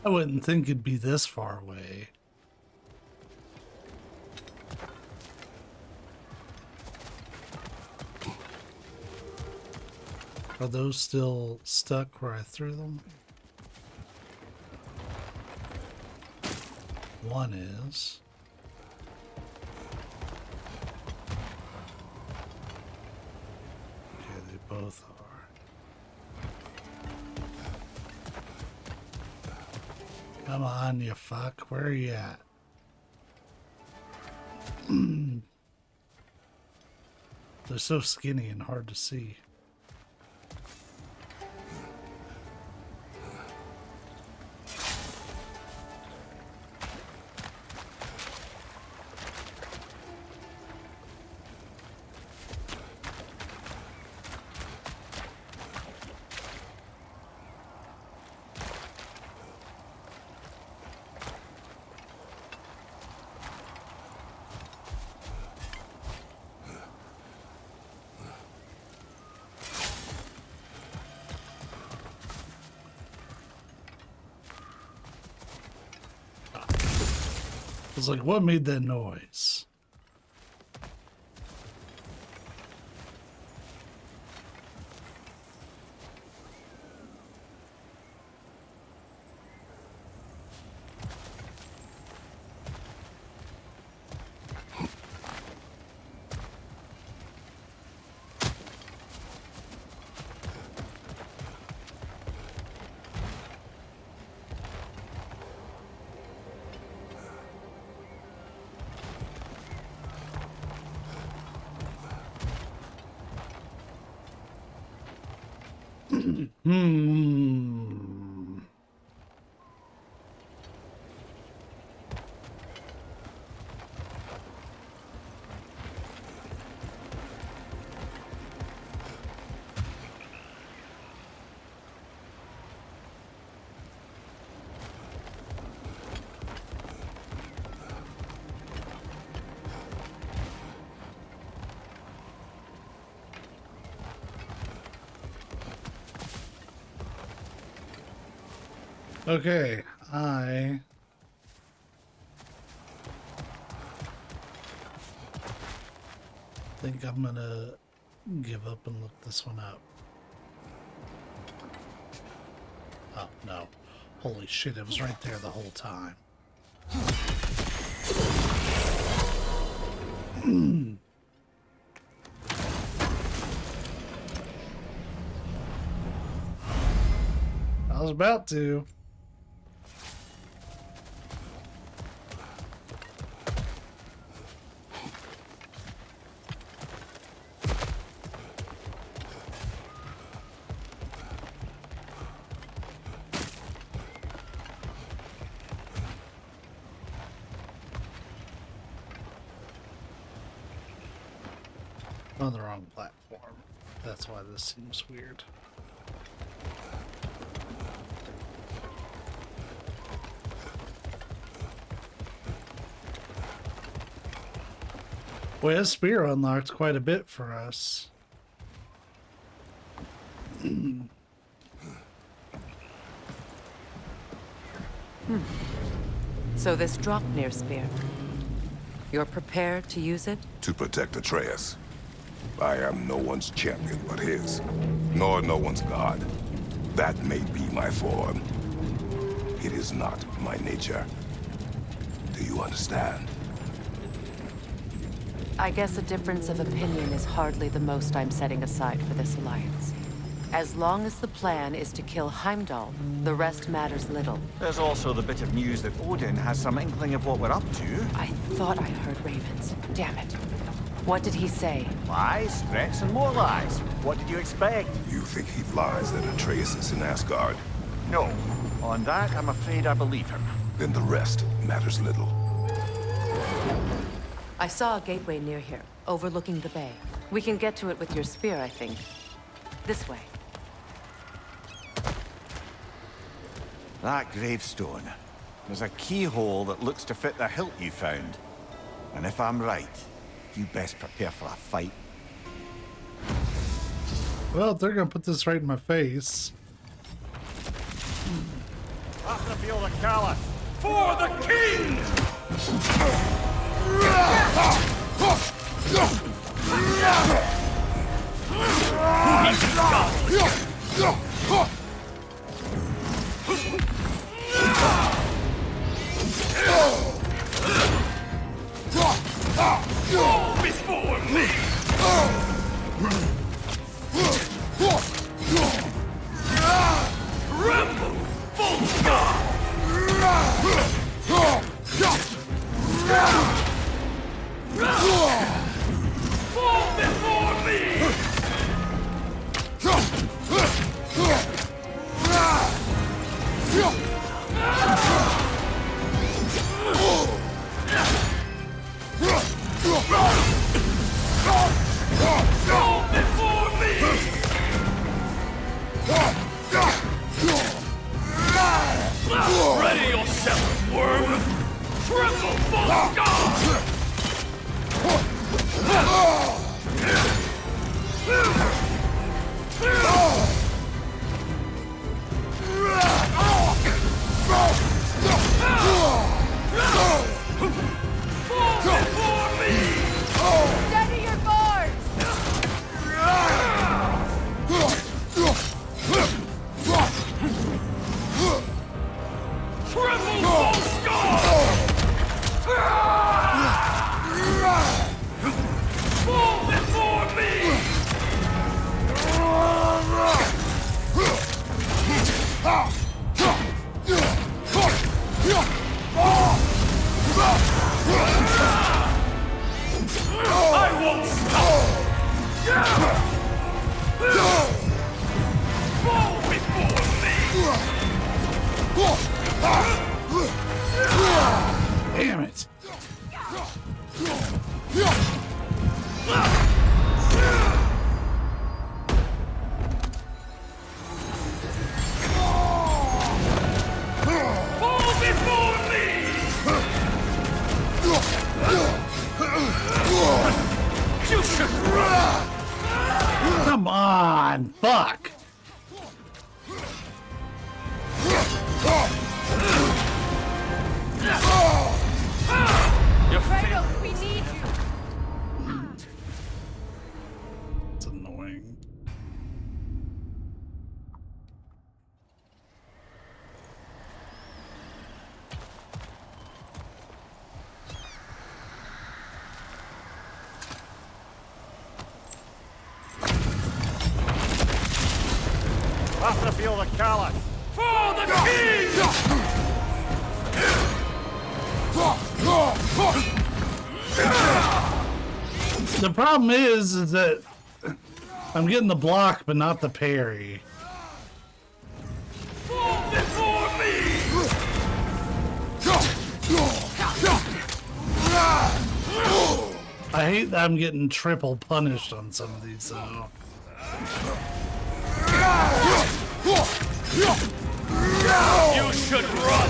[SPEAKER 2] I wouldn't think it'd be this far away. Are those still stuck where I threw them? One is. Okay, they both are. Come on, you fuck. Where are you at? They're so skinny and hard to see. was like, what made that noise? Okay, I think I'm gonna give up and look this one up. Oh, no. Holy shit, it was right there the whole time. I was about to. On the wrong platform. That's why this seems weird. Boy, this spear unlocked quite a bit for us.
[SPEAKER 3] So this Draupnir spear, you're prepared to use it?
[SPEAKER 7] To protect Atreus. I am no one's champion but his, nor no one's god. That may be my form. It is not my nature. Do you understand?
[SPEAKER 3] I guess a difference of opinion is hardly the most I'm setting aside for this alliance. As long as the plan is to kill Heimdall, the rest matters little.
[SPEAKER 6] There's also the bit of news that Odin has some inkling of what we're up to.
[SPEAKER 3] I thought I heard ravens. Damn it. What did he say?
[SPEAKER 6] Lies, threats, and more lies. What did you expect?
[SPEAKER 7] You think he lies that Atreus is in Asgard?
[SPEAKER 6] No. On that, I'm afraid I believe him.
[SPEAKER 7] Then the rest matters little.
[SPEAKER 3] I saw a gateway near here, overlooking the bay. We can get to it with your spear, I think. This way.
[SPEAKER 6] That gravestone. There's a keyhole that looks to fit the hilt you found. And if I'm right, you best prepare for a fight.
[SPEAKER 2] Well, they're gonna put this right in my face.
[SPEAKER 6] After the field of Callus.
[SPEAKER 4] For the king! Before me! Tremble, full god!
[SPEAKER 2] time. Fuck.
[SPEAKER 9] Kratos, we need you!
[SPEAKER 2] It's annoying.
[SPEAKER 6] Have to feel the callus.
[SPEAKER 4] For the king!
[SPEAKER 2] The problem is that I'm getting the block, but not the parry.
[SPEAKER 4] Fall before me!
[SPEAKER 2] I hate that I'm getting triple punished on some of these, though.
[SPEAKER 4] You should run!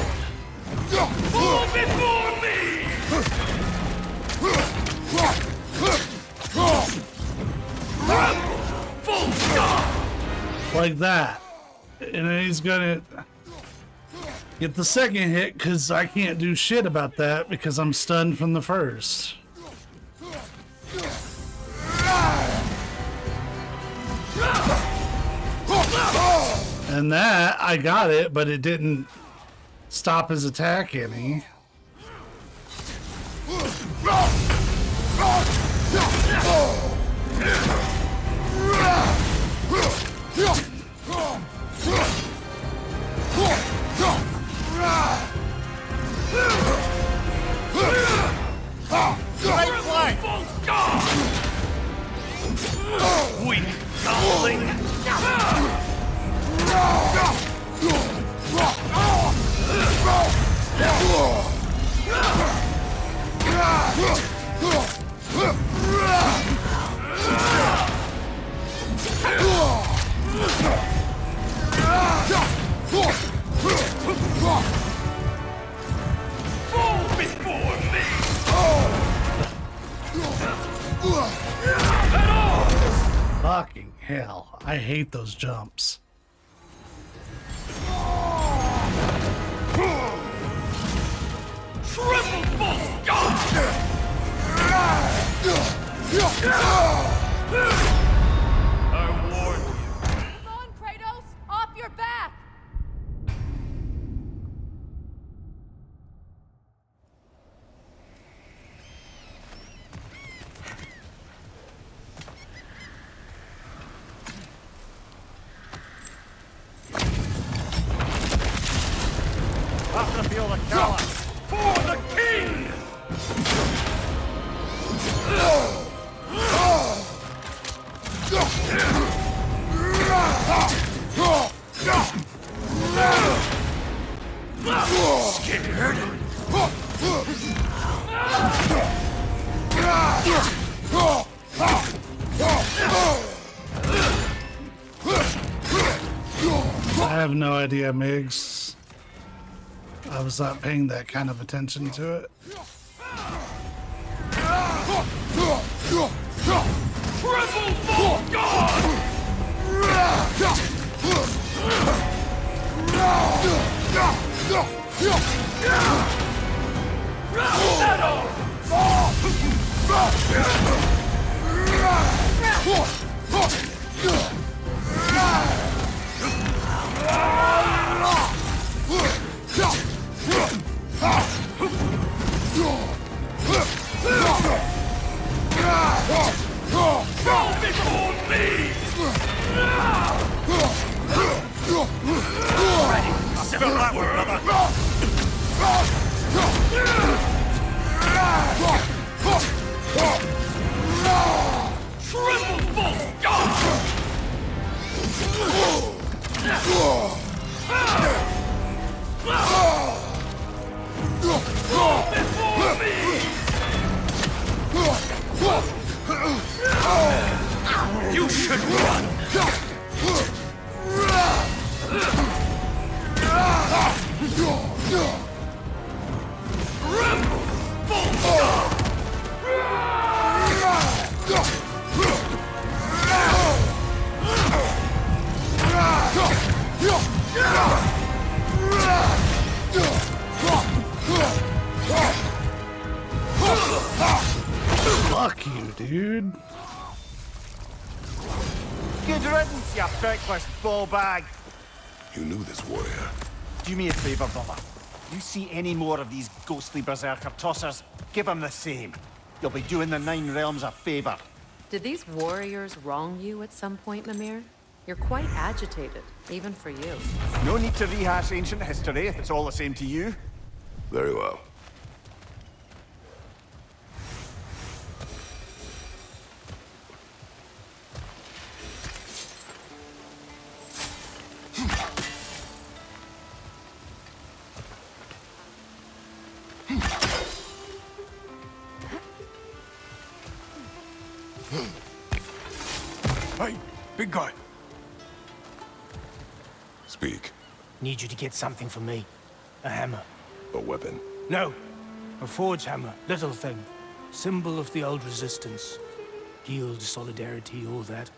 [SPEAKER 4] Fall before me! Full stop!
[SPEAKER 2] Like that. And then he's gonna get the second hit because I can't do shit about that because I'm stunned from the first. And that, I got it, but it didn't stop his attack any.
[SPEAKER 4] Weak dumpling! Fall before me!
[SPEAKER 2] Fucking hell. I hate those jumps.
[SPEAKER 4] Triple full stop! I warned you.
[SPEAKER 9] Come on, Kratos! Off your back!
[SPEAKER 6] Have to feel the callus.
[SPEAKER 4] For the king! Scared?
[SPEAKER 2] I have no idea, Migs. I was not paying that kind of attention to it.
[SPEAKER 4] Triple full god! That Fall before me! Ready,
[SPEAKER 6] Feel that one, brother.
[SPEAKER 4] triple full god! Fall before me! You should run! Full stop!
[SPEAKER 2] dude.
[SPEAKER 6] Good riddance, you feckless ball bag.
[SPEAKER 7] You knew this warrior.
[SPEAKER 6] Do me a favor, brother. You see any more of these ghostly berserker tossers, give them the same. You'll be doing the Nine Realms a favor.
[SPEAKER 3] Did these warriors wrong you at some point, Mimir? You're quite agitated, even for you.
[SPEAKER 6] No need to rehash ancient history if it's all the same to you.
[SPEAKER 7] Very well.
[SPEAKER 11] Hey, big guy.
[SPEAKER 7] Speak.
[SPEAKER 11] Need you to get something for me. A hammer.
[SPEAKER 7] A weapon.
[SPEAKER 11] No. A forge hammer. Little thing. Symbol of the old resistance. Guild, solidarity, all that.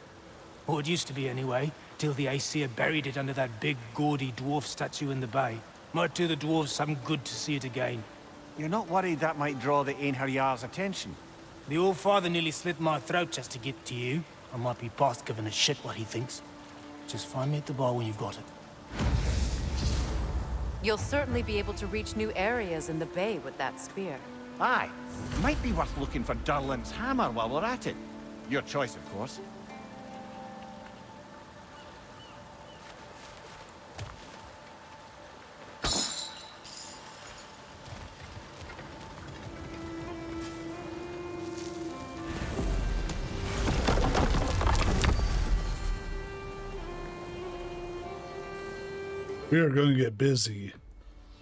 [SPEAKER 11] Or it used to be anyway, till the Aesir buried it under that big, gaudy dwarf statue in the bay. Might do the dwarves some good to see it again.
[SPEAKER 6] You're not worried that might draw the Einherjar's attention?
[SPEAKER 11] The old father nearly slit my throat just to get to you. I might be past giving a shit what he thinks. Just find me at the bar when you've got it.
[SPEAKER 3] You'll certainly be able to reach new areas in the bay with that spear.
[SPEAKER 6] Aye. Might be worth looking for Durlin's hammer while we're at it. Your choice, of course.
[SPEAKER 2] We are going to get busy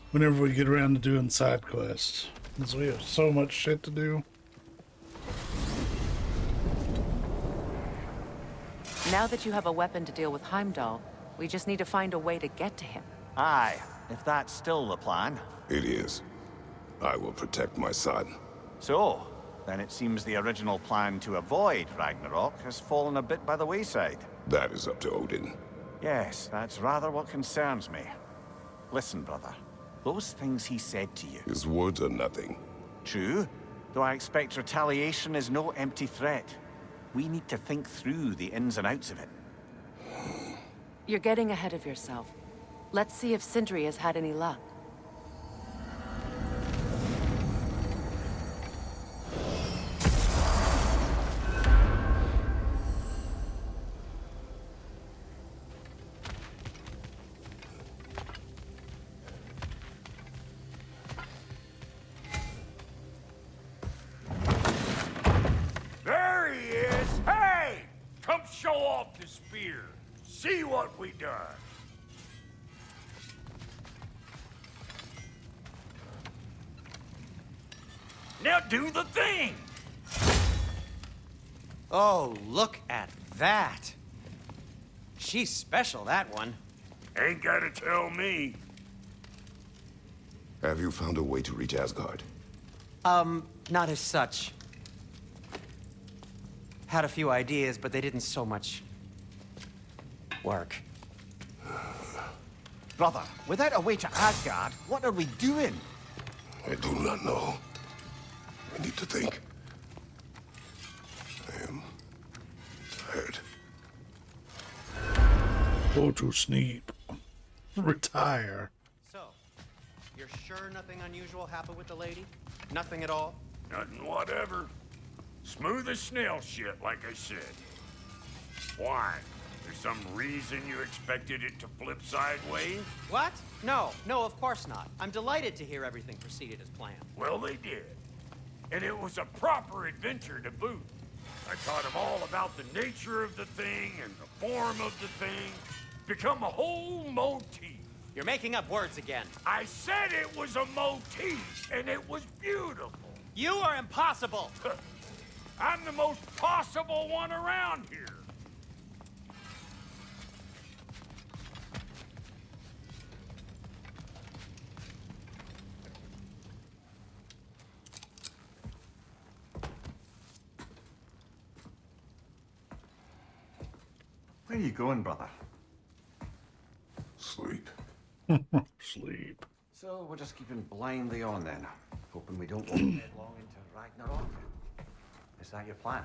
[SPEAKER 2] whenever we get around to doing side quests, because we have so much shit to do.
[SPEAKER 3] Now that you have a weapon to deal with Heimdall, we just need to find a way to get to him.
[SPEAKER 6] Aye, if that's still the plan.
[SPEAKER 7] It is. I will protect my son.
[SPEAKER 6] So, then it seems the original plan to avoid Ragnarok has fallen a bit by the wayside.
[SPEAKER 7] That is up to Odin.
[SPEAKER 6] Yes, that's rather what concerns me. Listen, brother. Those things he said to you.
[SPEAKER 7] His words are nothing.
[SPEAKER 6] True, though I expect retaliation is no empty threat. We need to think through the ins and outs of it.
[SPEAKER 3] You're getting ahead of yourself. Let's see if Sindri has had any luck.
[SPEAKER 4] There he is! Hey! Come show off the spear. See what we done. Now do the thing!
[SPEAKER 8] Oh, look at that. She's special, that one.
[SPEAKER 4] Ain't gotta tell me.
[SPEAKER 7] Have you found a way to reach Asgard?
[SPEAKER 8] Not as such. Had a few ideas, but they didn't so much work.
[SPEAKER 6] Brother, without a way to Asgard, what are we doing?
[SPEAKER 7] I do not know. I need to think. I am tired.
[SPEAKER 2] Go to sleep. Retire.
[SPEAKER 8] So, you're sure nothing unusual happened with the lady? Nothing at all?
[SPEAKER 4] Nothing whatever. Smooth as snail shit, like I said. Why? There's some reason you expected it to flip sideways?
[SPEAKER 8] What? No, of course not. I'm delighted to hear everything proceeded as planned.
[SPEAKER 4] Well, they did. And it was a proper adventure to boot. I taught them all about the nature of the thing and the form of the thing. Become a whole motif.
[SPEAKER 8] You're making up words again.
[SPEAKER 4] I said it was a motif, and it was beautiful.
[SPEAKER 8] You are impossible.
[SPEAKER 4] I'm the most possible one around here.
[SPEAKER 6] Where are you going, brother?
[SPEAKER 7] Sleep.
[SPEAKER 2] Sleep.
[SPEAKER 6] So we're just keeping blindly on then, hoping we don't walk headlong into Ragnarok.
[SPEAKER 8] Is that your plan?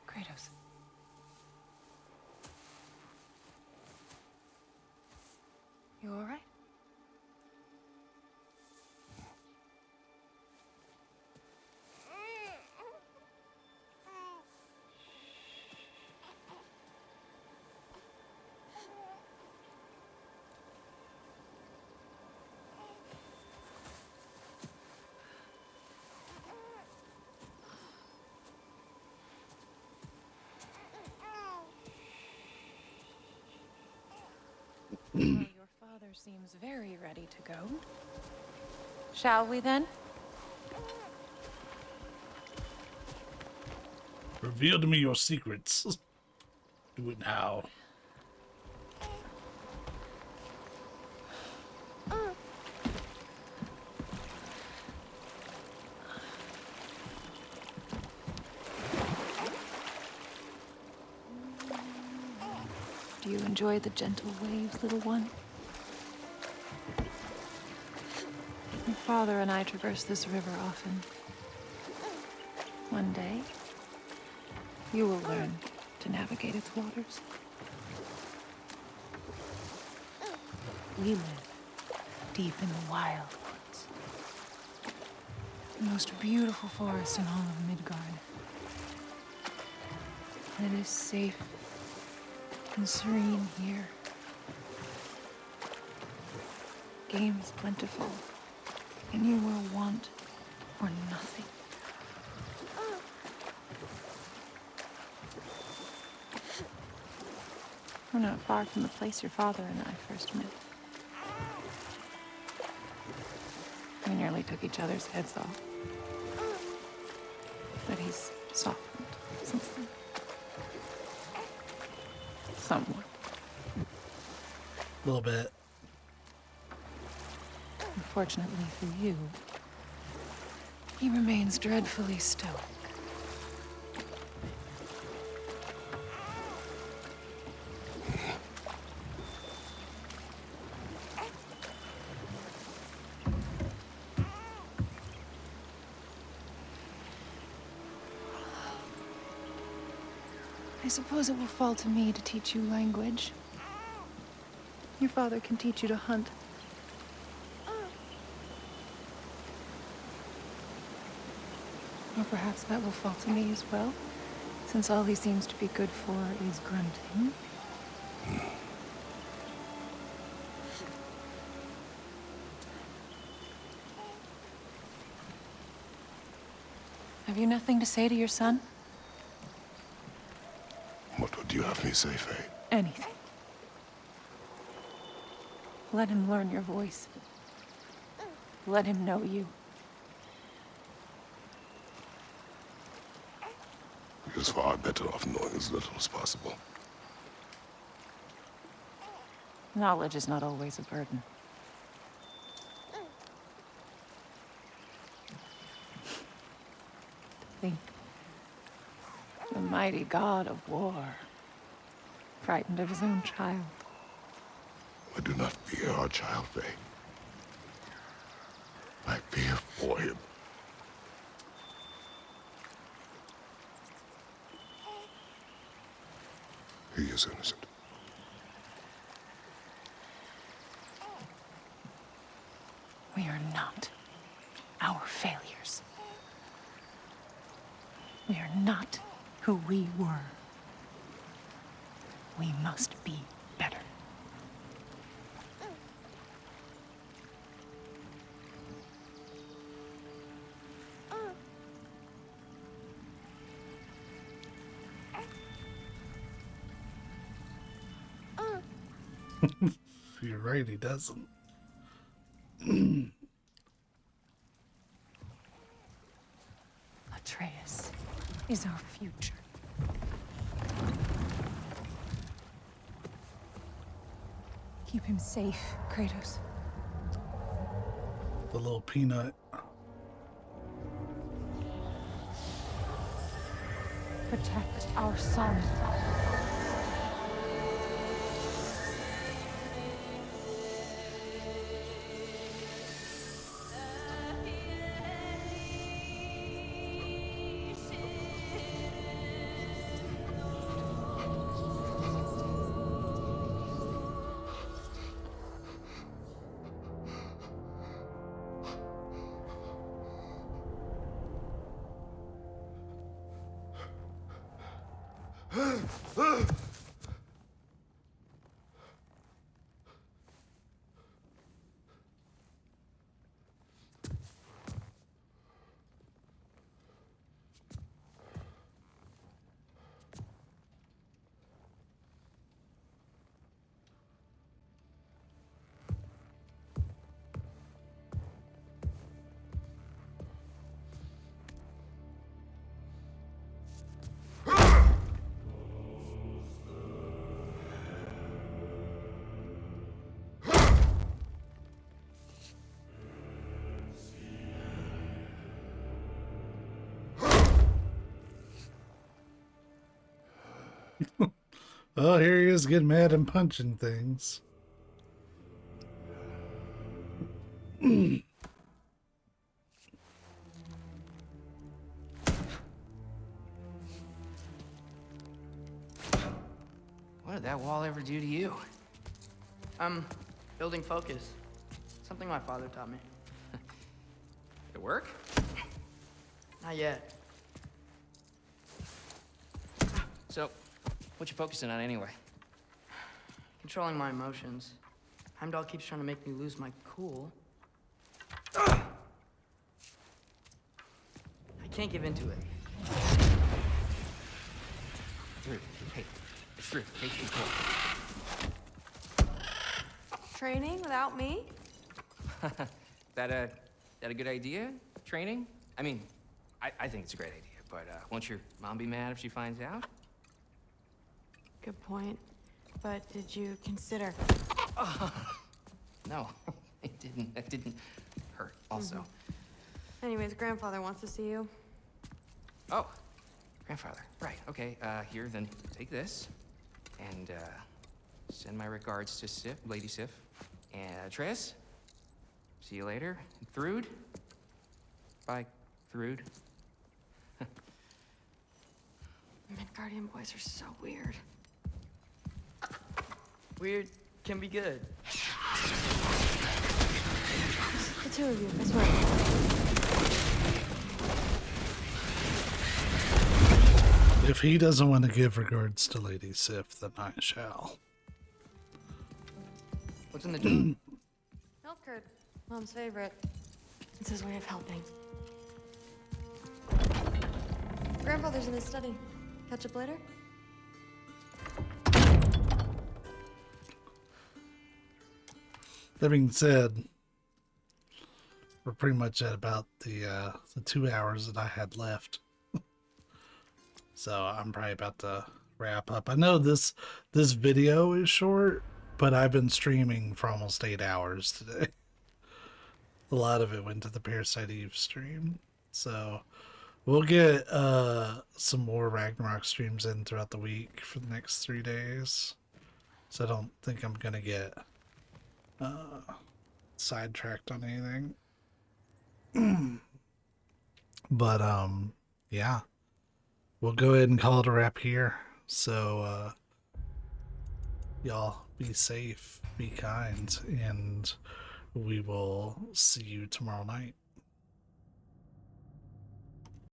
[SPEAKER 9] Kratos. You all right?
[SPEAKER 3] Well, your father seems very ready to go. Shall we then?
[SPEAKER 2] Reveal to me your secrets. Do it now.
[SPEAKER 3] Do you enjoy the gentle waves, little one? My father and I traverse this river often. One day, you will learn to navigate its waters. We live deep in the wild woods. The most beautiful forest in all of Midgard. And it is safe and serene here. Game is plentiful, and you will want for nothing. We're not far from the place your father and I first met. We nearly took each other's heads off. But he's softened since then. Somewhat.
[SPEAKER 2] A little bit.
[SPEAKER 3] Unfortunately for you,
[SPEAKER 16] He remains dreadfully stoic. I suppose it will fall to me to teach you language. Your father can teach you to hunt. Or perhaps that will fall to me as well, since all he seems to be good for is grunting. Have you nothing to say to your son?
[SPEAKER 7] What would you have me say, Faye?
[SPEAKER 16] Anything. Let him learn your voice. Let him know you.
[SPEAKER 7] He is far better off knowing as little as possible.
[SPEAKER 16] Knowledge is not always a burden. Think. The mighty god of war, frightened of his own child.
[SPEAKER 7] I do not fear our child, Faye. I fear for him. He is innocent.
[SPEAKER 16] We are not our failures. We are not who we were. We must be better.
[SPEAKER 2] You're right, he doesn't.
[SPEAKER 16] Atreus is our future. Keep him safe, Kratos.
[SPEAKER 2] The little peanut.
[SPEAKER 16] Protect our son.
[SPEAKER 2] Oh, here he is getting mad and punching things.
[SPEAKER 17] What did that wall ever do to you? Building focus. Something my father taught me.
[SPEAKER 14] Did it work?
[SPEAKER 17] Not yet.
[SPEAKER 14] So, what you focusing on anyway?
[SPEAKER 17] Controlling my emotions. Heimdall keeps trying to make me lose my cool. I can't give into it.
[SPEAKER 14] Through. Hey, it's through. Take control.
[SPEAKER 9] Training without me?
[SPEAKER 14] That a good idea? Training? I mean, I think it's a great idea, but won't your mom be mad if she finds out?
[SPEAKER 9] Good point. But did you consider?
[SPEAKER 14] No, it didn't. It didn't hurt. Also,
[SPEAKER 18] Anyways, grandfather wants to see you.
[SPEAKER 14] Oh, grandfather. Right, okay. Here, then take this. And, send my regards to Sif, Lady Sif. And, Atreus? See you later. Thrud? Bye, Thrud.
[SPEAKER 18] Midgardian boys are so weird.
[SPEAKER 17] Weird can be good.
[SPEAKER 18] The two of you, I swear.
[SPEAKER 2] If he doesn't want to give regards to Lady Sif, then I shall.
[SPEAKER 17] What's in the jar?
[SPEAKER 18] Milk curd, Mom's favorite. It's his way of helping. Grandfather's in his study. Catch up later?
[SPEAKER 2] That being said, we're pretty much at about the 2 hours that I had left. So I'm probably about to wrap up. I know this video is short, but I've been streaming for almost 8 hours today. A lot of it went to the Parasite Eve stream. So we'll get some more Ragnarok streams in throughout the week for the next 3 days. So I don't think I'm gonna get sidetracked on anything. But yeah, we'll go ahead and call it a wrap here. So y'all be safe, be kind, and we will see you tomorrow night.